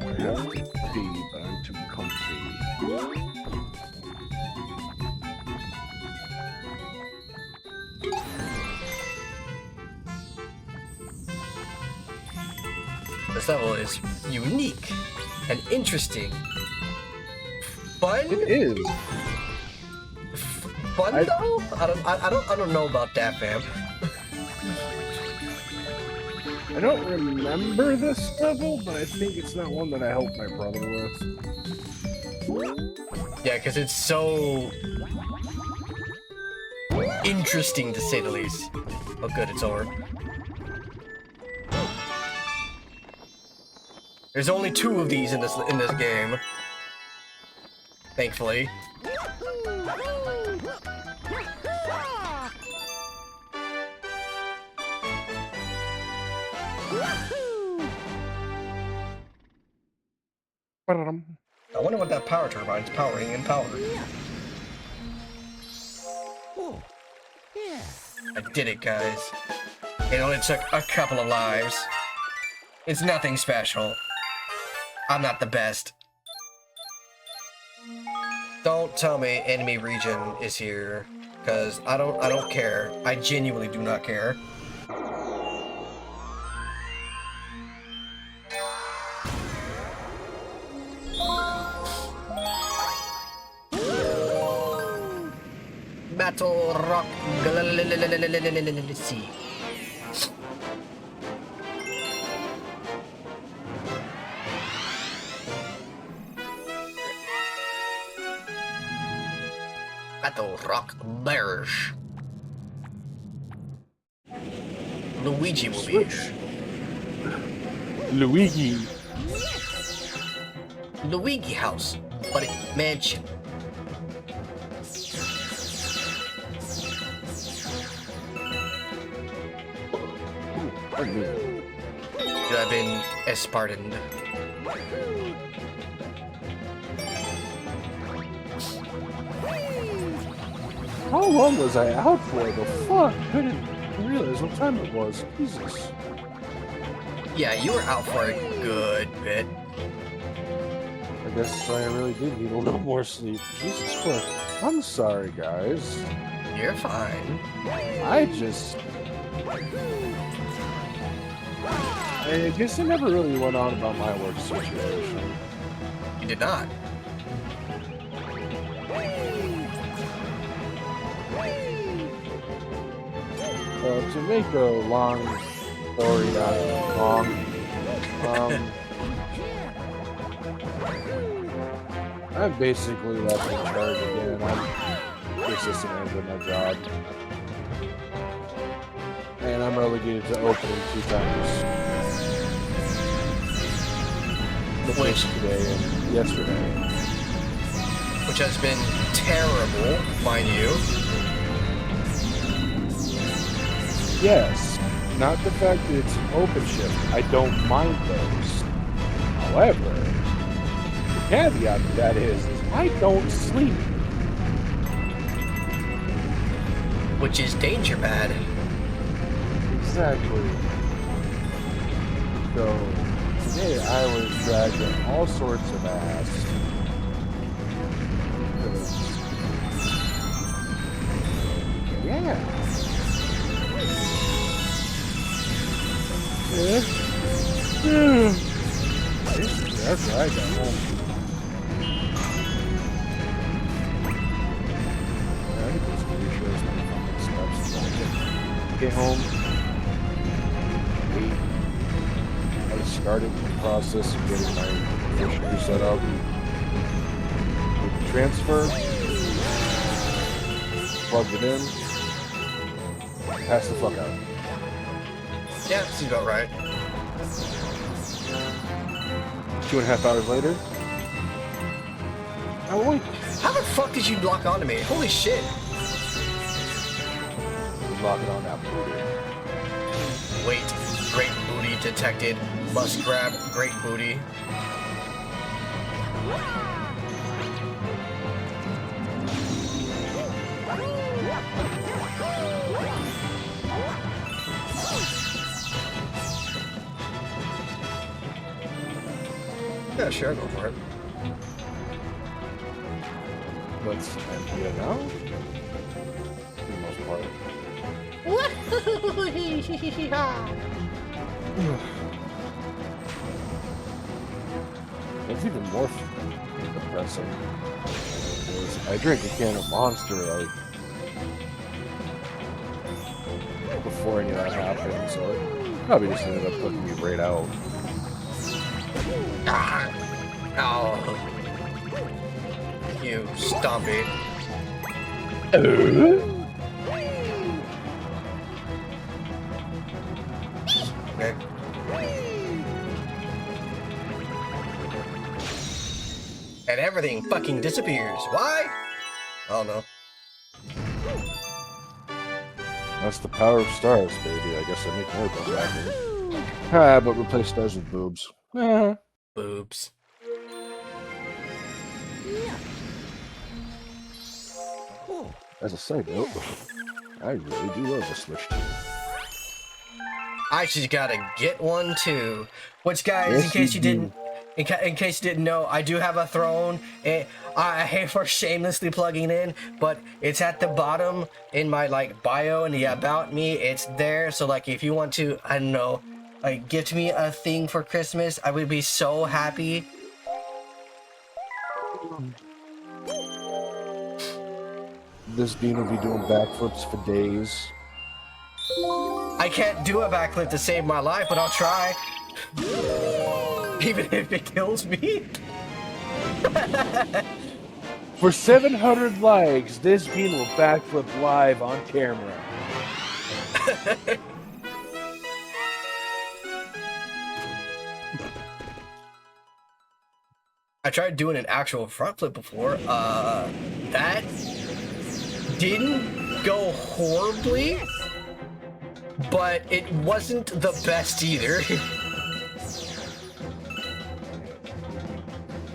I have to pee, but I'm too comfy. This level is unique and interesting. Fun? It is. Fun though? I don't know about that, fam. I don't remember this level, but I think it's not one that I helped my brother with. Yeah, because it's so interesting to say the least. Oh, good, it's over. There's only 2 of these in this game. Thankfully. I wonder what that power turbine's powering and powering. Oh, yeah. I did it, guys. It only took a couple of lives. It's nothing special. I'm not the best. Don't tell me enemy region is here, cause I don't care. I genuinely do not care. Battle Rock Galaxy. Battle Rock Bears. Luigi will be. Luigi. Luigi house, but a mansion. Pardon me. You have been pardoned. How long was I out for? The fuck? I didn't realize what time it was. Jesus. Yeah, you were out for a good bit. I guess I really did need a little more sleep. Jesus Christ. I'm sorry, guys. You're fine. I guess I never really went on about my work situation. You did not. To make a long story not long, I'm basically left in charge again. I'm the assistant manager of my job. And I'm relegated to opening 2 times. The first today and yesterday. Which has been terrible, mind you. Yes, not the fact that it's an open shift. I don't mind those. However, the caveat to that is I don't sleep. Which is danger bad. Exactly. So, today I was dragging all sorts of ass. Yeah. Basically, after I got home. I think it's pretty sure it's my fucking steps. Get home. I started the process of getting my computer set up. Transfer. Plugged it in. Pass the fuck out. Yeah, seems about right. 2.5 hours later. How the fuck did you lock onto me? Holy shit. Lock it on that booty. Wait, great booty detected. Must grab great booty. Yeah, sure, go for it. Let's empty it out. For the most part. It's even more depressing. Because I drank a can of Monster like before any of that happened, so it probably just ended up putting me right out. Ah! Oh. You stomp it. Okay. And everything fucking disappears. Why? I don't know. That's the power of stars, baby. I guess I make more about that. Ah, but replace stars with boobs. Boobs. As a side note, I really do love the Switch 2. I just gotta get one too. Which, guys, Yes, in case you do. didn't, in case you didn't know, I do have a throne. I hate for shamelessly plugging in, but it's at the bottom in my bio and the about me. It's there, so if you want to, I don't know, gift me a thing for Christmas, I would be so happy. This Dean will be doing backflips for days. I can't do a backflip to save my life, but I'll try. Even if it kills me. For 700 likes, this Dean will backflip live on camera. I tried doing an actual front flip before. That didn't go horribly, but it wasn't the best either.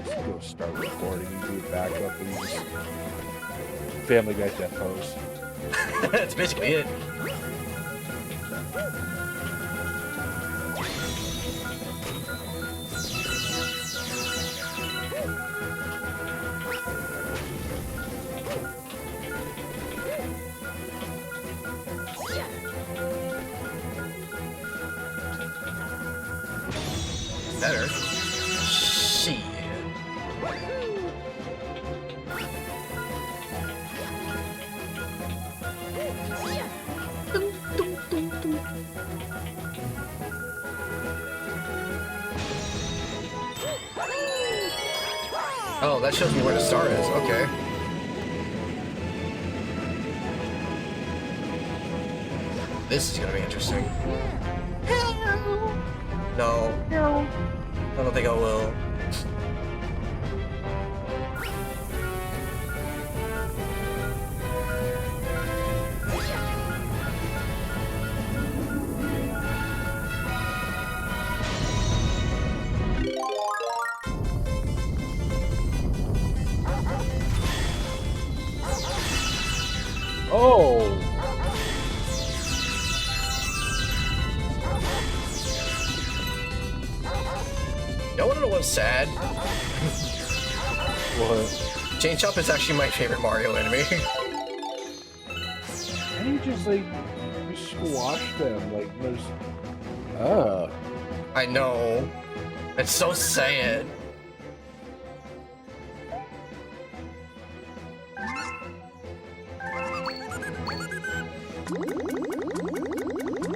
Go start recording and do a backup and just Family Guy death pose. That's basically it. Better. Shit. Oh, that shows me where the star is. Okay. This is gonna be interesting. No. I don't think I will. Oh! Y'all wanna know what's sad? What? Chain Chomp is actually my favorite Mario enemy. And you just like you squash them like there's I know. It's so sad.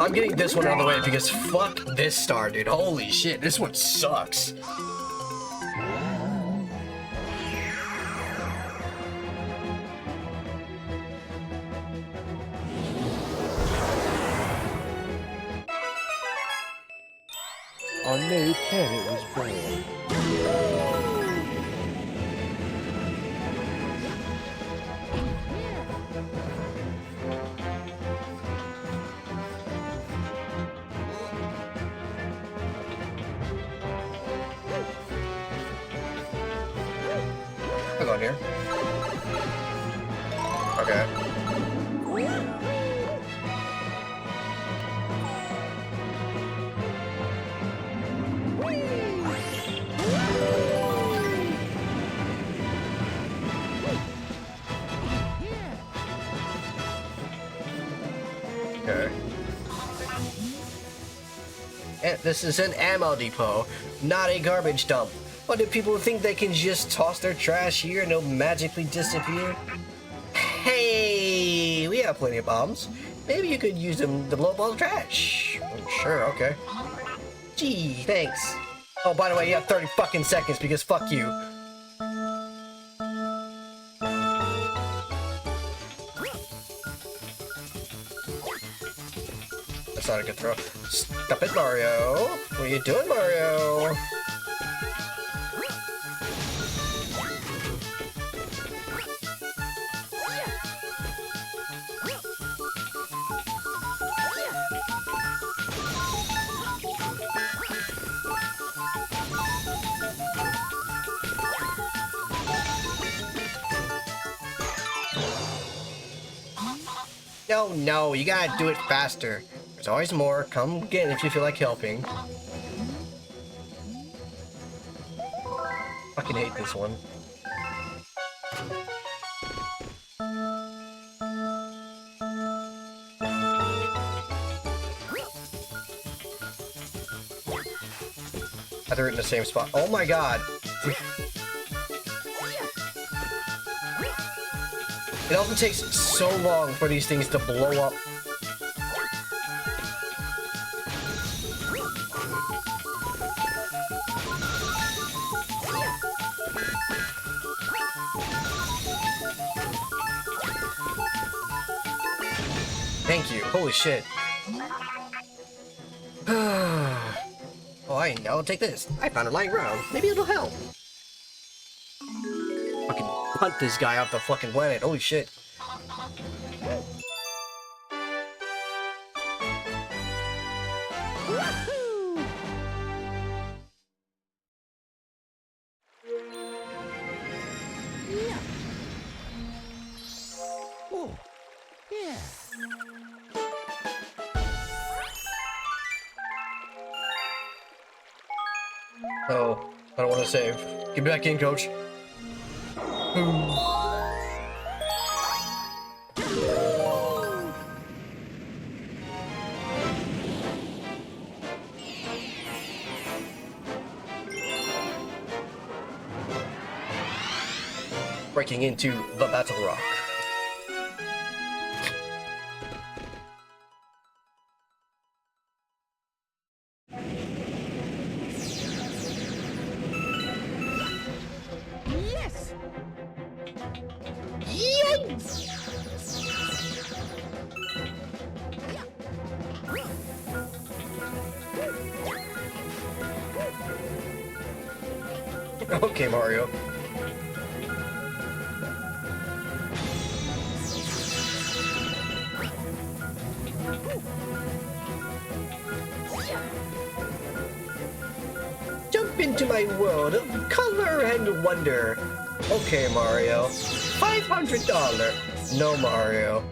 I'm getting this one out of the way because fuck this star, dude. Holy shit, this one sucks. on May 10 it was born. Hang on here. Okay. Okay. And this is an ammo depot, not a garbage dump. What do people think they can just toss their trash here and it'll magically disappear? Hey, we have plenty of bombs. Maybe you could use them to blow up all the trash. Sure, okay. Gee, thanks. Oh, by the way, you have 30 fucking seconds because fuck you. That's not a good throw. Stop it, Mario. What are you doing, Mario? No, you gotta do it faster. There's always more. Come again if you feel like helping. Fucking hate this one. I threw it in the same spot. Oh my god! It often takes so long for these things to blow up. Thank you. Holy shit. Oh, I know. Take this. I found a light round. Maybe it'll help. Fucking punt this guy off the fucking planet. Holy shit. Oh, yeah. Oh, I don't want to save. Get back in, coach. Boom. Breaking into the Battle Rock. Yes. Okay, Mario. Jump into my world of color and wonder. Okay, Mario. $500. No, Mario.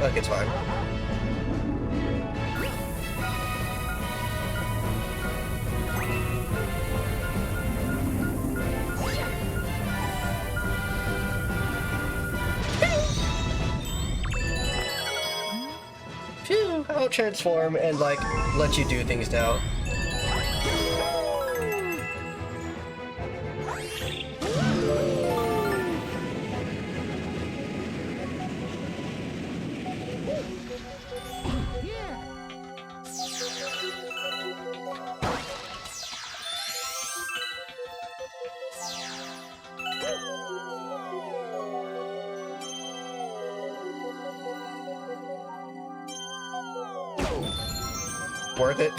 Look, it's fine. Phew, I'll transform and, like, let you do things now. Worth it.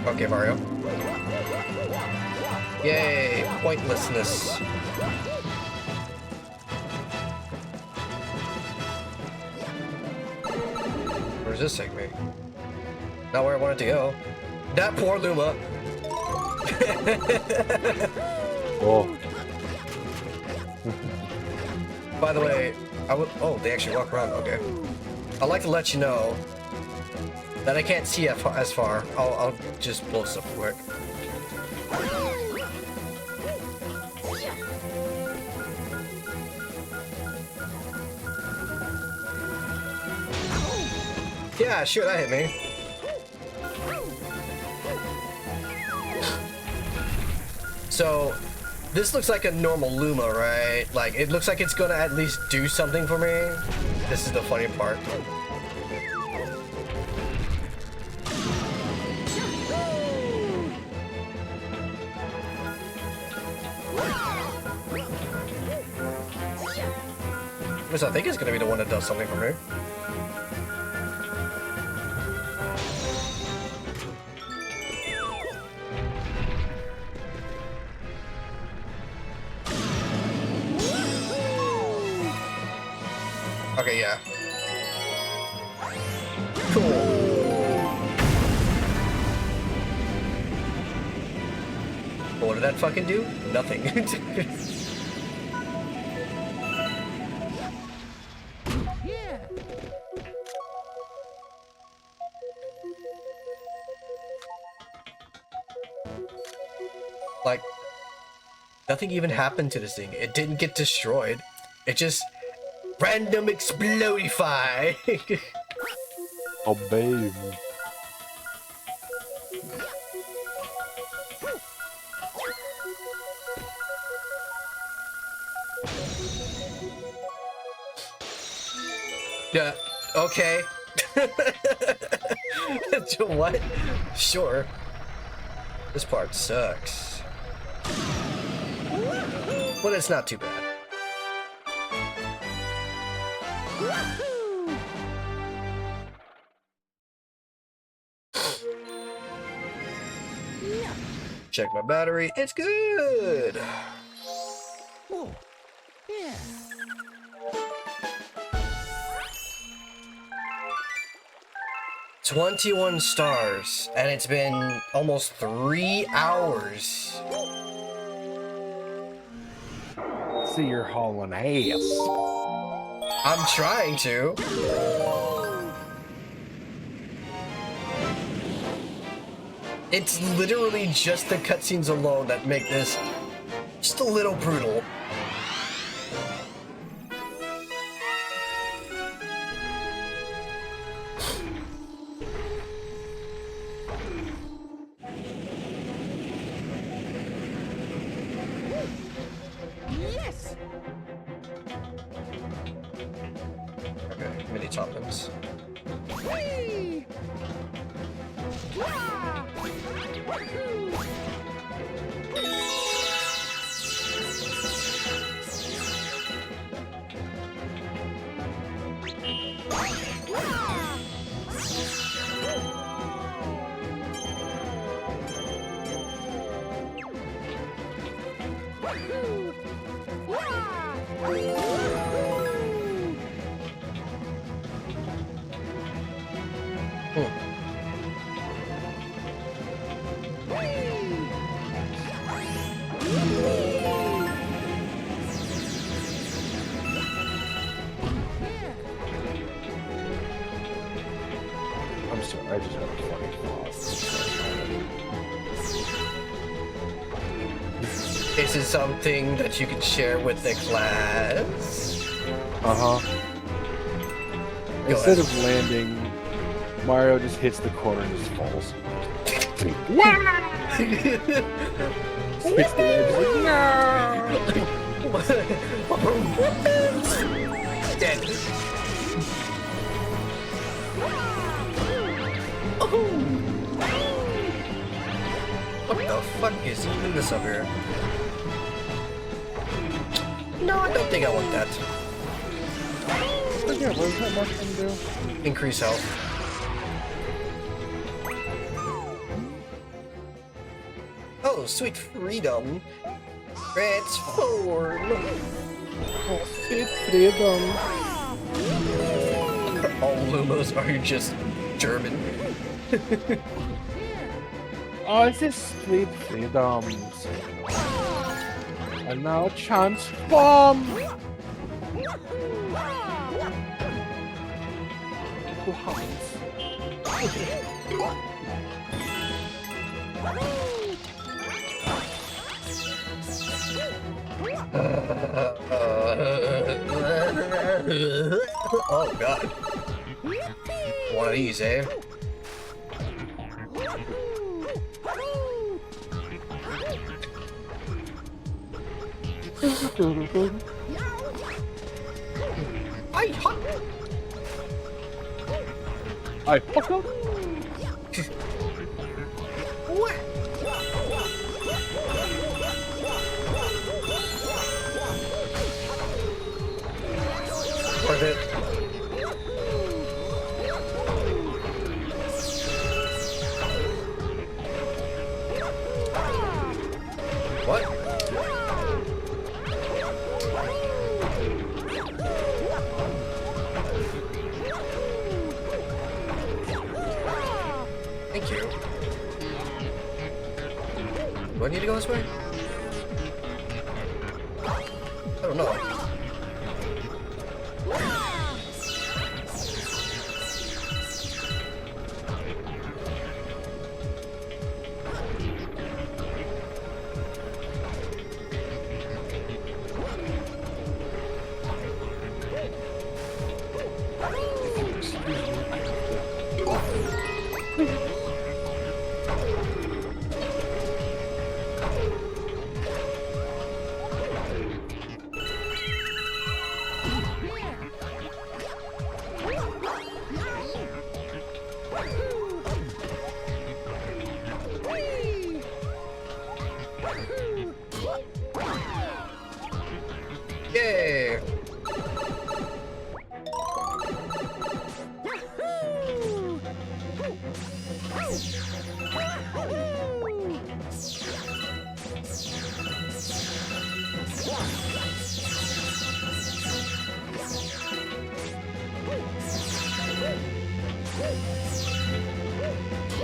Okay, Mario. Yay, pointlessness. Where does this take me? Not where I wanted to go. That poor Luma. Oh. By the way, oh, they actually walk around. Okay. I'd like to let you know that I can't see as far. I'll just blow stuff quick. Yeah, sure, that hit me. So, this looks like a normal Luma, right? Like, it looks like it's gonna at least do something for me. This is the funny part. Which I think is gonna be the one that does something for me. Okay, yeah. Cool. What did that fucking do? Nothing. Yeah. Like, nothing even happened to this thing. It didn't get destroyed. It just random explodify. Oh, babe. Yeah, okay. What? Sure. This part sucks. But it's not too bad. Check my battery. It's good. Oh, yeah. 21 stars, and it's been almost 3 hours. So you're hauling ass. I'm trying to. It's literally just the cutscenes alone that make this just a little brutal. Yes. Okay, mini toppings. Whee! Wah! Wahoo! Wahoo! Wah! Wahoo! I'm sorry, I just had a fucking thought. This is something that you can share with the class. Uh-huh. Go Instead ahead. of landing, Mario just hits the corner and just falls. Hits the edge, like, no! Dead. What the fuck is even this up here? No, I don't think I want that. Yeah, what does that mushroom do? Increase health. Oh, sweet freedom. Transform. Oh, sweet freedom. All Lumos are just German. Oh, this is sweet freedoms. And now transform! To Hans. Oh god. One of these, eh? I fuck up. What? Worth it. What? need to go this way? I don't know. Yay!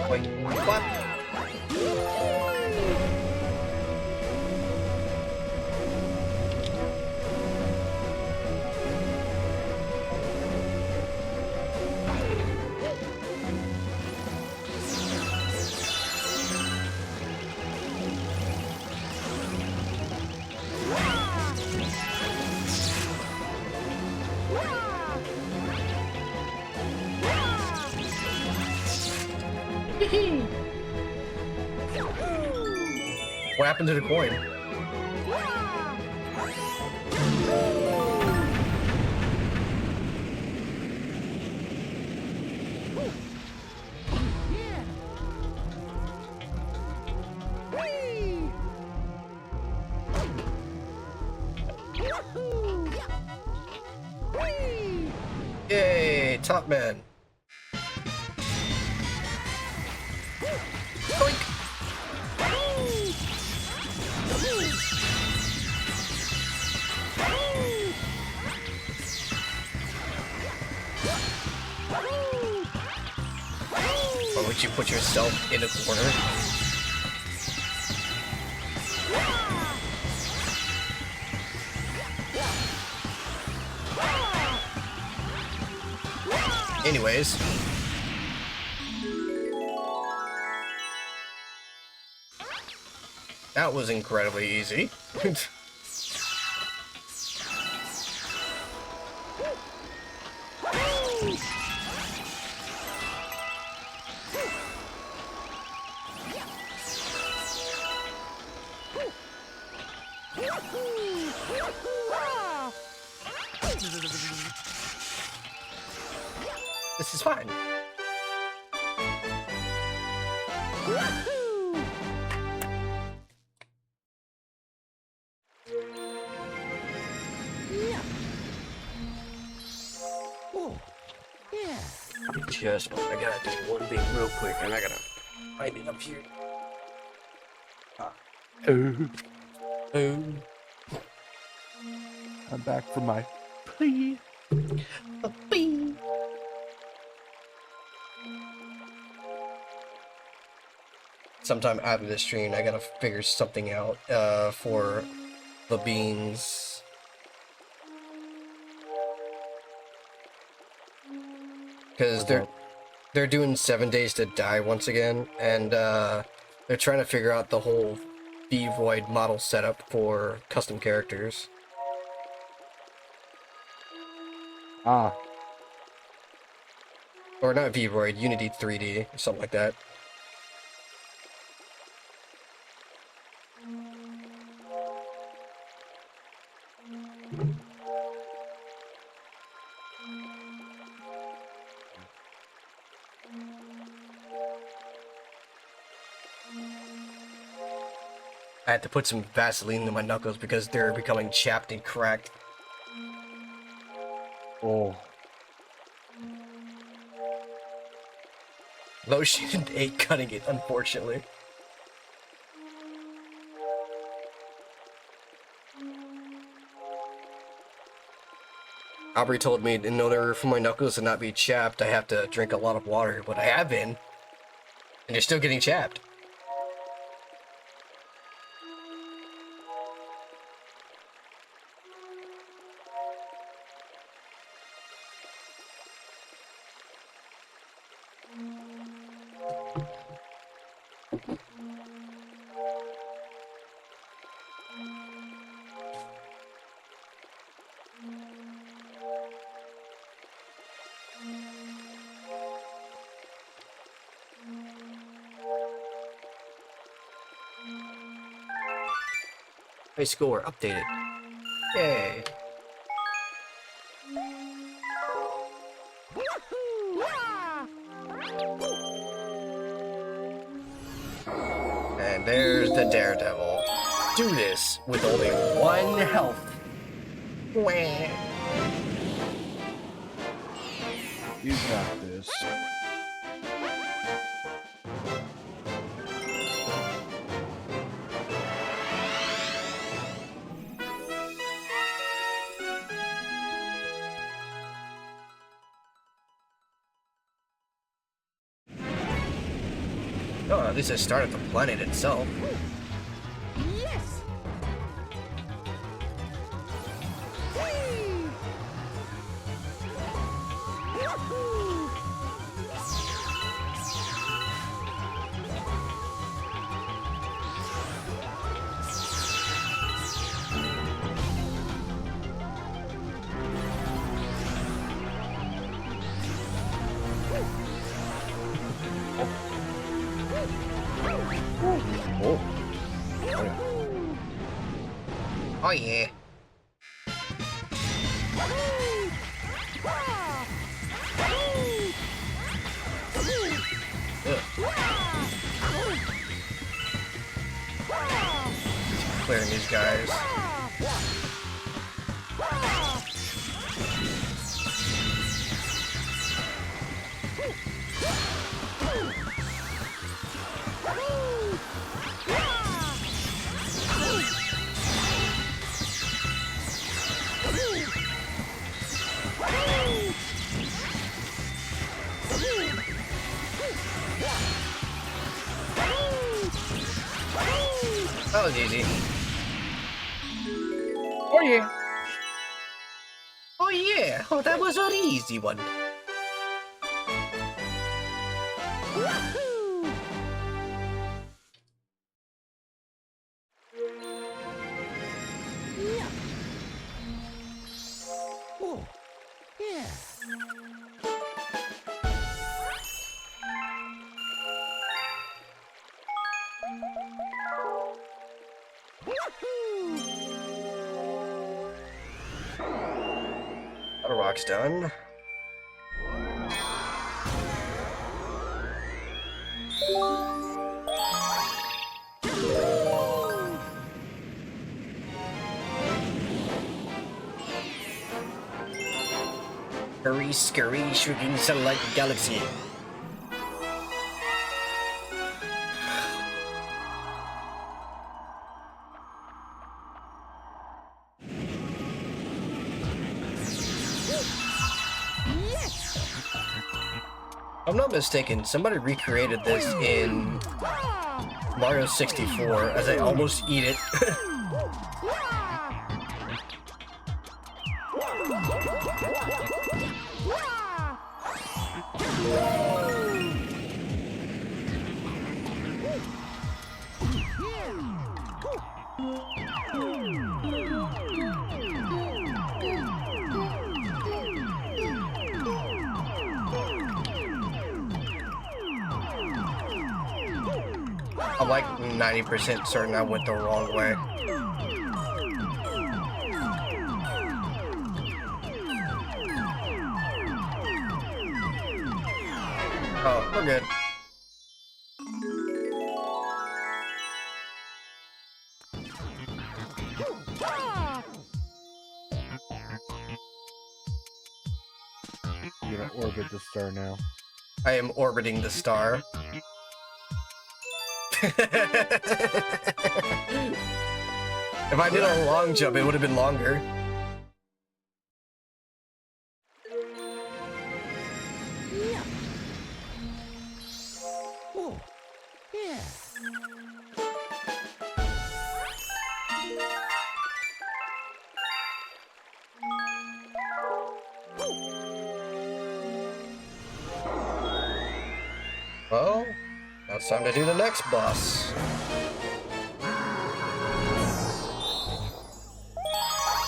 Wait, what? What happened to the coin? Yay, top man. Boink. Why would you put yourself in a corner? Anyways. That was incredibly easy. This is fine. Just, I gotta do one thing real quick, and I gotta find it up here. I'm back for my plea. Sometime after this stream, I gotta figure something out for the beans. Because they're doing 7 days to die once again, and they're trying to figure out the whole V-Void model setup for custom characters. Ah, Or not V-Void, Unity 3D, or something like that. I had to put some Vaseline in my knuckles because they're becoming chapped and cracked. oh, Lotion ain't cutting it, unfortunately. Aubrey told me in order for my knuckles to not be chapped, I have to drink a lot of water, but I have been. And they're still getting chapped. High score updated. Yay. And there's the Daredevil. Do this with only 1 health. Wah. You got this. Oh, at least I started the planet itself. Yes! Whee! Yahoo! Oh. Oh yeah. Clearing these guys. That was easy. Oh yeah. Oh yeah. Oh, that was an easy one. Oh, yeah. That rock's done. Hurry, scurry, shrinking satellite galaxy. If I'm not mistaken, somebody recreated this in Mario 64 as I almost eat it. I'm like 90% certain I went the wrong way. Oh, we're good. You're gonna orbit the star now. I am orbiting the star. If I did a long jump, it would have been longer. Yeah. Oh, yeah. it's time to do the next boss.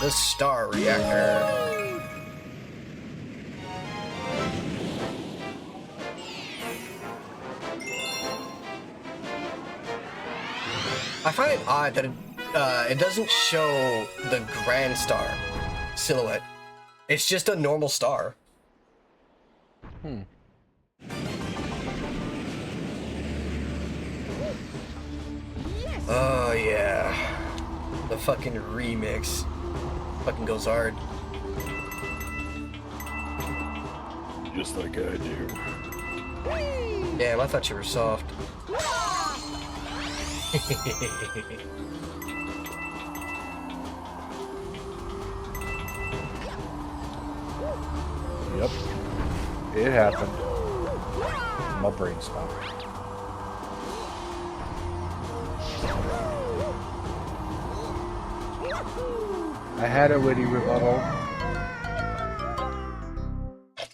The Star Reactor. I find it odd that it doesn't show the Grand Star silhouette. It's just a normal star. Oh yeah. The fucking remix. Fucking goes hard. Just like I do. Damn, I thought you were soft. Yep. It happened. My brain stopped. I had a witty rebuttal.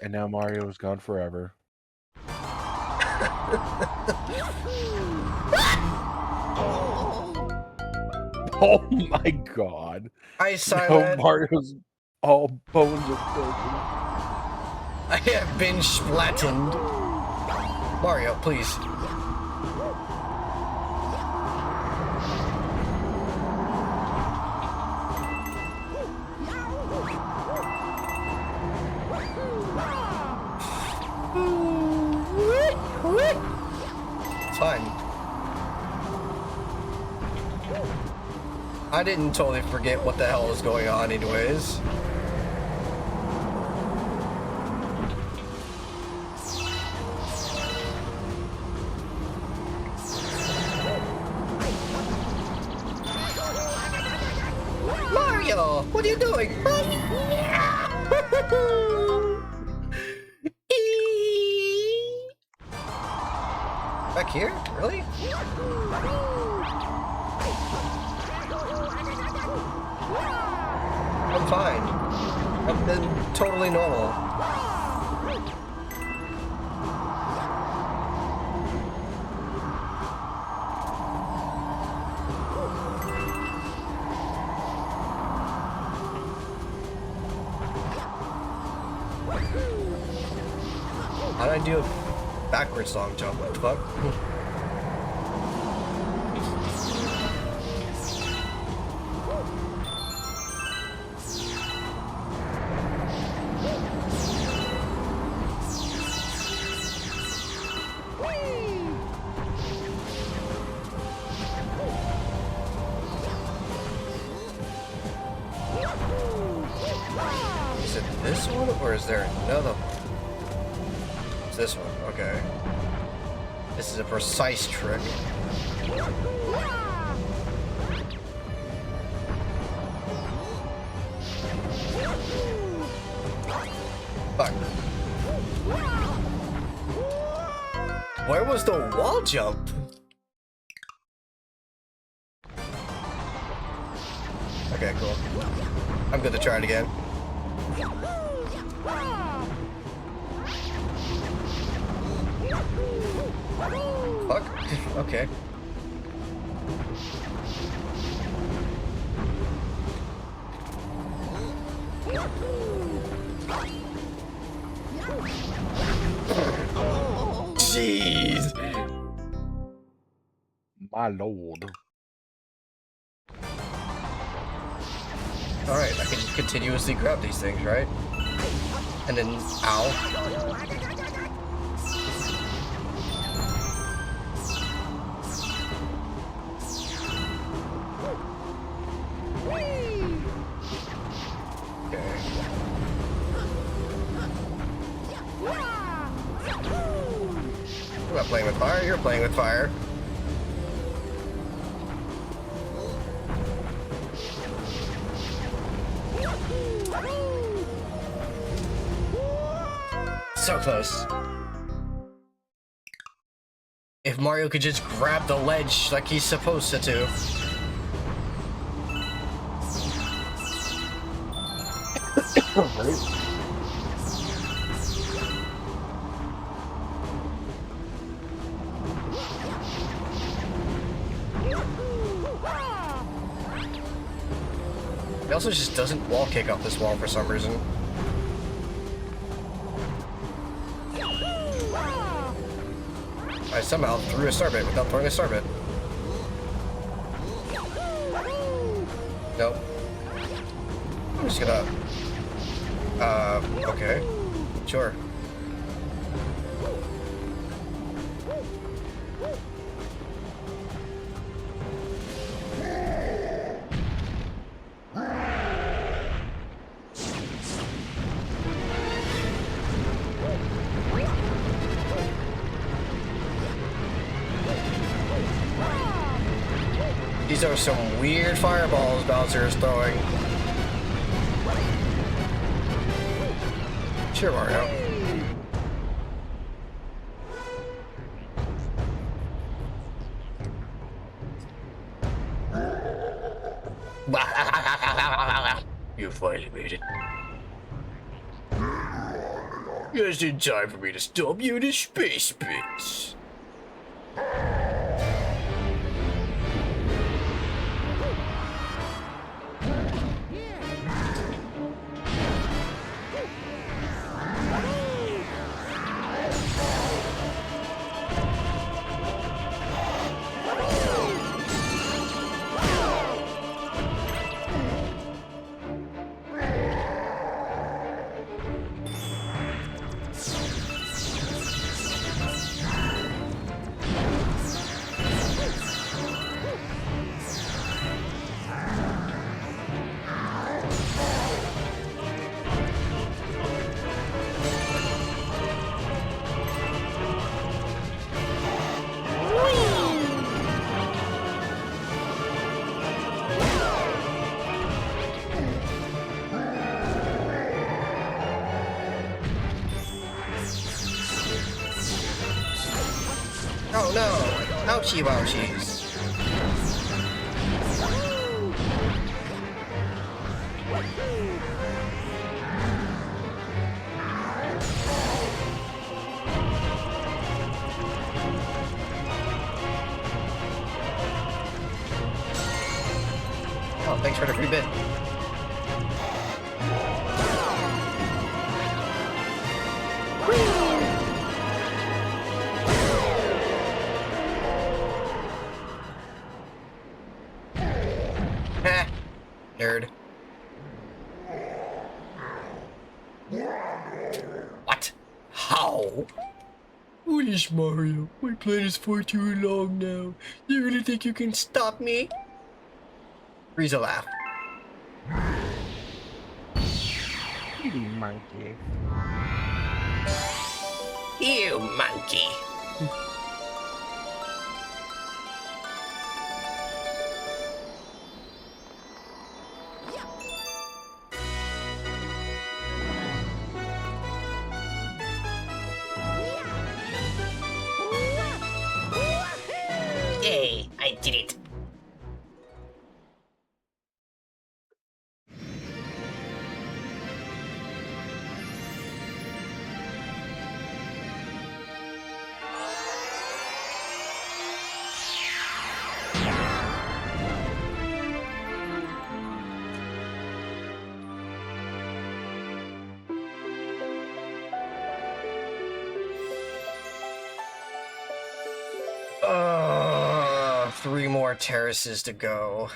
And now Mario's gone forever. Oh my god. I saw Now that. Mario's all bones are broken. I have been splattened. Mario, please. It's fine. I didn't totally forget what the hell was going on anyways. Mario, what are you doing? Back here? Really? I'm fine. I've been totally normal. How'd I do a backwards long jump? What the fuck? Is it this one or is there another one? It's this one, okay. This is a precise trick. Fuck. Where was the wall jump? Okay, cool. I'm gonna try it again. Fuck. Okay. Jeez. My lord. Alright, I can just continuously grab these things, right? And then, ow. I'm not playing with fire, you're playing with fire. So close. If Mario could just grab the ledge like he's supposed to. Right? He also just doesn't wall kick off this wall for some reason. I somehow threw a starbit without throwing a starbit. Nope. I'm just gonna... okay. Sure. These are some weird fireballs Bowser is throwing. Sure, Mario. You finally made it. Just in time for me to stop you in the space pits. Oh no! Ouchie wouchies! Oh, thanks for the free bit. Nerd. What? How? Foolish Mario, my plan is far too long now. You really think you can stop me? Frieza laugh. Kitty monkey. You monkey. Yay, I did it. Three more terraces to go.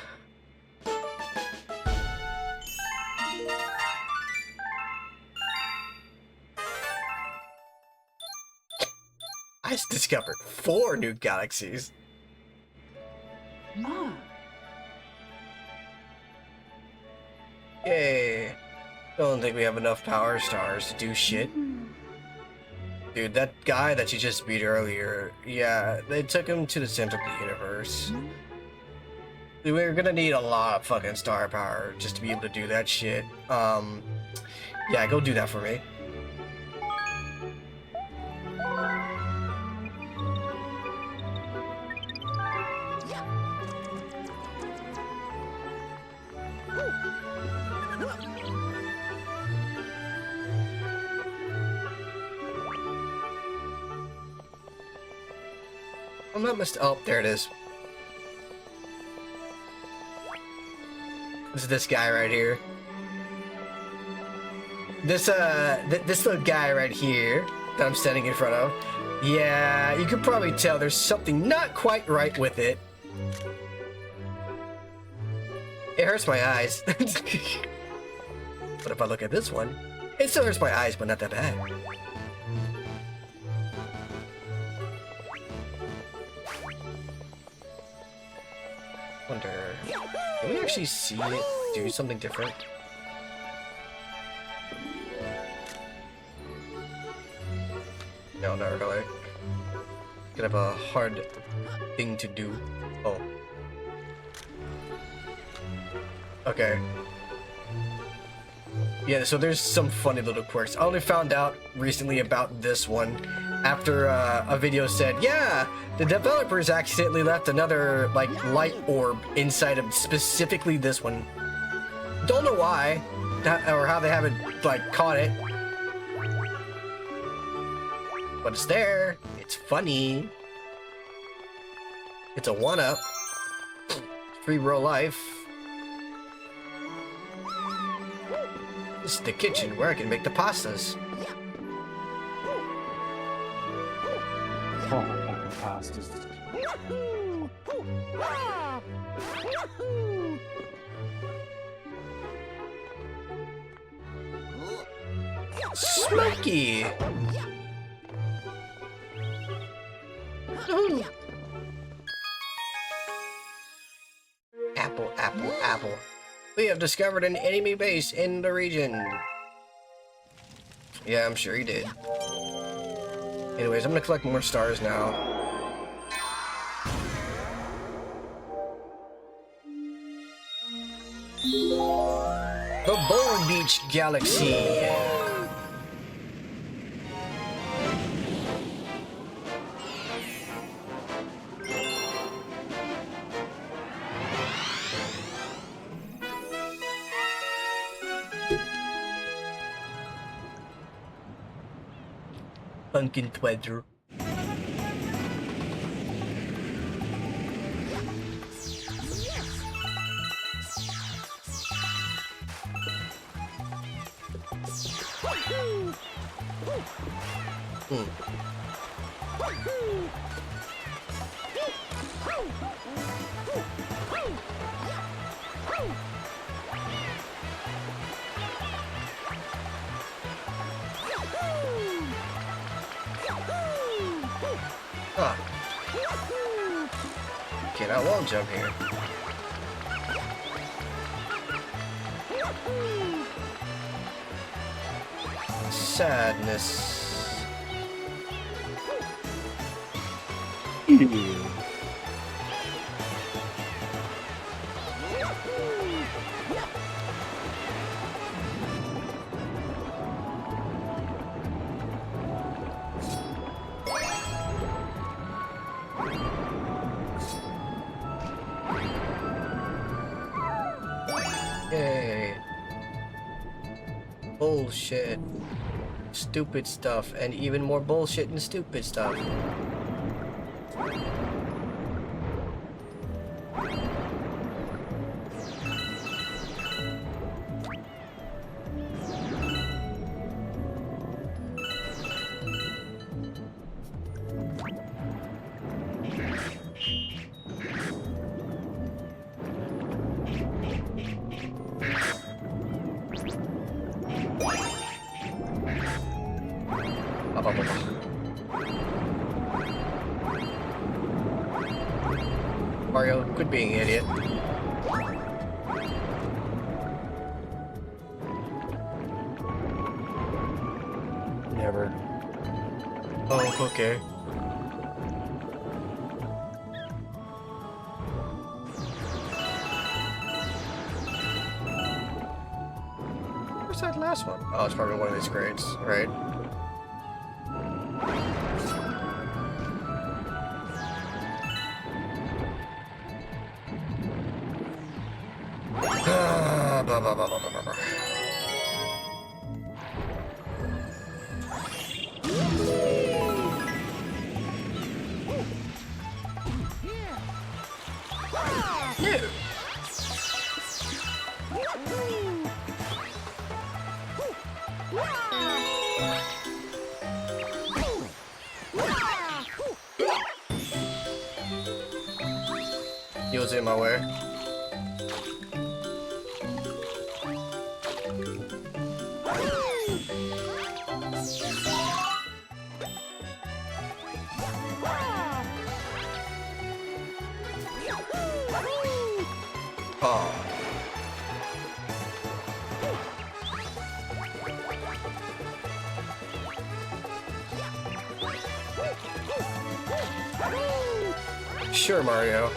I just discovered 4 new galaxies. Yay. Don't think we have enough power stars to do shit. Dude, that guy that you just beat earlier, yeah, they took him to the center of the universe. Dude, we're gonna need a lot of fucking star power just to be able to do that shit. Yeah, go do that for me. I'm not oh, there it is. This is this guy right here. This this little guy right here that I'm standing in front of. Yeah, you could probably tell there's something not quite right with it. It hurts my eyes. But if I look at this one, it still hurts my eyes, but not that bad. Wonder, can we actually see it do something different? No, not really. Gonna have a hard thing to do. Oh. Okay. Yeah, so there's some funny little quirks. I only found out recently about this one after a video said, yeah, the developers accidentally left another, like, light orb inside of specifically this one. Don't know why, or how they haven't, like, caught it. But it's there. It's funny. It's a one-up. Free real life. This is the kitchen where I can make the pastas. Oh, pastas. Yahoo! Ah! Yahoo! Smoky! Ooh. Apple, apple, apple. We have discovered an enemy base in the region. Yeah, I'm sure he did. Anyways, I'm gonna collect more stars now. The Bowl Beach Galaxy. Pumpkin Pleasure. Huh. Okay, I won't jump here. Sadness. Ew. Yay. Bullshit. Stupid stuff, and even more bullshit and stupid stuff. Mario, quit being an idiot. Never. Oh, okay. Where's that last one? Oh, it's probably one of these grades, right? He was in my way. Oh. Sure, Mario.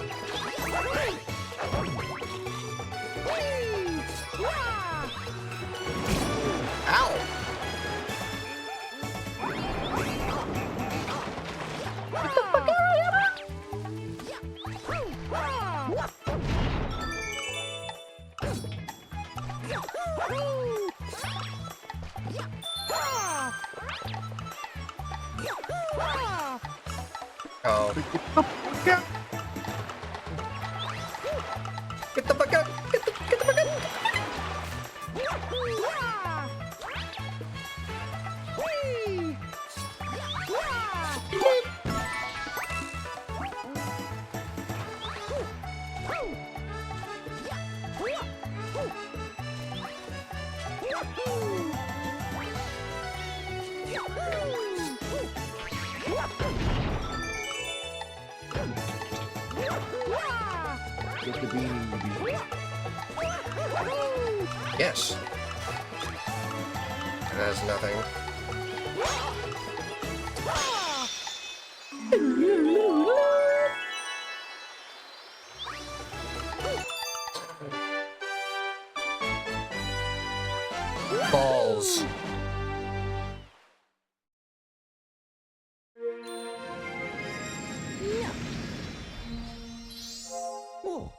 Ow! Oh. Yeah. Get the fuck out! Get the fuck out! Get the beanie. Yes. That's nothing. Balls. Oh,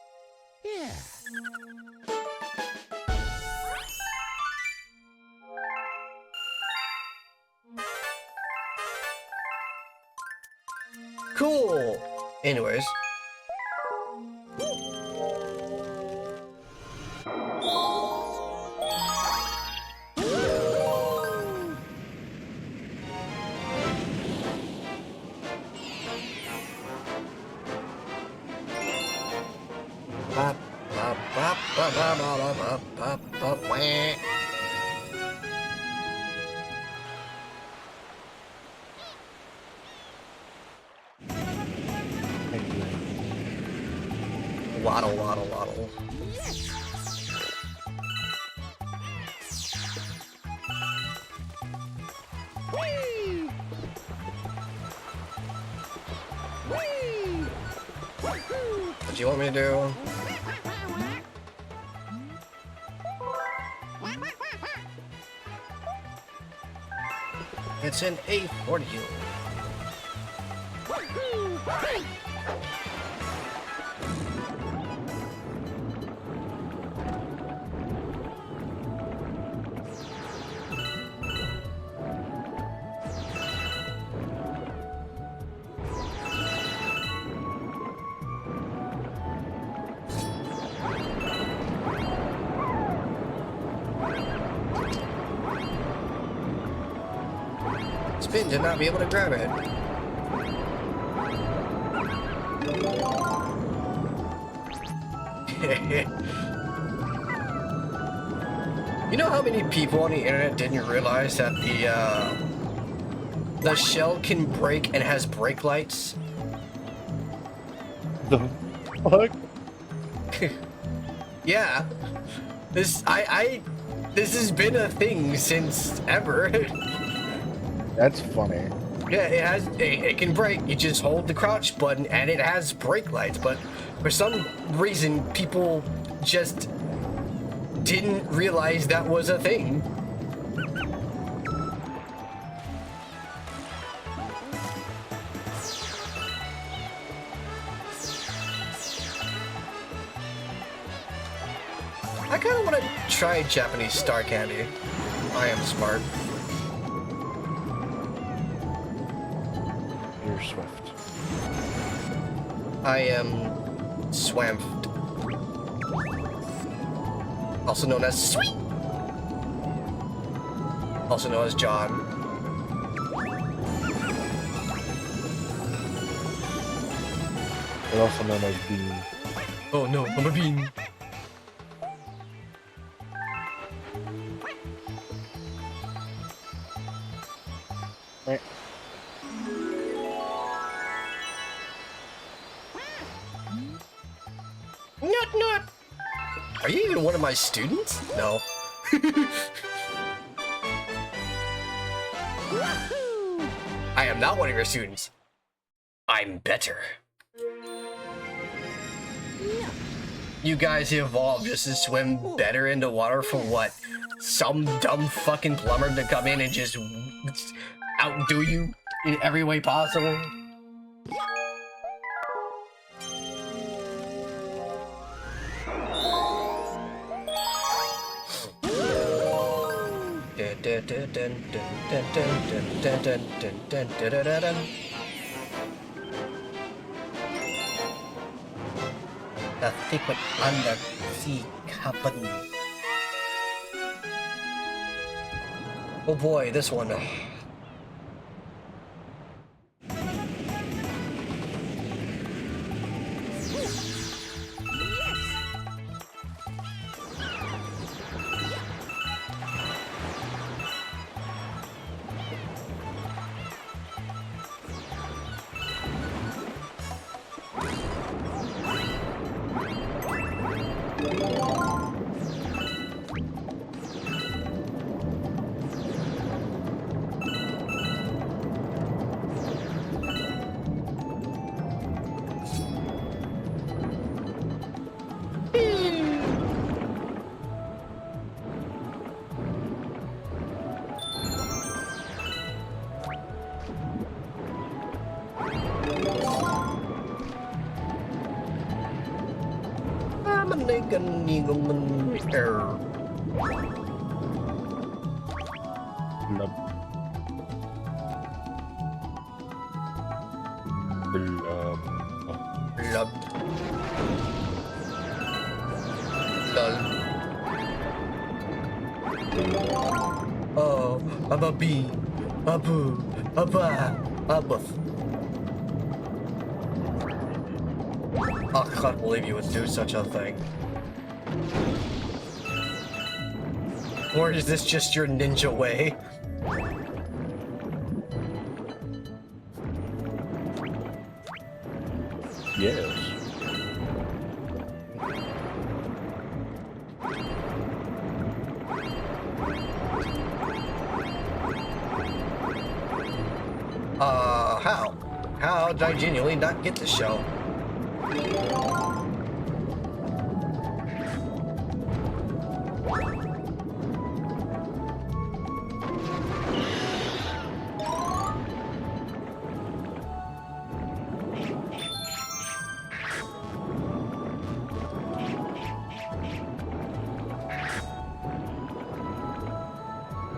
yeah. Cool. Anyways. Bop, bop, bop, bop, bop, bop, bop, bop, bop, wah. Waddle, waddle, waddle. Whee! Whee! What do you want me to do? It's an A for you. Spin to not be able to grab it. You know how many people on the internet didn't realize that the shell can break and has brake lights? The fuck? Yeah. This has been a thing since ever. That's funny. Yeah, it can brake. You just hold the crouch button and it has brake lights, but for some reason people just didn't realize that was a thing. I kind of want to try Japanese star candy. I am smart. You're swift. I am swamped. Also known as Sweet. Also known as John. But also known as Bean. Oh no, I'm a bean. Right. Not, not. Are you even one of my students? No. I am not one of your students. I'm better. You guys evolved just to swim better into water for what? Some dumb fucking plumber to come in and just outdo you in every way possible? The secret undersea cabin. Oh boy, this one. Blub. Blub. Love. Lol. Oh, I'm a bee. A boo. A ba. A buff. I can't believe you would do such a thing. Or is this just your ninja way? Yes. How? How did I genuinely not get the show?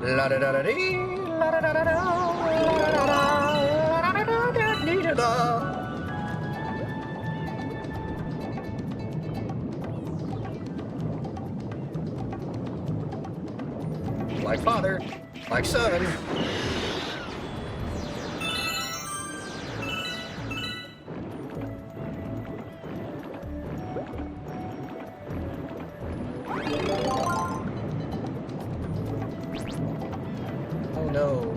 La da da da dee, la da da da da, la da da da, la da da da dee da da. Like father, like son. Oh no.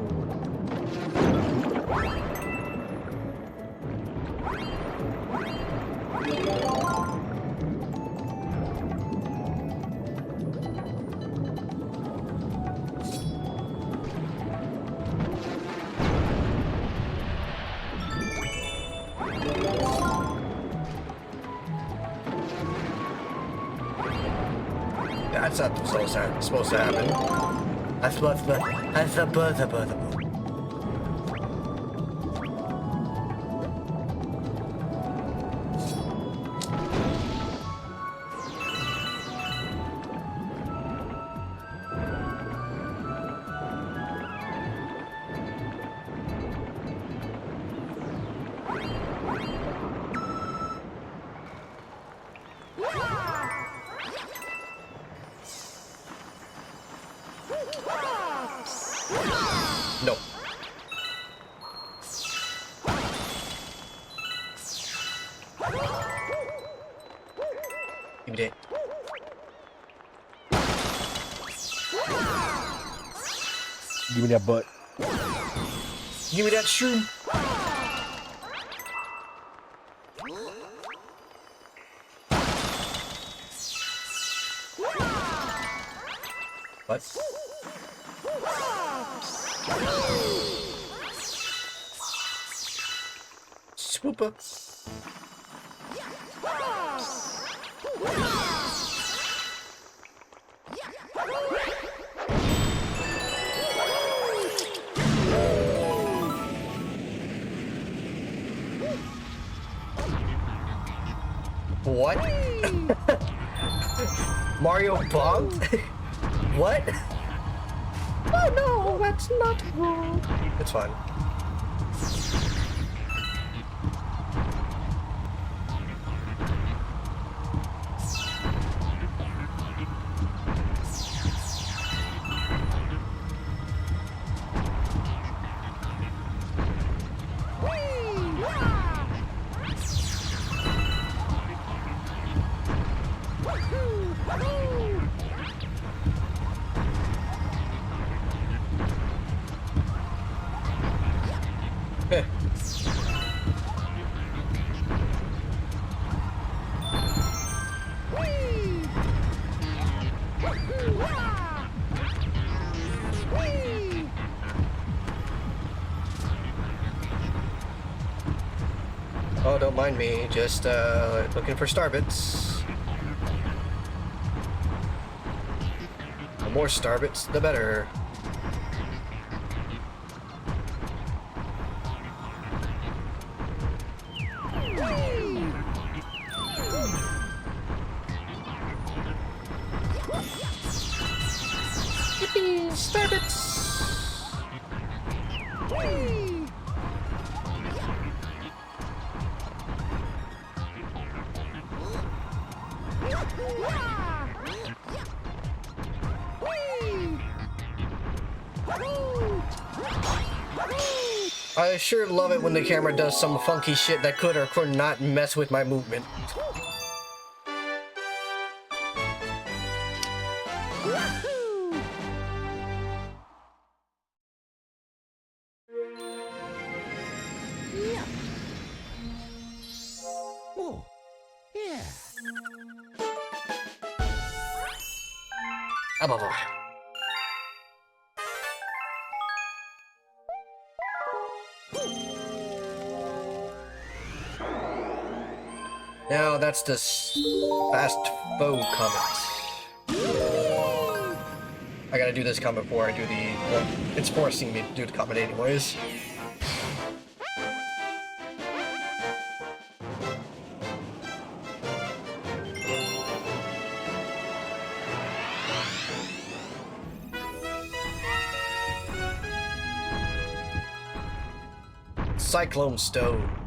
That's not supposed to happen. That's supposed to. Give me that butt. Give me that shroom. What? Swooper. What? Mario bombed? What? Oh no, that's not good. It's fine. Heh. Oh, don't mind me, just looking for star bits. The more star bits, the better. Yippee, star bits! I sure love it when the camera does some funky shit that could or could not mess with my movement. Yeah. Oh, yeah. Ah, blah, blah. Now that's the fast foe comment. I gotta do this comment before I do the... Well, it's forcing me to do the comment anyways. Cyclone Stone.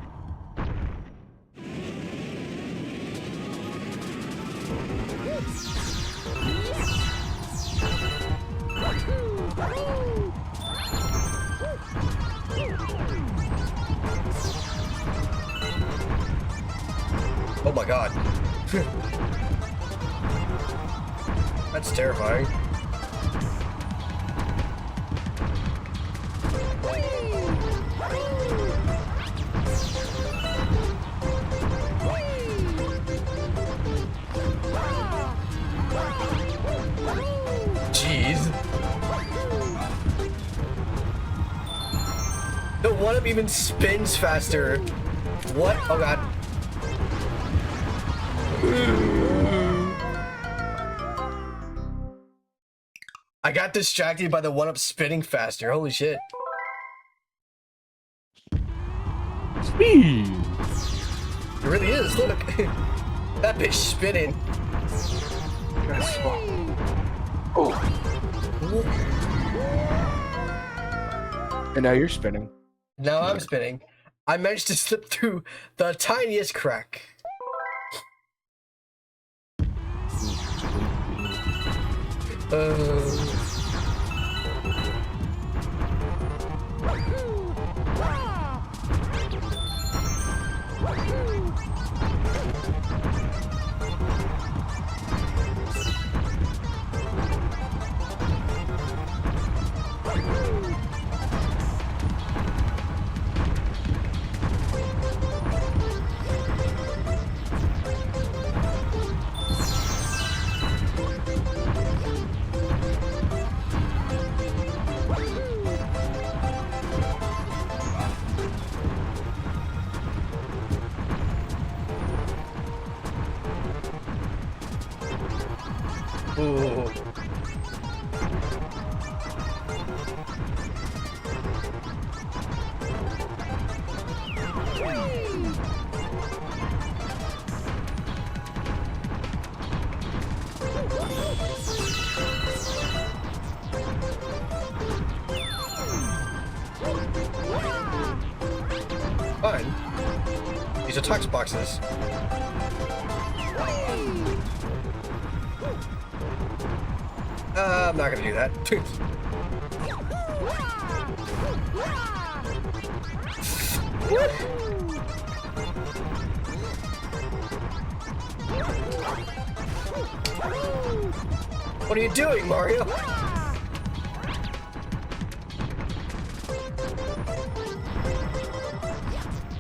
Oh my god. That's terrifying. Jeez. The one-up even spins faster. What? Oh god. I got distracted by the one-up spinning faster. Holy shit. Speed. It really is. Look. That bitch spinning. That's oh. And now you're spinning. Now I'm spinning. I managed to slip through the tiniest crack. Ooh. Fine. These are tox boxes. I'm not gonna do that. What are you doing, Mario?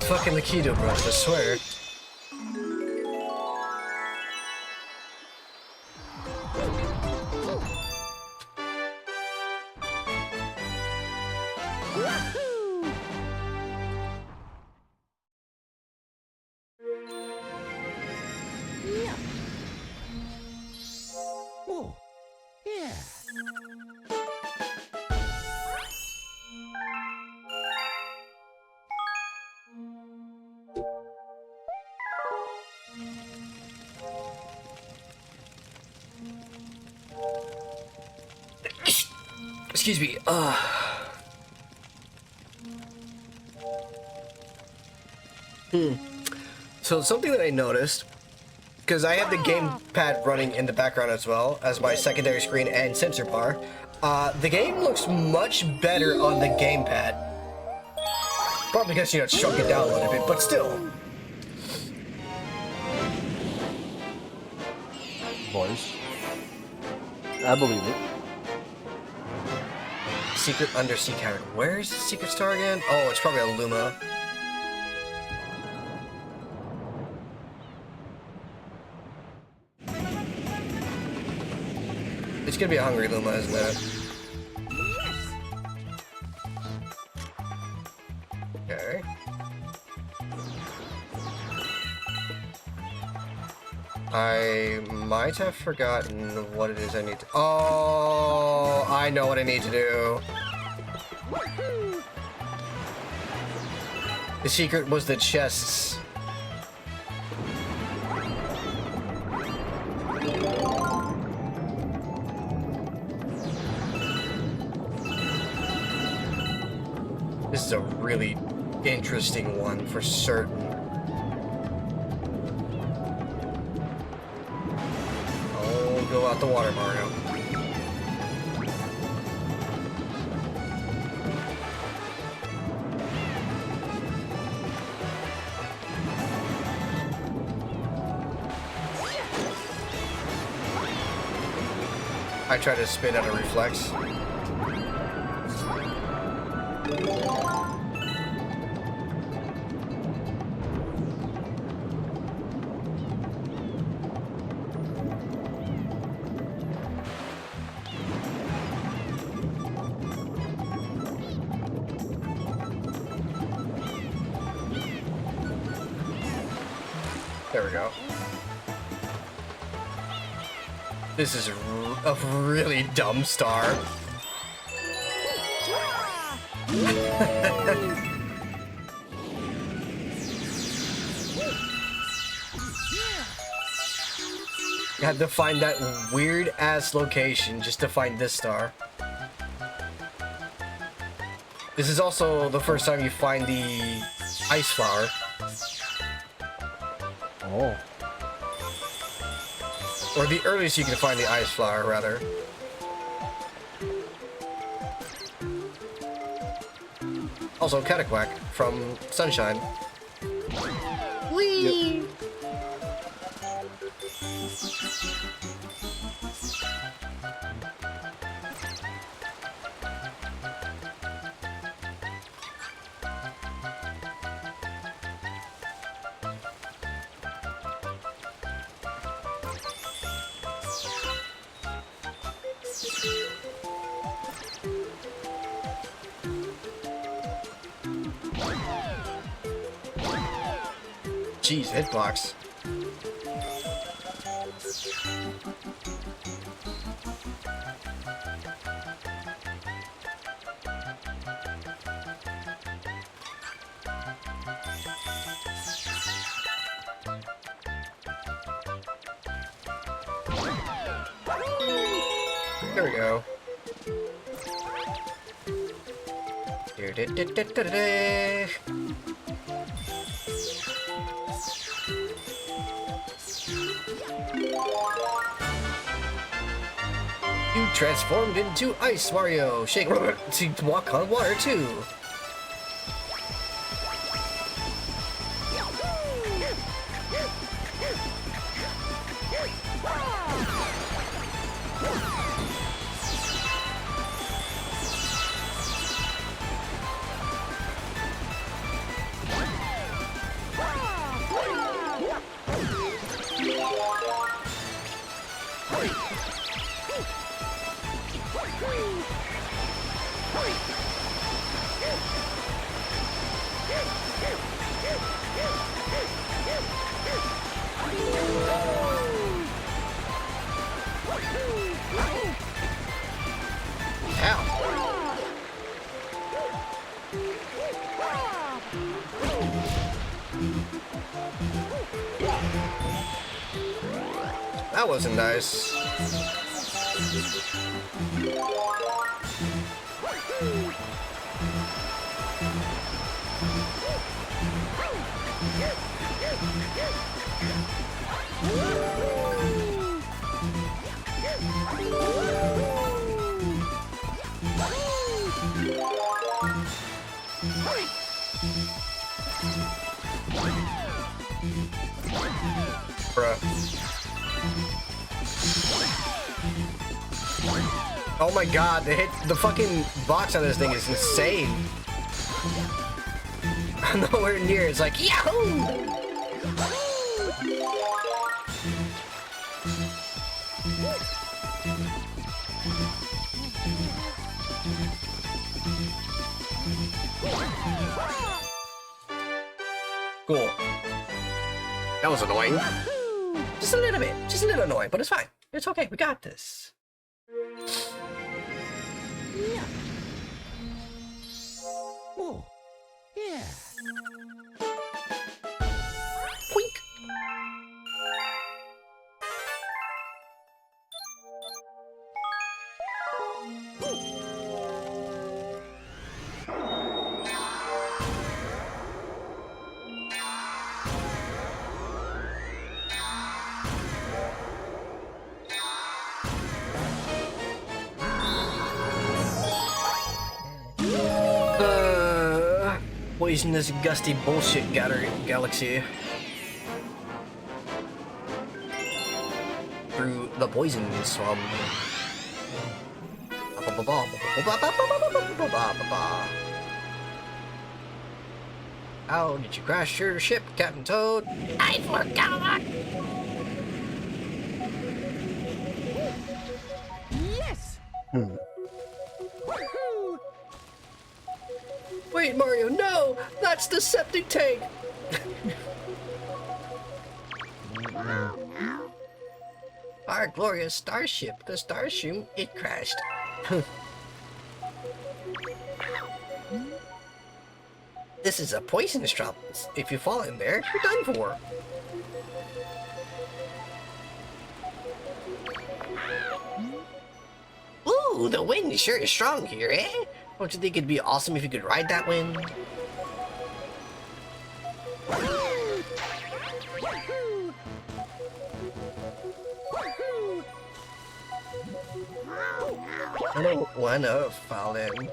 Fucking Lakido brush, I swear. Yeah. Oh, yeah. Excuse me. So something that I noticed, because I have the gamepad running in the background as well as my secondary screen and sensor bar, the game looks much better on the gamepad. Probably because, you know, it's shrunk it down a little bit, but still. Voice. I believe it. Secret undersea cavern. Where is the secret star again? Oh, it's probably a Luma. It's gonna be a hungry Luma, isn't it? Okay. I might have forgotten what it is I need to... Oh, I know what I need to do. The secret was the chests. This is a really interesting one for certain. Oh, go out the water, Mario. I try to spin out a reflex. There we go. This is a really dumb star. You had to find that weird ass location just to find this star. This is also the first time you find the ice flower. Oh. Or the earliest you can find the ice flower, rather. Also, Cataquack from Sunshine. Whee! Yep. Jeez, hitbox. There we go. You transformed into Ice Mario. Shake to walk on water too. That wasn't nice. Bruh. Oh my god, the fucking box on this thing is insane. I'm nowhere near, it's like, yahoo! Cool. That was annoying. Just a little bit. Just a little annoying, but it's fine. It's okay. We got this. Yeah. Oh, yeah. Quink. Poisonous, gusty bullshit galaxy. Through the poison swamp. How did you crash your ship, Captain Toad? I forgot. Yes. Woohoo! Wait, Mario, no! That's the septic tank! Our glorious starship, the Starshoom, it crashed. This is a poisonous drop. If you fall in there, you're done for. Ooh, the wind sure is strong here, eh? Don't you think it'd be awesome if you could ride that wind? I don't wanna fall in.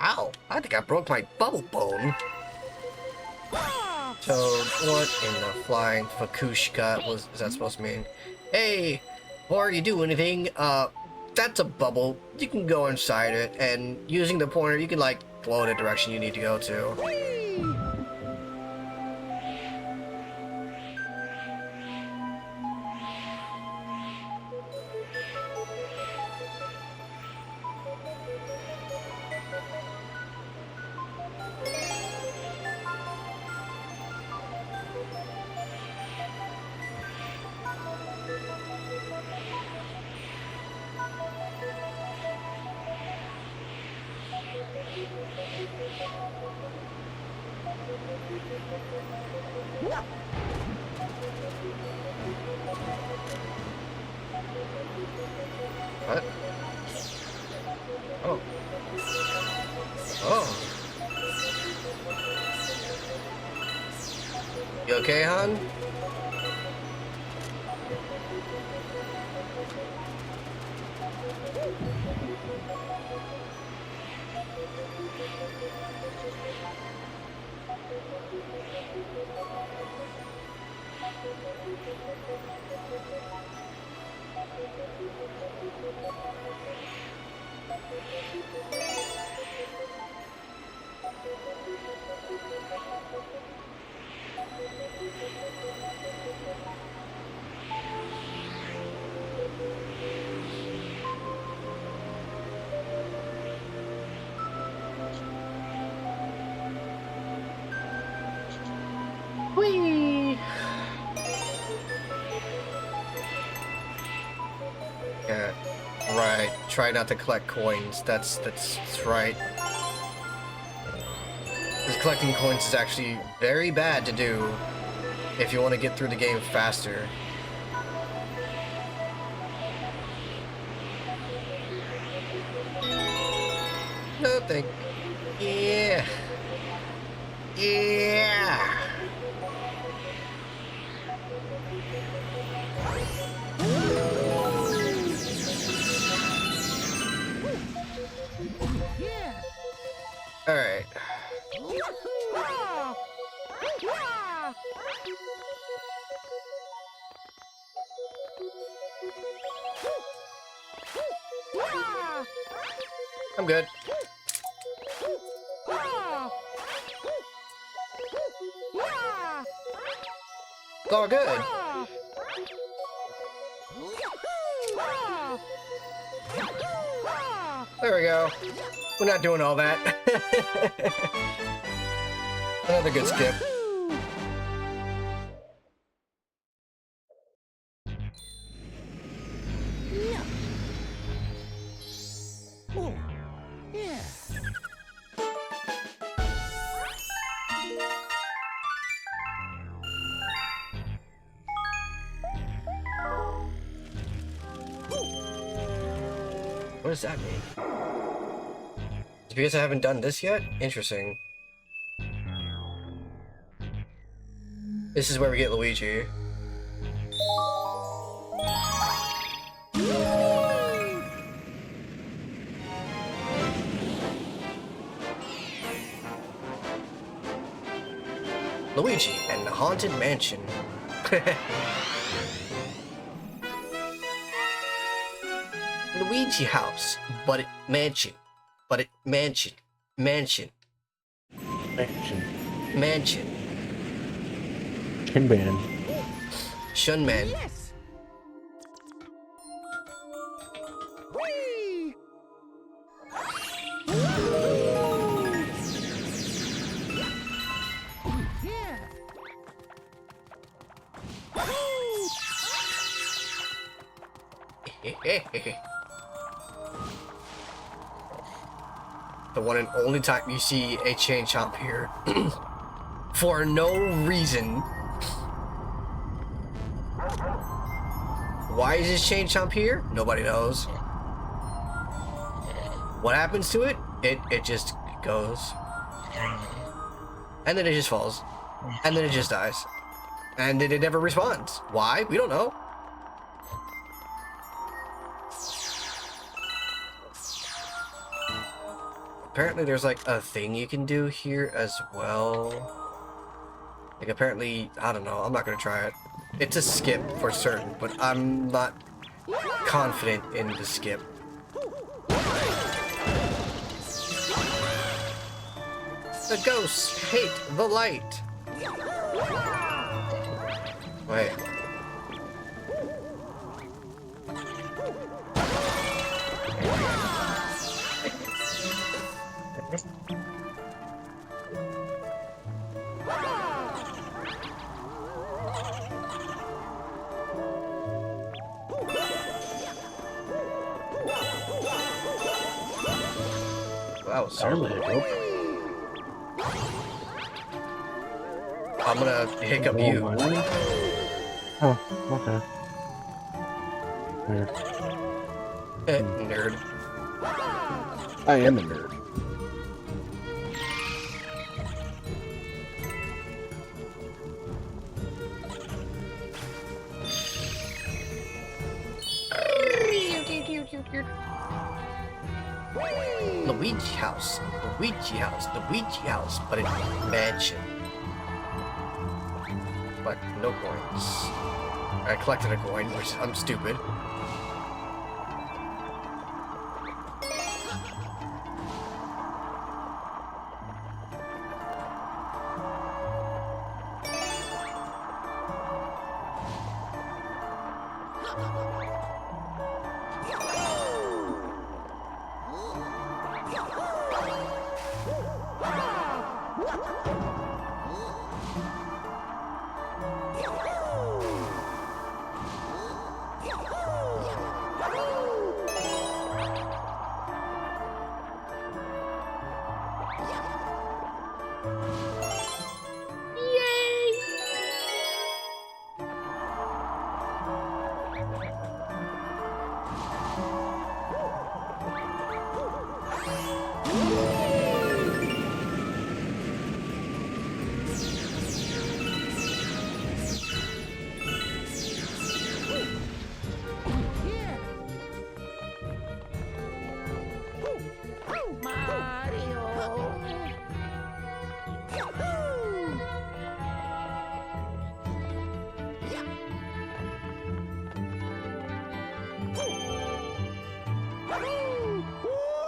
Ow, I think I broke my bubble bone. Toad, what in the flying fakushka is that supposed to mean? Hey, before you do anything, that's a bubble. You can go inside it, and using the pointer, you can, like, blow the direction you need to go to. What? Oh. Oh. You okay, hon? Whee! Yeah, right. Try not to collect coins. That's right. Because collecting coins is actually very bad to do if you want to get through the game faster. No, thank you. Yeah. Yeah. Yeah. All right. Ah. Ah. Ah. I'm good. Ah. Ah. It's all good. Ah. Ah. Ah. There we go. We're not doing all that. Another good skip. Yeah. Oh. Yeah. What does that mean? It's because I haven't done this yet? Interesting. This is where we get Luigi. Luigi and the Haunted Mansion. Luigi house, but it mansion. But it mansion. Mansion. Action. Mansion. Chin band. Shunman. Yes. Whee! Yeah. The one and only time you see a chain chomp here. For no reason. Why is this chain chomp here? Nobody knows. What happens to it? It just goes. And then it just falls. And then it just dies. And then it never responds. Why? We don't know. Apparently there's like a thing you can do here as well. Like apparently, I don't know, I'm not gonna try it. It's a skip for certain, but I'm not confident in the skip. The ghosts hate the light. Wait. That was That was a hiccup. I'm gonna hiccup you. Oh, okay. There. Nerd. I am a nerd. Luigi house. Luigi house. Luigi house. But in mansion. But no coins. I collected a coin, which I'm stupid.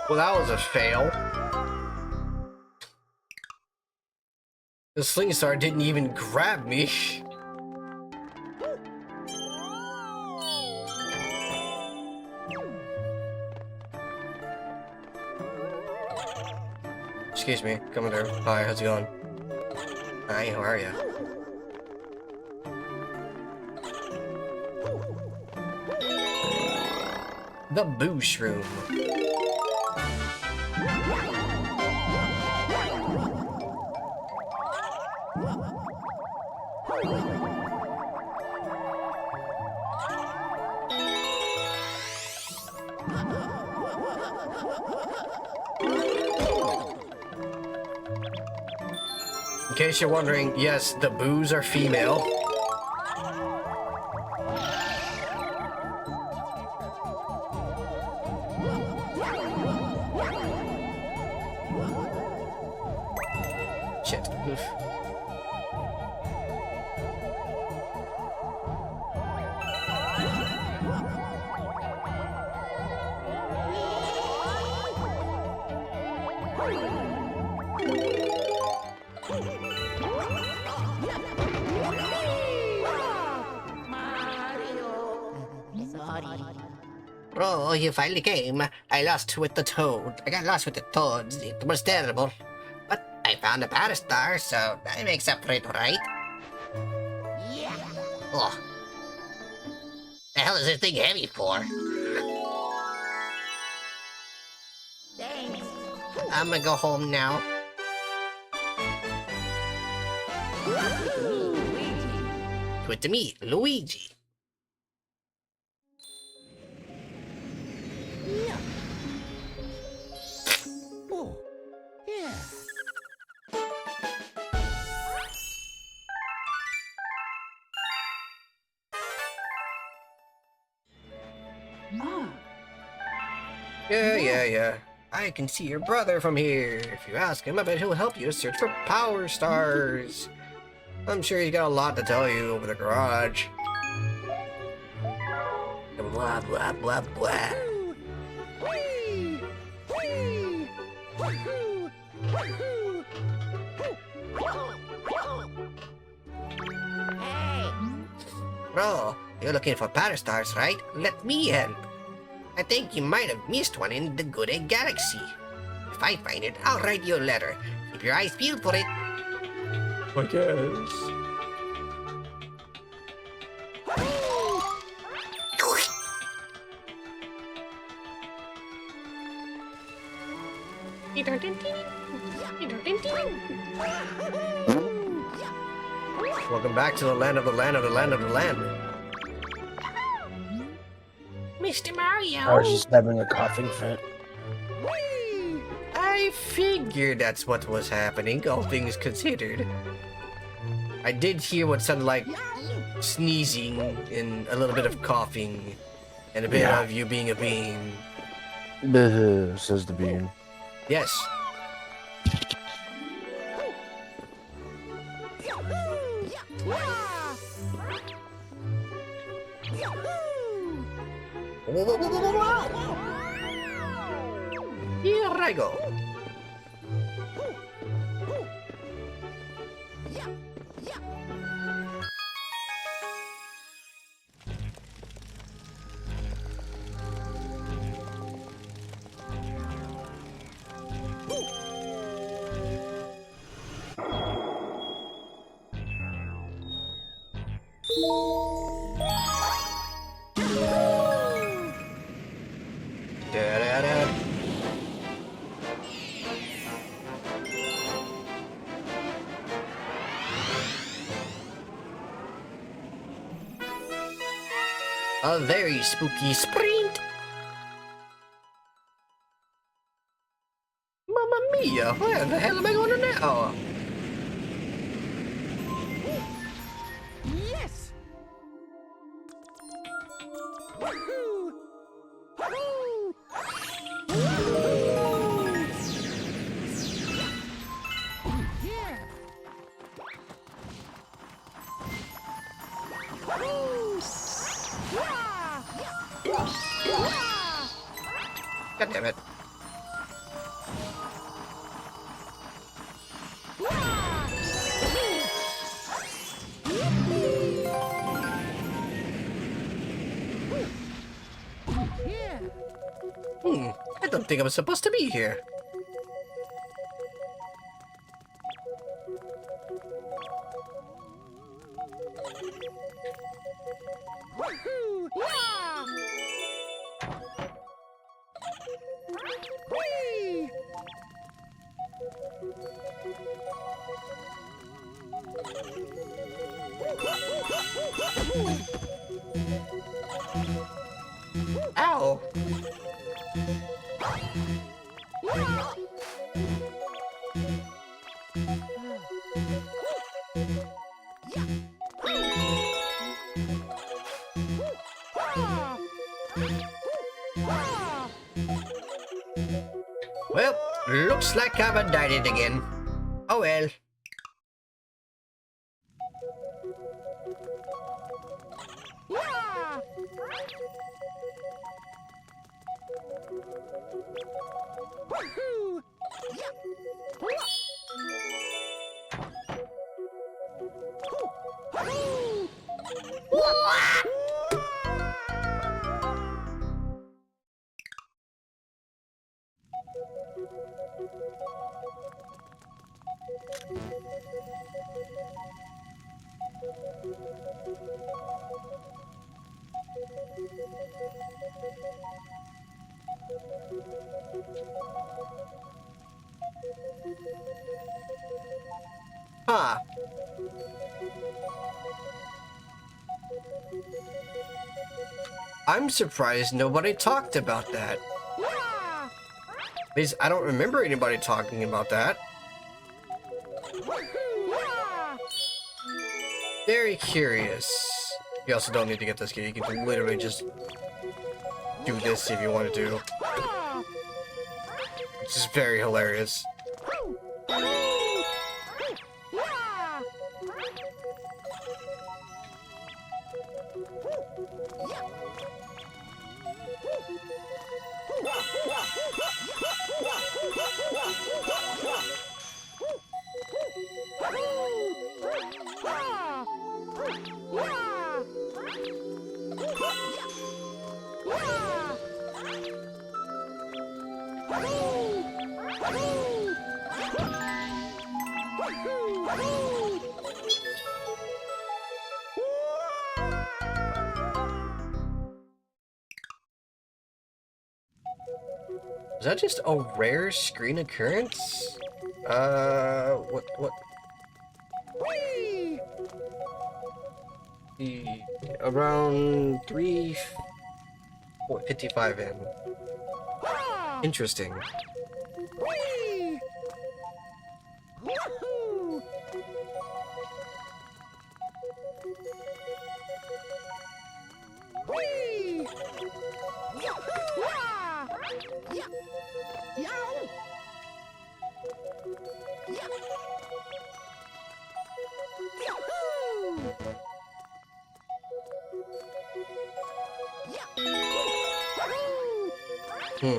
Well, that was a fail. The sling star didn't even grab me. Excuse me, coming there. Hi, how's it going? Hi, how are ya? The Boo Shroom. In case you're wondering, yes, the Boos are female. Shit. Oof. Oh, you finally came. I lost with the toad. I got lost with the toads. It was terrible. But I found a Battlestar, so that makes up for it, right? Yeah. Oh. The hell is this thing heavy for? Thanks. I'm gonna go home now. Quit to me, Luigi. No. Oh. Yeah. Yeah. I can see your brother from here. If you ask him, I bet he'll help you search for power stars. I'm sure he's got a lot to tell you over the garage. Blah, blah, blah, blah. Whee! Whee! Wahoo! Wahoo! Hey! Bro, you're looking for power stars, right? Let me help. I think you might have missed one in the Good Egg Galaxy. If I find it, I'll write you a letter. Keep your eyes peeled for it. I guess. Welcome back to the land of the land of the land of the land. Mr. Mario. I was just having a coughing fit. I figured that's what was happening, all things considered. I did hear what sounded like sneezing and a little bit of coughing and a bit Yeah. of you being a bean. Says the bean. Yes. Here I go. Da-da-da. A very spooky sprint. Mamma mia, where the hell am I going now? Yes! Woohoo! Woohoo! Woohoo! Yeah! Woo! Wah! Wah! God damn it. Yeah! I don't think I'm supposed to be here. Woohoo! Wah! Whee! Ow. Well, looks like I've died it again. Oh well. Wah! Woohoo! Woohoo! Huh. I'm surprised nobody talked about that. Wah! At least I don't remember anybody talking about that. Woohoo! Wah! Very curious. You also don't need to get this key. You can literally just do this if you want to. Wah! Which is very hilarious. Is that just a rare screen occurrence? What? Around 3, 55 in. Ah! Interesting. Whee! Woohoo! Whee! Yahoo! Ah! Yeah! Yow! Yeah! Yahoo! Yeah! Woohoo! Hmm.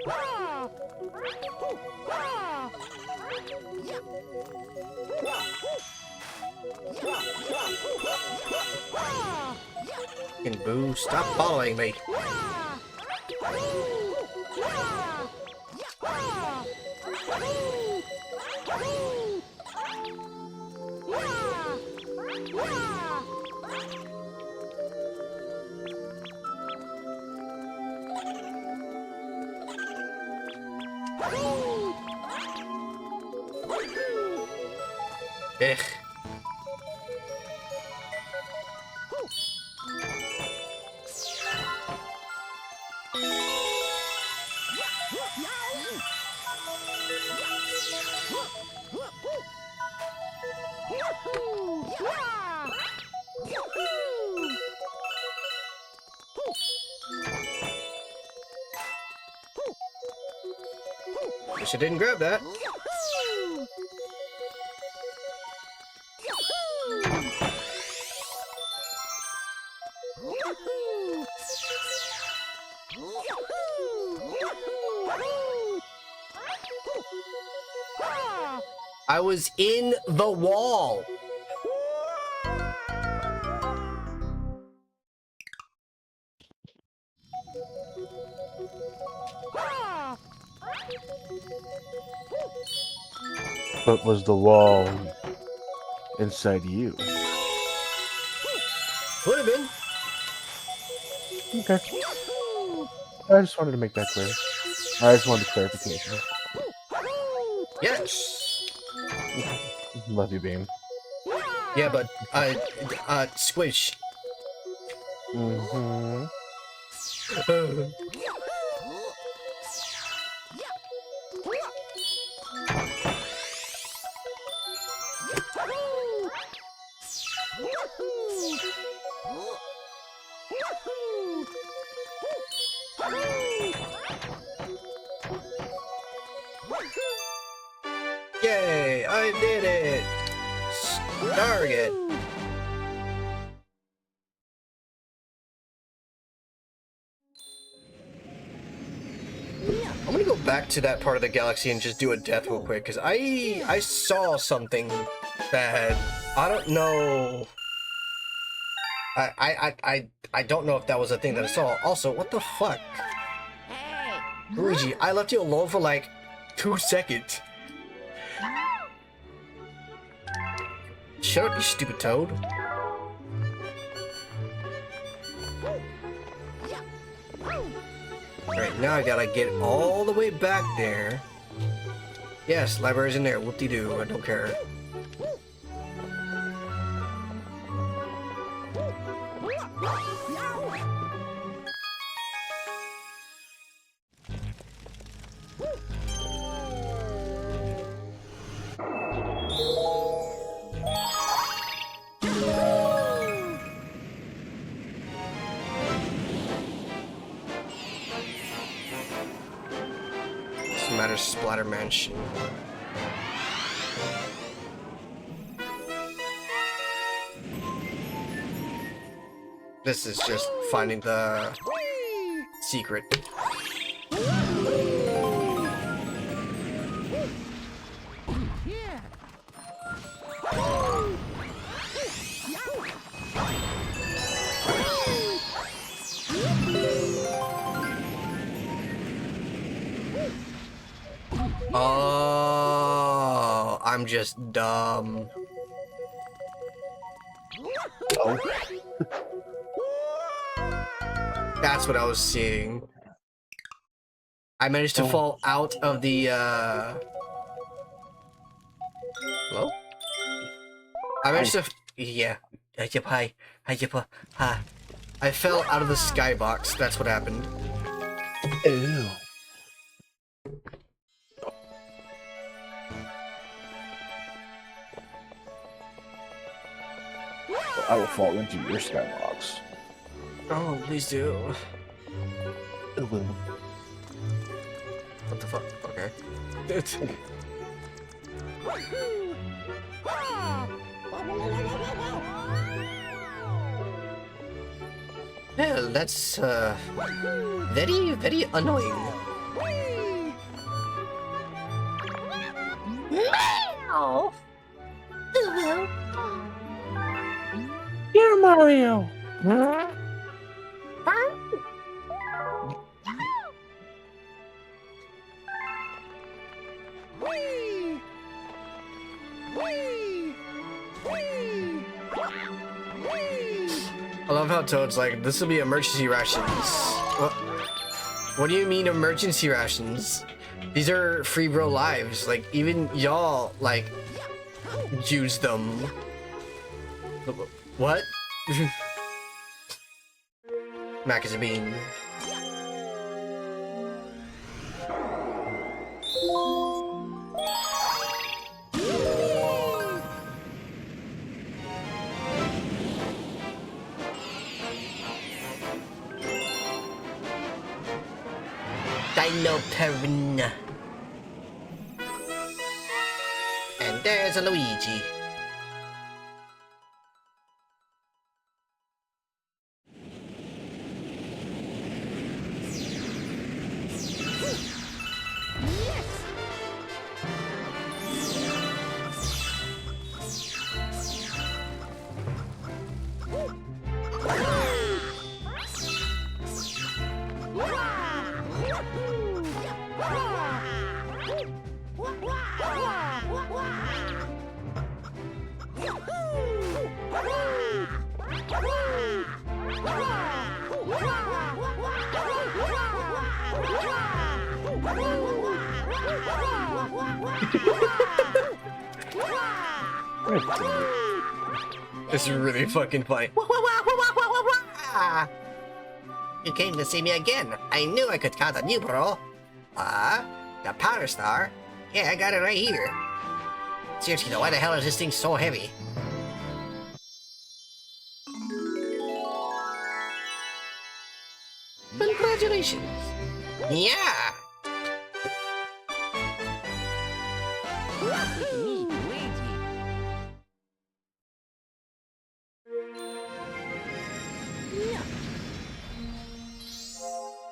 Ah! Hoo! Ah! Yeah! Ah! And Boo, stop following me. Ah! Woo! Ah! Ah! Woo! Woo! Ah! Ah! Woo! Woohoo! Ugh. Wish I didn't grab that. I was in the wall. But was the wall inside you? Would have been. Okay. I just wanted to make that clear. I just wanted clarification. Yes. Love you, Beam. Yeah, but Squish. Mm-hmm. Yay! I did it. Target. I'm gonna go back to that part of the galaxy and just do a death real quick, because I saw something that I don't know. I don't know if that was a thing that I saw. Also, what the fuck? Luigi, I left you alone for like 2 seconds. Shut up, you stupid toad. Alright, now I gotta get all the way back there. Yes, library's in there. Whoop-de-doo, I don't care. Doesn't matter, Splatter Mansion. This is just finding the secret. Oh, I'm just dumb. Oh. That's what I was seeing. I managed to fall out of the, Hello? I managed to, yeah. Hi. I fell out of the skybox. That's what happened. Ew. I will fall into your skybox. Oh, please do. It will. What the fuck? Okay. Well, that's very, very annoying. Meow! Dear Mario! I love how Toad's like, this will be emergency rations. What do you mean emergency rations? These are free bro lives. Like, even y'all, like, use them. What? Mac is a bean. Dino Perrin. And there's a Luigi. This is really fucking funny. You came to see me again. I knew I could count on you, bro. The Power Star? Yeah, I got it right here. Seriously though, why the hell is this thing so heavy? Congratulations. Yeah.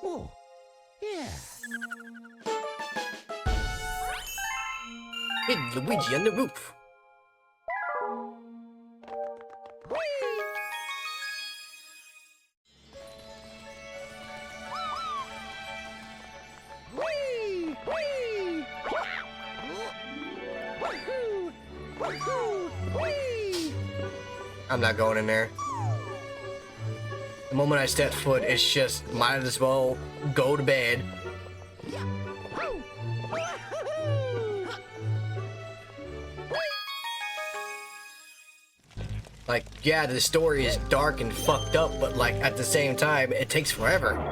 Oh, yeah. Big Luigi on the roof. I'm not going in there. The moment I step foot, it's just might as well go to bed. Like, yeah, the story is dark and fucked up, but like at the same time, it takes forever.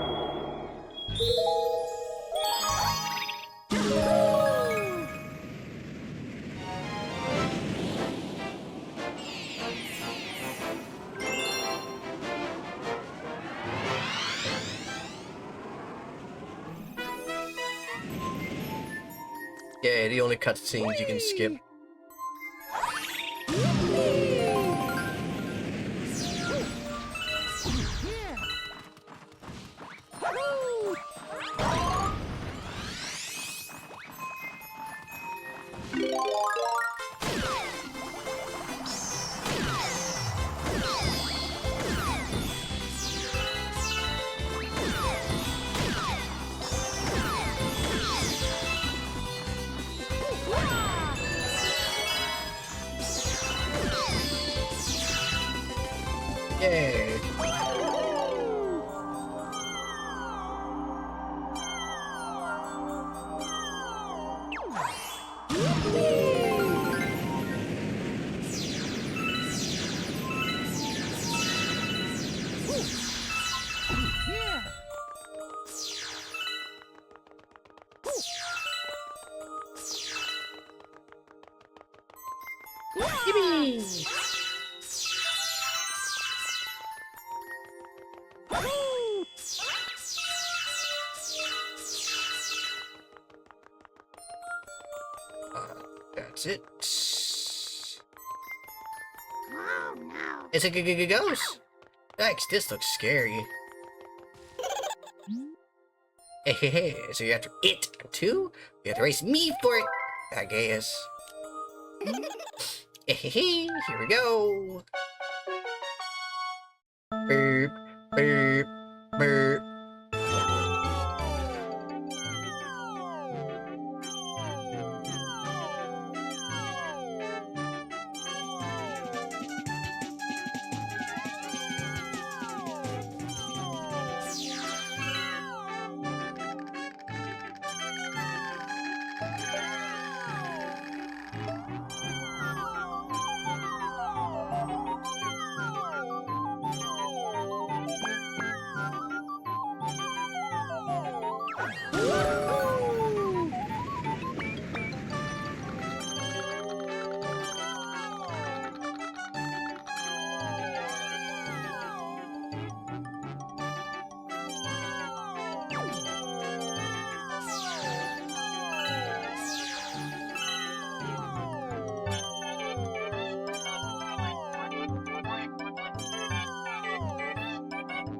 Yeah, the only cutscenes you can skip. Yippee! That's it. Oh no. It's a ghost. Thanks, this looks scary. Hey, so you have to it too? You have to race me for it, I guess. Here we go. Burp, burp, burp.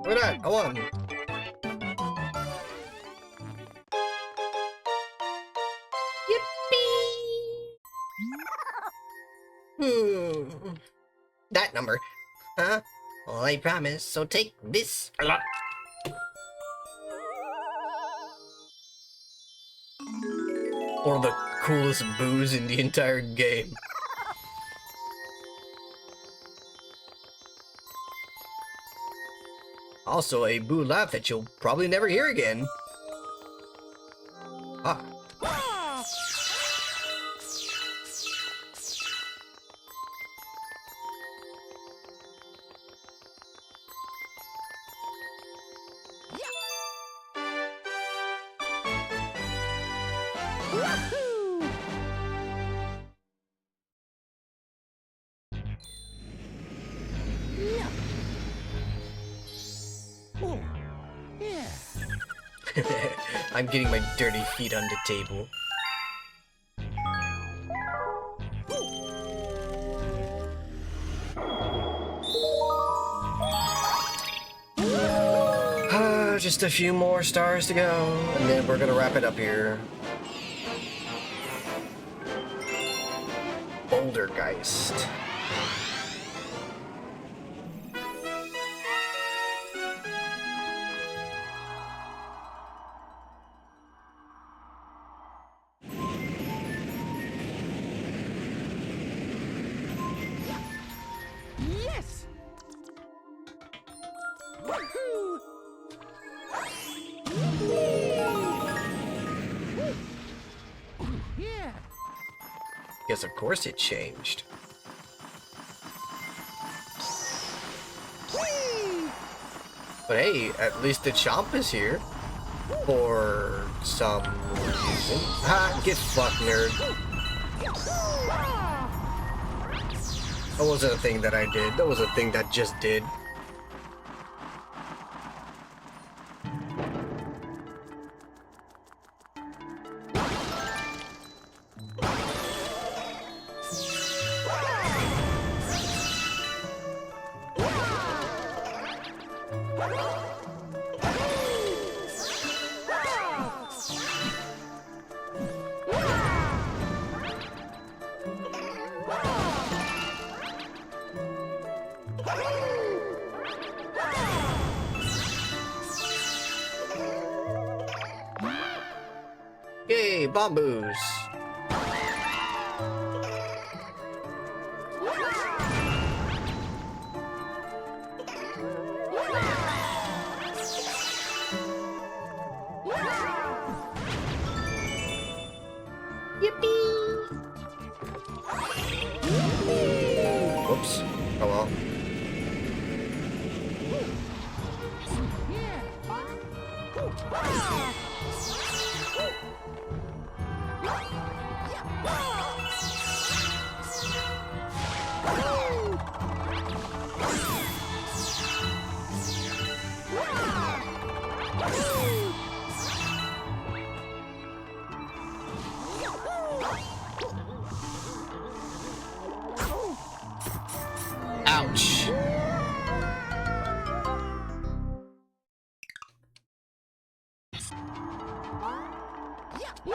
Look at that, I won. Yippee! That number. Huh? Well, I promise, so take this. Or the coolest booze in the entire game. Also, a boo laugh that you'll probably never hear again. Ah. Oh, yeah. I'm getting my dirty feet on the table. Just a few more stars to go, and then we're gonna wrap it up here. Bouldergeist. Yes. Woohoo! Yeah. Yes, of course it changed. But hey, at least the Chomp is here. For some reason. Ha! Get fucked, nerd. That wasn't a thing that I did. That was a thing that just did. Yay, bamboos! Whoops. Oh well. Come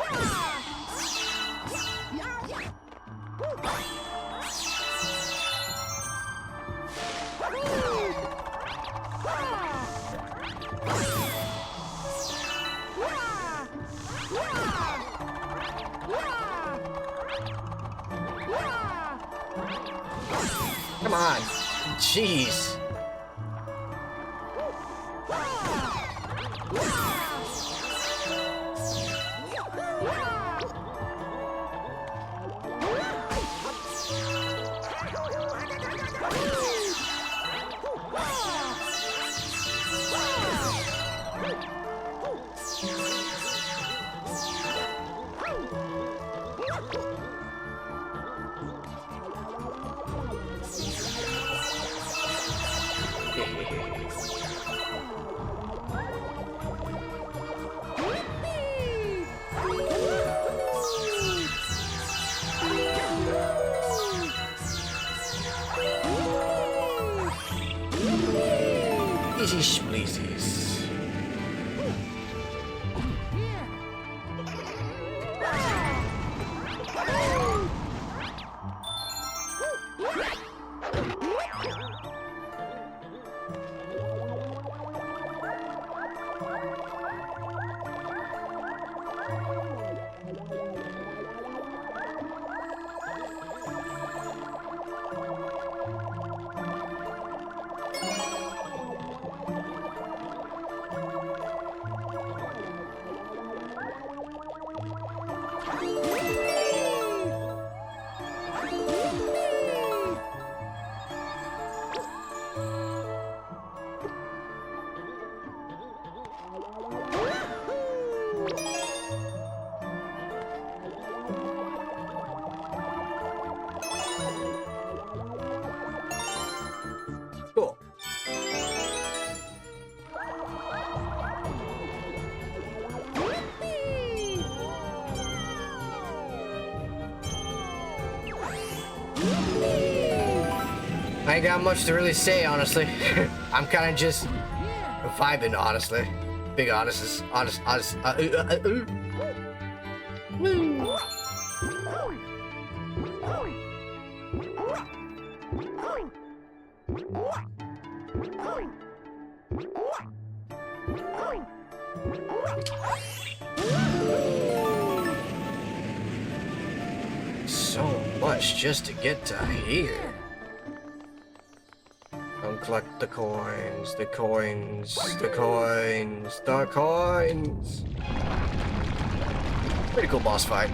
on. Jeez. Easy spleezies. Cool. I ain't got much to really say, honestly. I'm kind of just vibing, honestly. Big honest. Woo. So much just to get to here. Don't collect the coins, the coins, the coins, the coins. Pretty cool boss fight.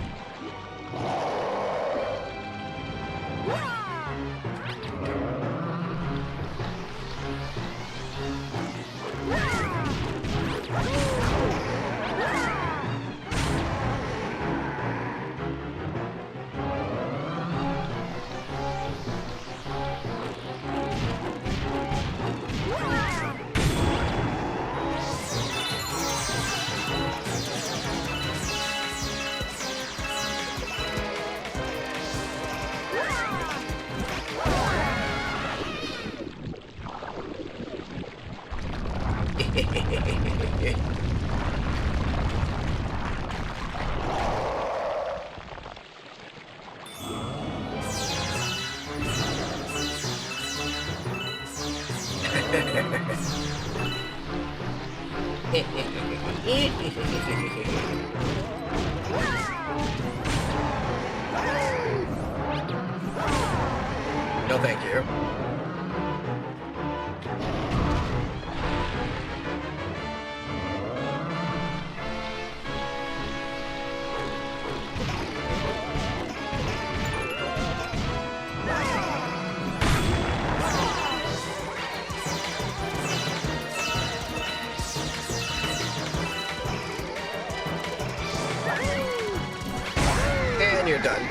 No, thank you. And you're done.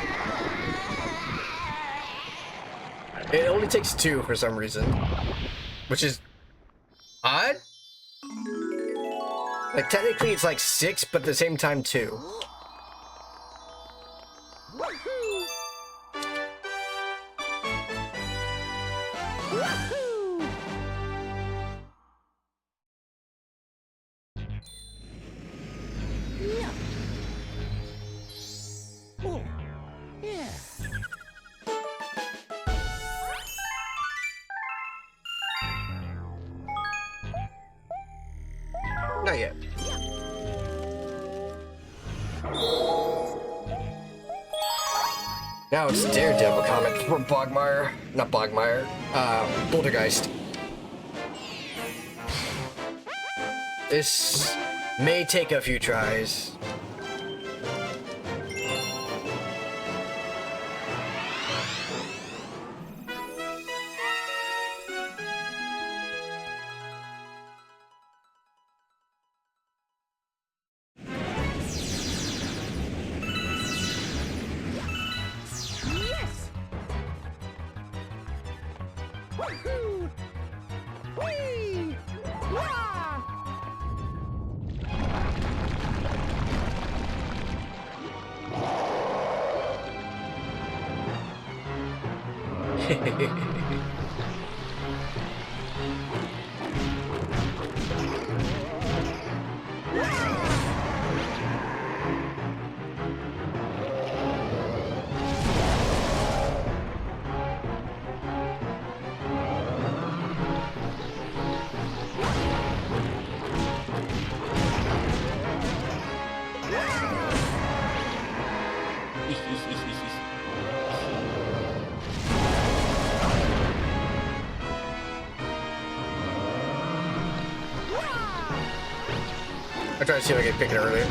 It only takes 2 for some reason, which is odd. Like technically it's like 6, but at the same time 2. Now it's Daredevil comic from Bogmire. Not Bogmire. Bouldergeist. This may take a few tries. Yes! Woohoo! Whee! Wah! I tried to see if I could pick it earlier.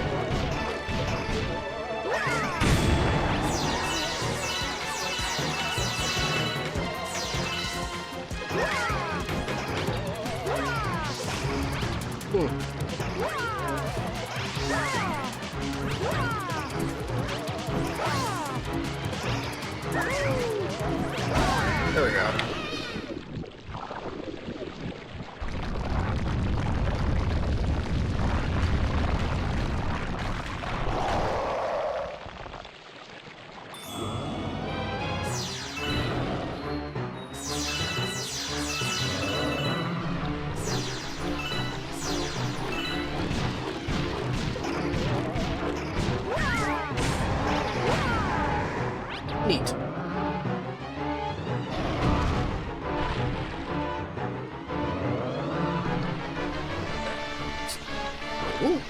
There we go. Neat. Ooh.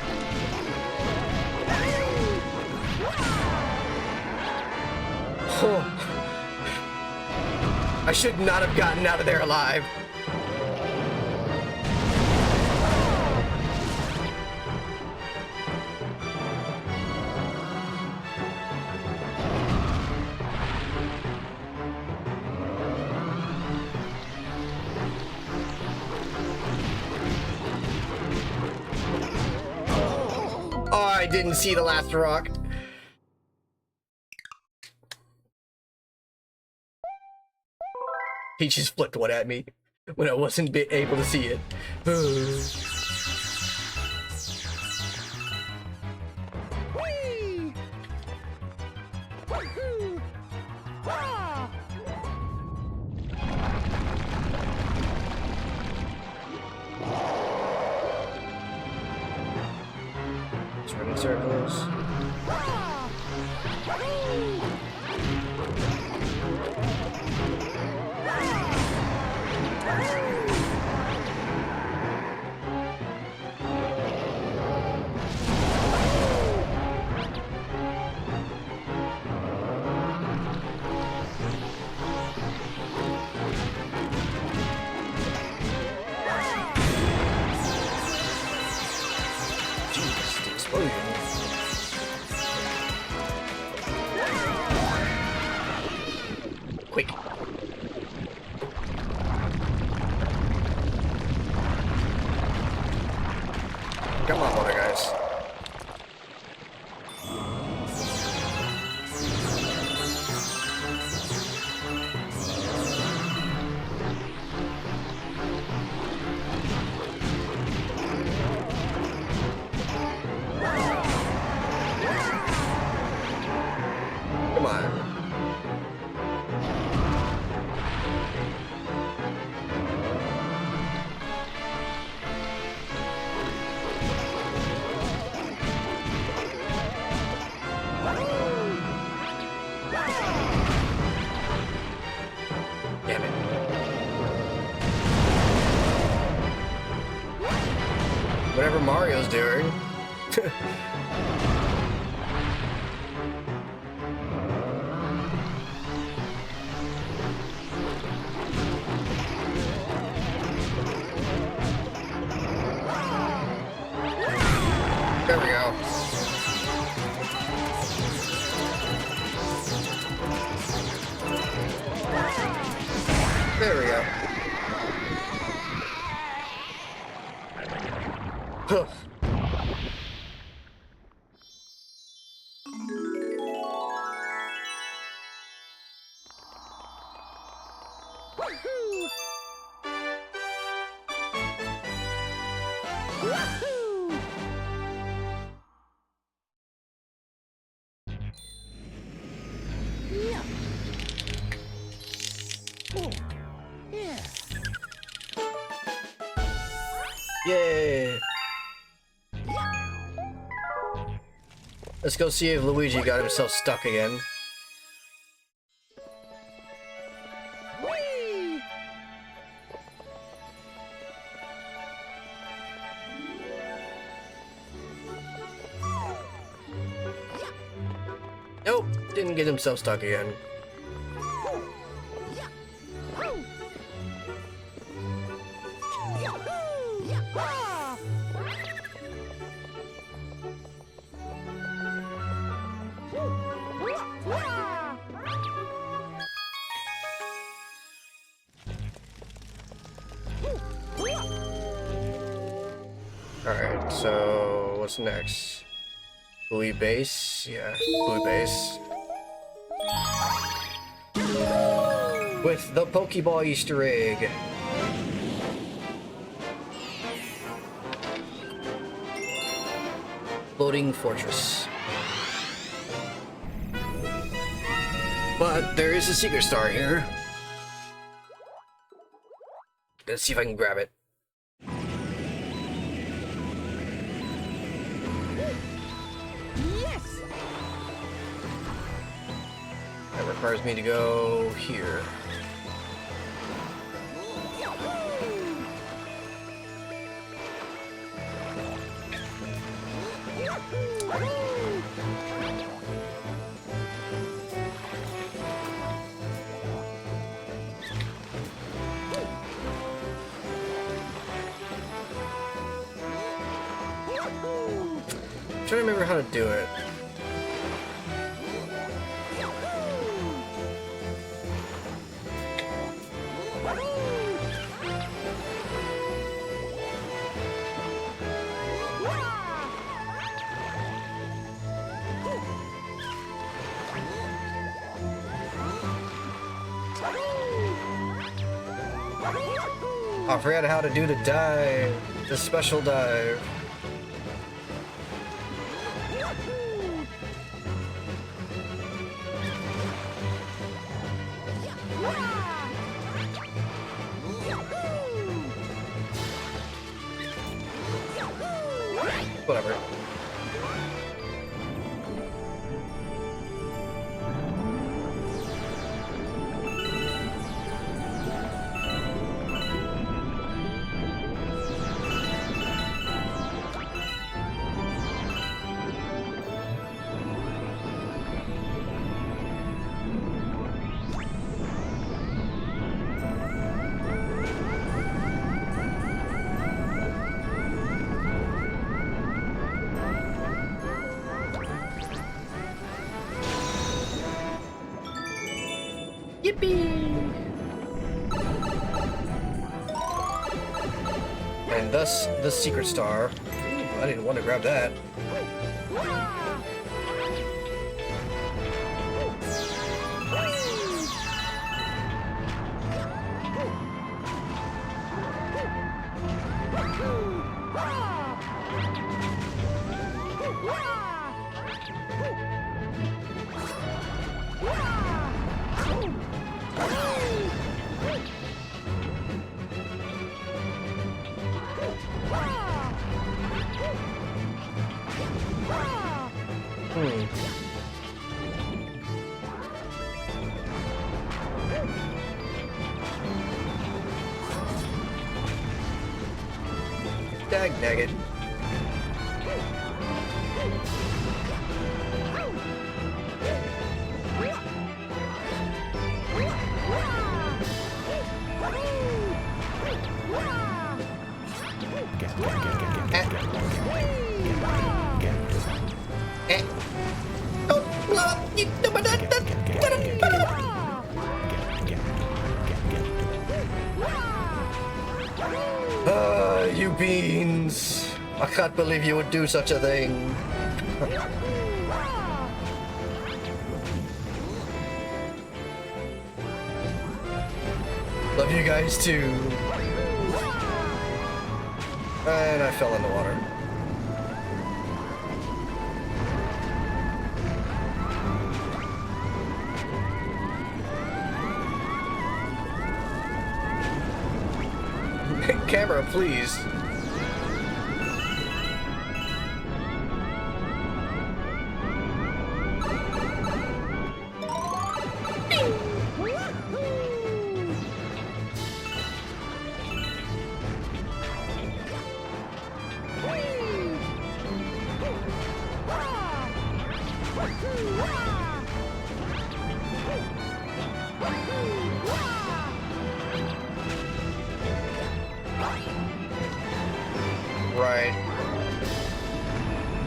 Oh. I should not have gotten out of there alive. Oh, I didn't see the last rock. He just flipped one at me when I wasn't able to see it. Whee! Woohoo! Wah! Just running circles. Wah! Wahoo! Jeez, the explosion. Quick. Come on, water guys. Come on. Damn it. Whatever Mario's doing. There we go. There we go. Huh. Woohoo! Woohoo! Yeah. Oh. Yeah. Yay! Let's go see if Luigi got himself stuck again. Whee! Nope, didn't get himself stuck again. Ah! Wah! Alright, so what's next? Buoy base? Yeah, buoy base. With the Pokeball Easter egg. Floating fortress. But there is a secret star here. Let's see if I can grab it. Yes! That requires me to go here. I'm trying to remember how to do it. I forgot how to do the dive, the special dive. Whatever. Yippee! And thus, the secret star. Ooh, I didn't want to grab that. Dag naggit. can't believe you would do such a thing. Love you guys too. And I fell in the water. Camera, please. Right.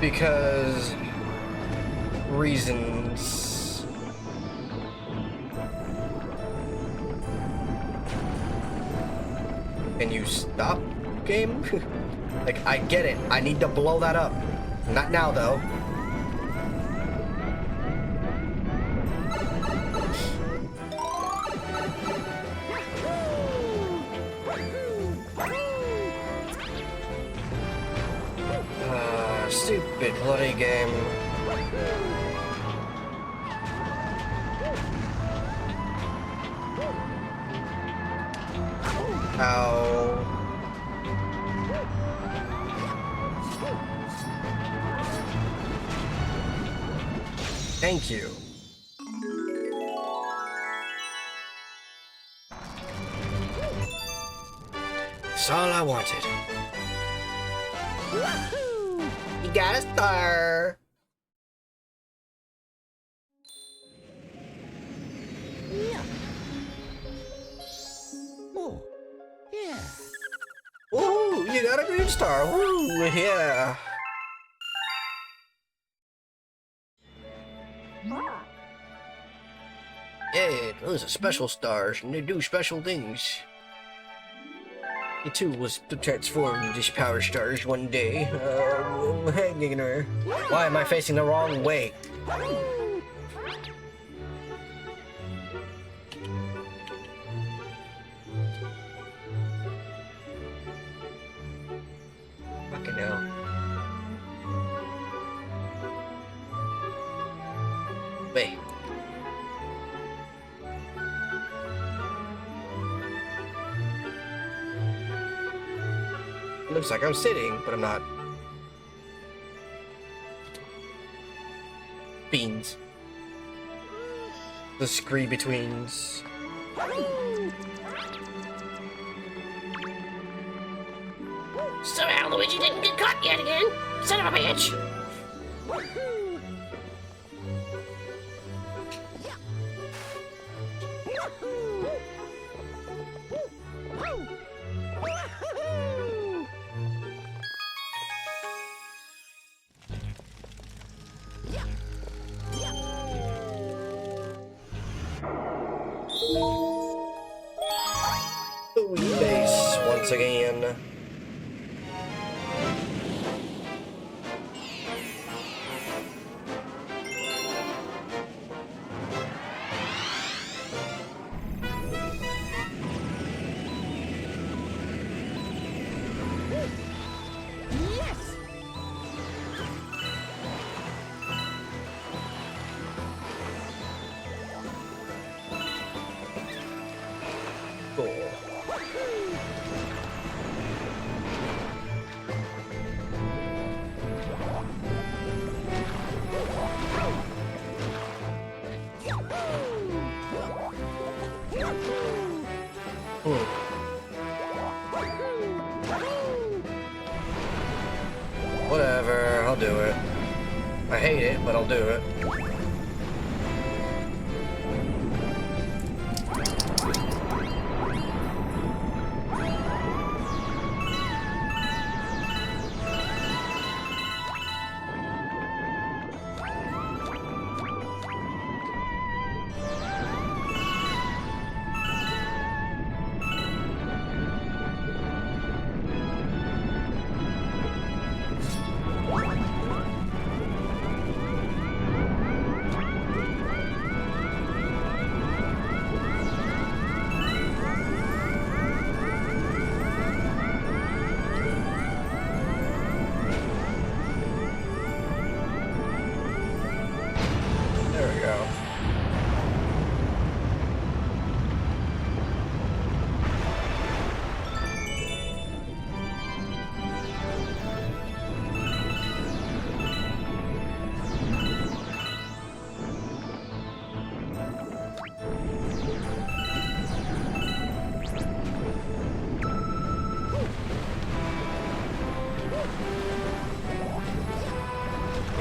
Because reasons. Can you stop, game? Like, I get it. I need to blow that up. Not now, though. Stupid bloody game. Ow. Thank you. That's all I wanted. You got a star. Yeah. Oh, yeah. Ooh, you got a green star. Ooh, yeah. Yeah, those are special stars, and they do special things. It too was transformed into power stars one day. Hanging her. Why am I facing the wrong way? Fucking hell. Wait. Looks like I'm sitting, but I'm not. Beans. The scree betweens. Somehow Luigi didn't get caught yet again. Son of a bitch. Ooh, base once again. Whatever, I'll do it. I hate it, but I'll do it.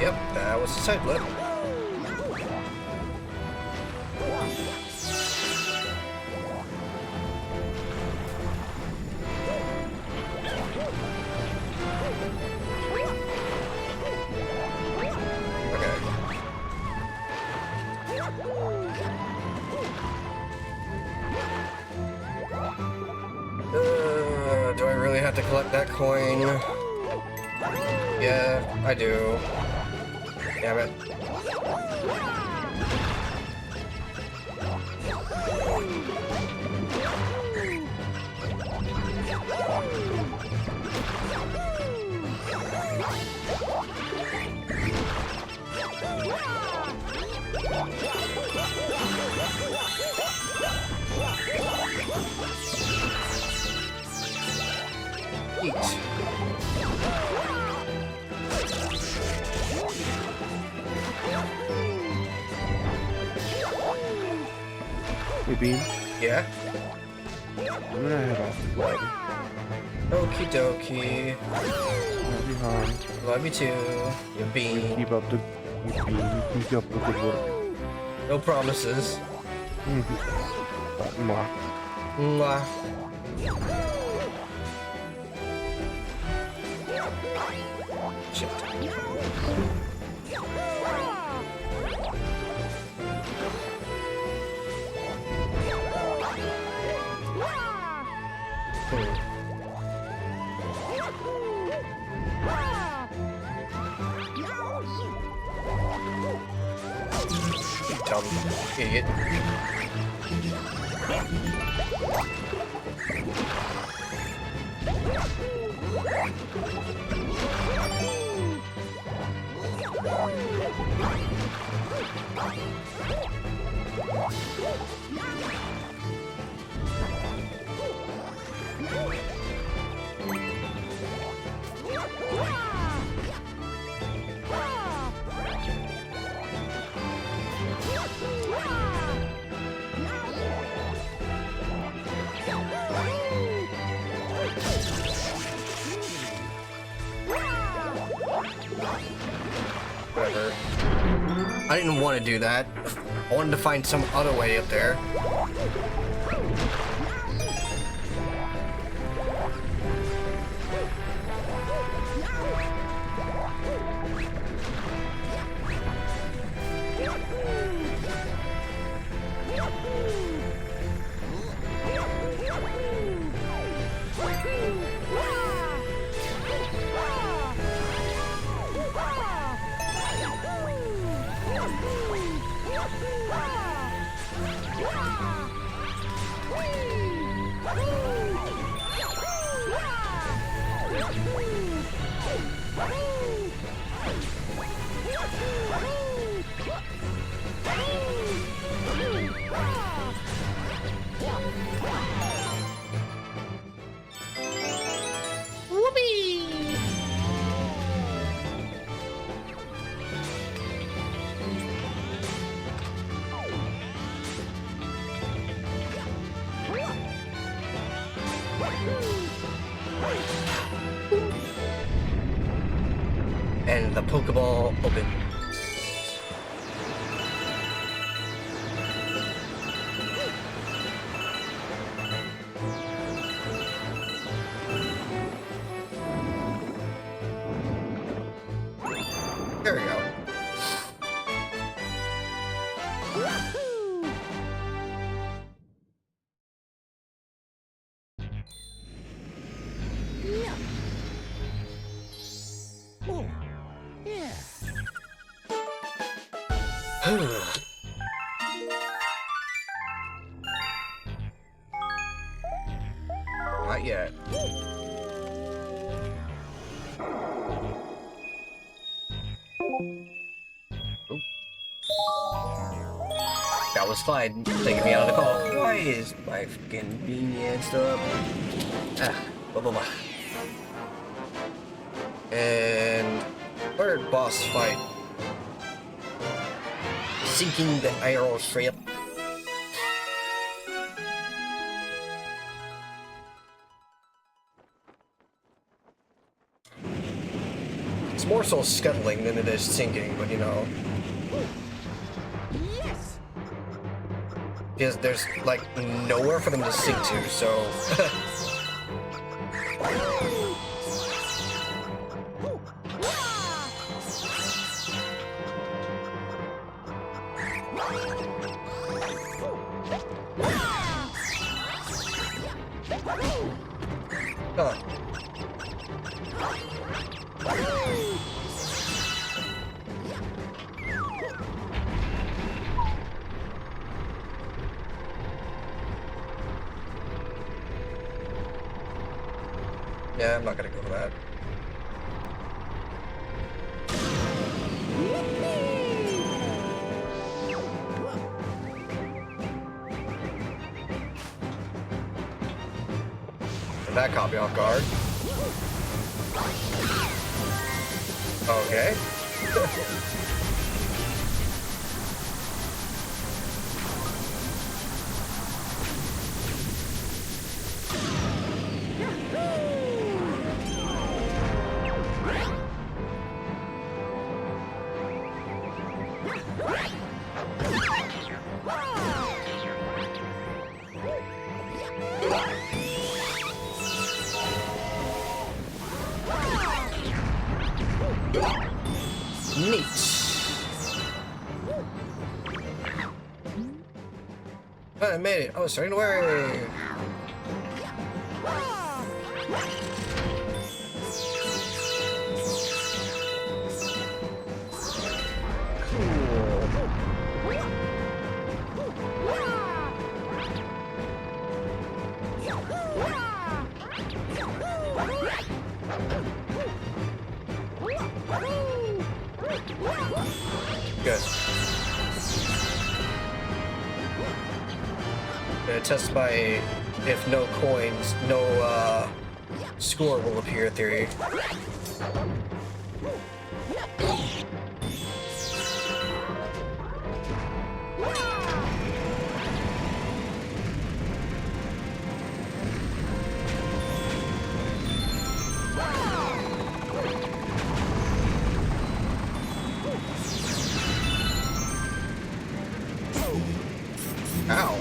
Yep, that was the side flip. Do I really have to collect that coin? Yeah, I do. Damn it. Eat. Hey, Bean. Yeah? I'm gonna head off to bed. Okie dokie. Love you, hon. Love you too. You bean. Keep up the keep up the good work. No promises. Mwah. Mwah. Shit. Dumb idiot. Whatever. I didn't want to do that. I wanted to find some other way up there. And the Pokeball opens. There we go. Oh, yeah. Not yet. Oop. That was Clyde taking me out of the call. Why is my freaking beanie and stuff? Ah, blah blah blah. And third boss fight. Sinking the arrow straight up. more so scuttling than it is sinking, but you know. Yes. Because there's like nowhere for them to sink to, so. Huh. Yeah, I'm not gonna go for that. And that caught me off guard. Okay. Neat. I made it. Oh, it's starting to work. Good. Gonna test my if no coins, no score will appear theory. Ow.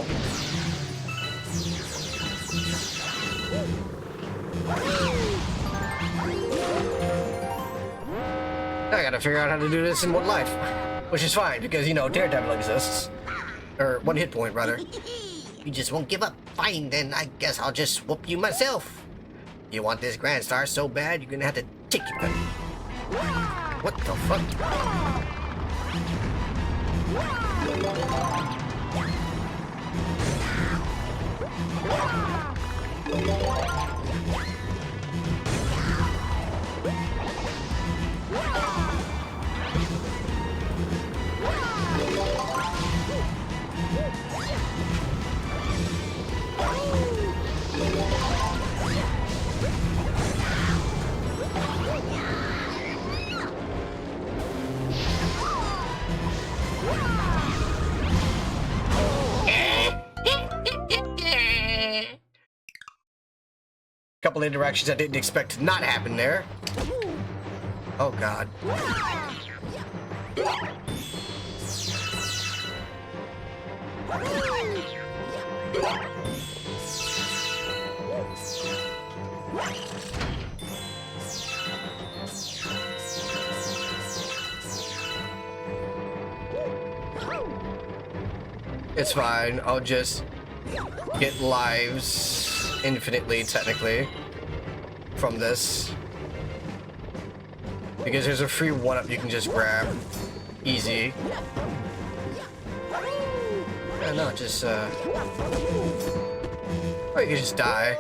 I gotta figure out how to do this in one life. Which is fine, because, you know, Daredevil exists. Or, one hit point, rather. You just won't give up. Fine, then I guess I'll just whoop you myself. You want this Grand Star so bad, you're gonna have to take it. What the fuck? Couple interactions I didn't expect to not happen there. Oh god. It's fine, I'll just get lives infinitely, technically, from this. Because there's a free 1-up you can just grab. Easy. Yeah, no, just, or you can just die.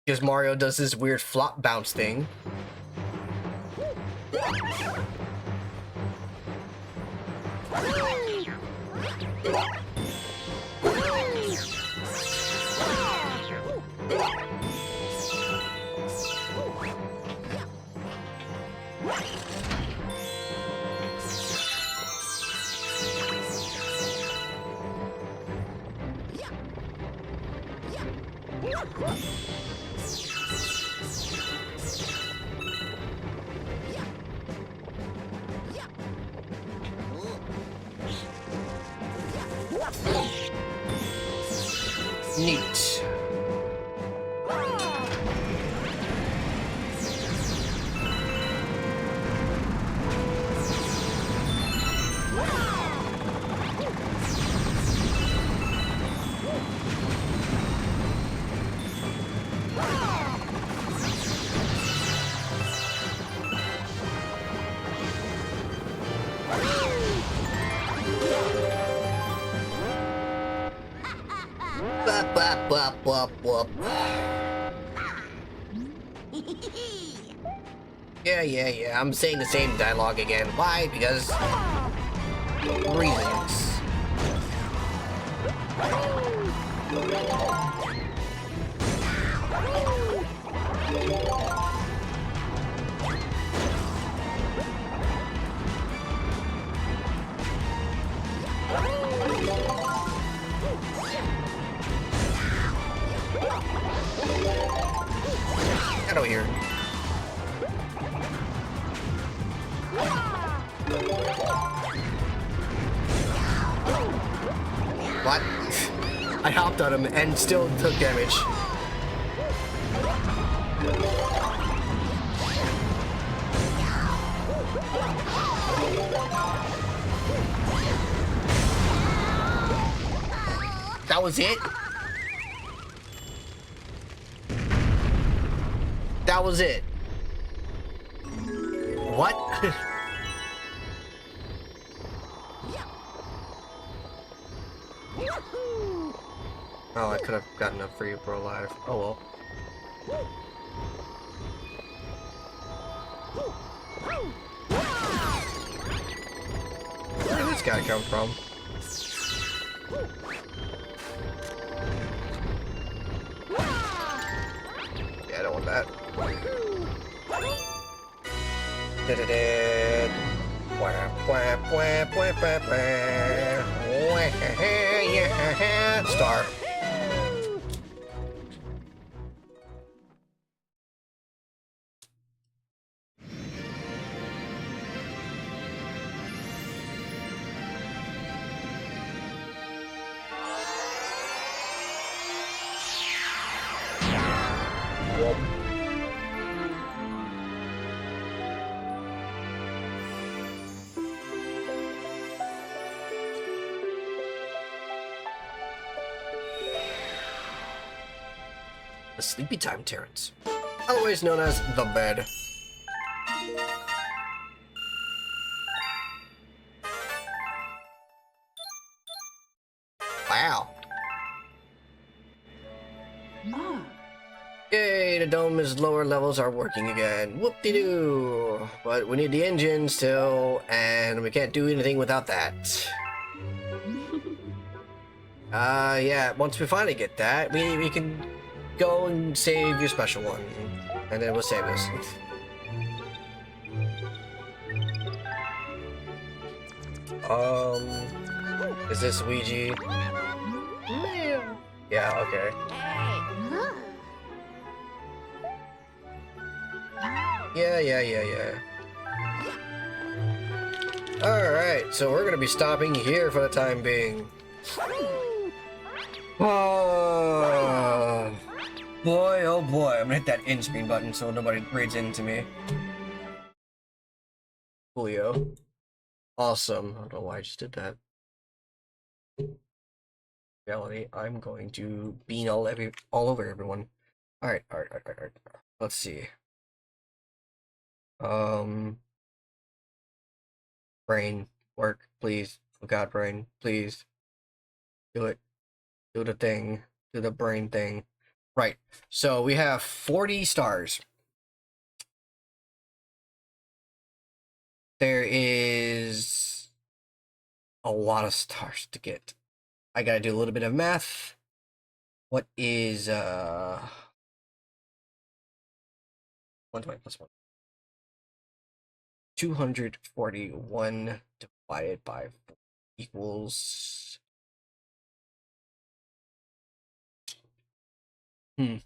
Because Mario does this weird flop bounce thing. Neat. Bop, bop, bop, bop, bop. Yeah. I'm saying the same dialogue again. Why? Because reasons. Get over here. What? I hopped on him and still took damage. That was it? That was it. What? Oh, I could have gotten a free bro alive. Oh well. Where did this guy come from? Yeah, I don't want that. Da-da-da. Wah, wah, wah, wah, wah, wah. Wah, yeah. Star. The Sleepy Time Terrence, otherwise known as the bed. Wow. Yay, the dome's lower levels are working again. Whoop-de-doo. But we need the engine still, and we can't do anything without that. Yeah, once we finally get that, we can go and save your special one. And then we'll save this. Is this Ouija? Yeah, okay. Yeah. Alright, so we're gonna be stopping here for the time being. Oh boy, I'm gonna hit that end screen button so nobody raids into me. Coolio. Awesome. I don't know why I just did that. Reality, I'm going to bean all over everyone. Alright. Let's see. Brain, work, please. Oh god, brain, please. Do it. Do the thing. Do the brain thing. Right. So we have 40 stars. There is a lot of stars to get. I gotta do a little bit of math. What is 120 plus 1? 241 divided by 4 equals in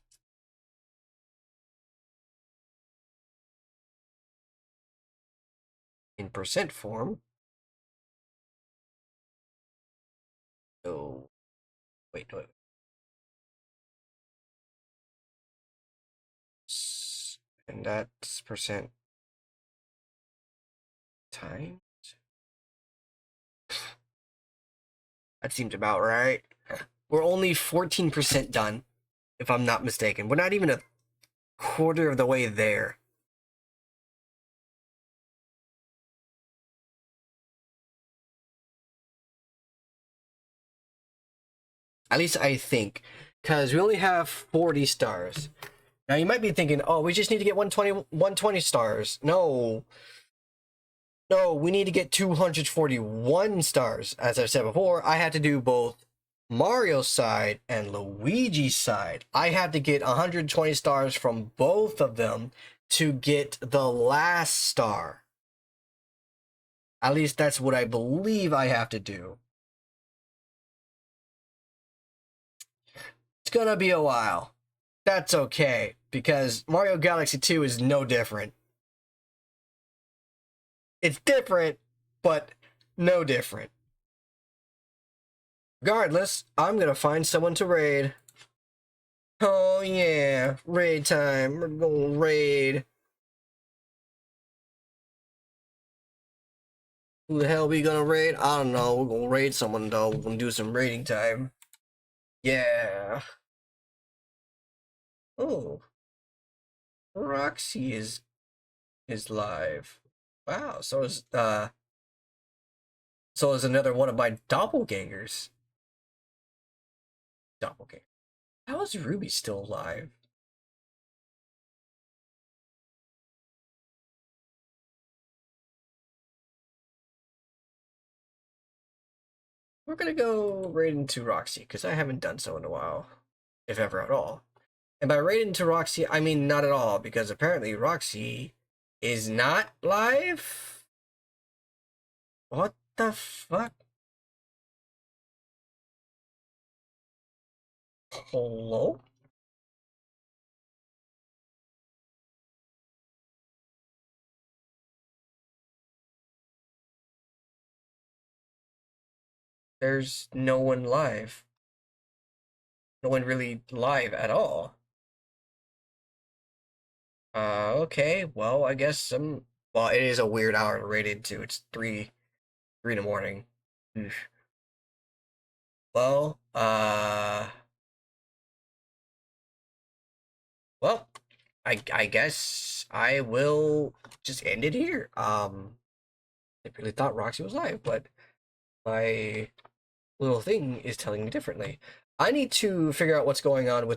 percent form. So wait. And that's percent times. That seems about right. We're only 14% done, if I'm not mistaken. We're not even a quarter of the way there. At least I think. Because we only have 40 stars. Now you might be thinking, oh, we just need to get 120 stars. No. No, we need to get 241 stars. As I said before, I had to do both Mario's side and Luigi's side. I had to get 120 stars from both of them to get the last star. At least that's what I believe I have to do. It's gonna be a while. That's okay, because Mario Galaxy 2 is no different. It's different, but no different. Regardless, I'm gonna find someone to raid. Oh yeah, raid time. We're gonna raid. Who the hell we gonna raid? I don't know. We're gonna raid someone though. We're gonna do some raiding time. Yeah. Oh. Roxy is live. Wow, so is another one of my doppelgangers. Doppelganger. How is Ruby still alive? We're gonna go raid into Roxy, because I haven't done so in a while. If ever at all. And by raid into Roxy, I mean not at all, because apparently Roxy is not live? What the fuck? Hello? There's no one live. No one really live at all. Okay, well, I guess well, it is a weird hour to raid into. It's 3 in the morning. Oof. Well, well, I guess I will just end it here. I really thought Roxy was live, but my little thing is telling me differently. I need to figure out what's going on with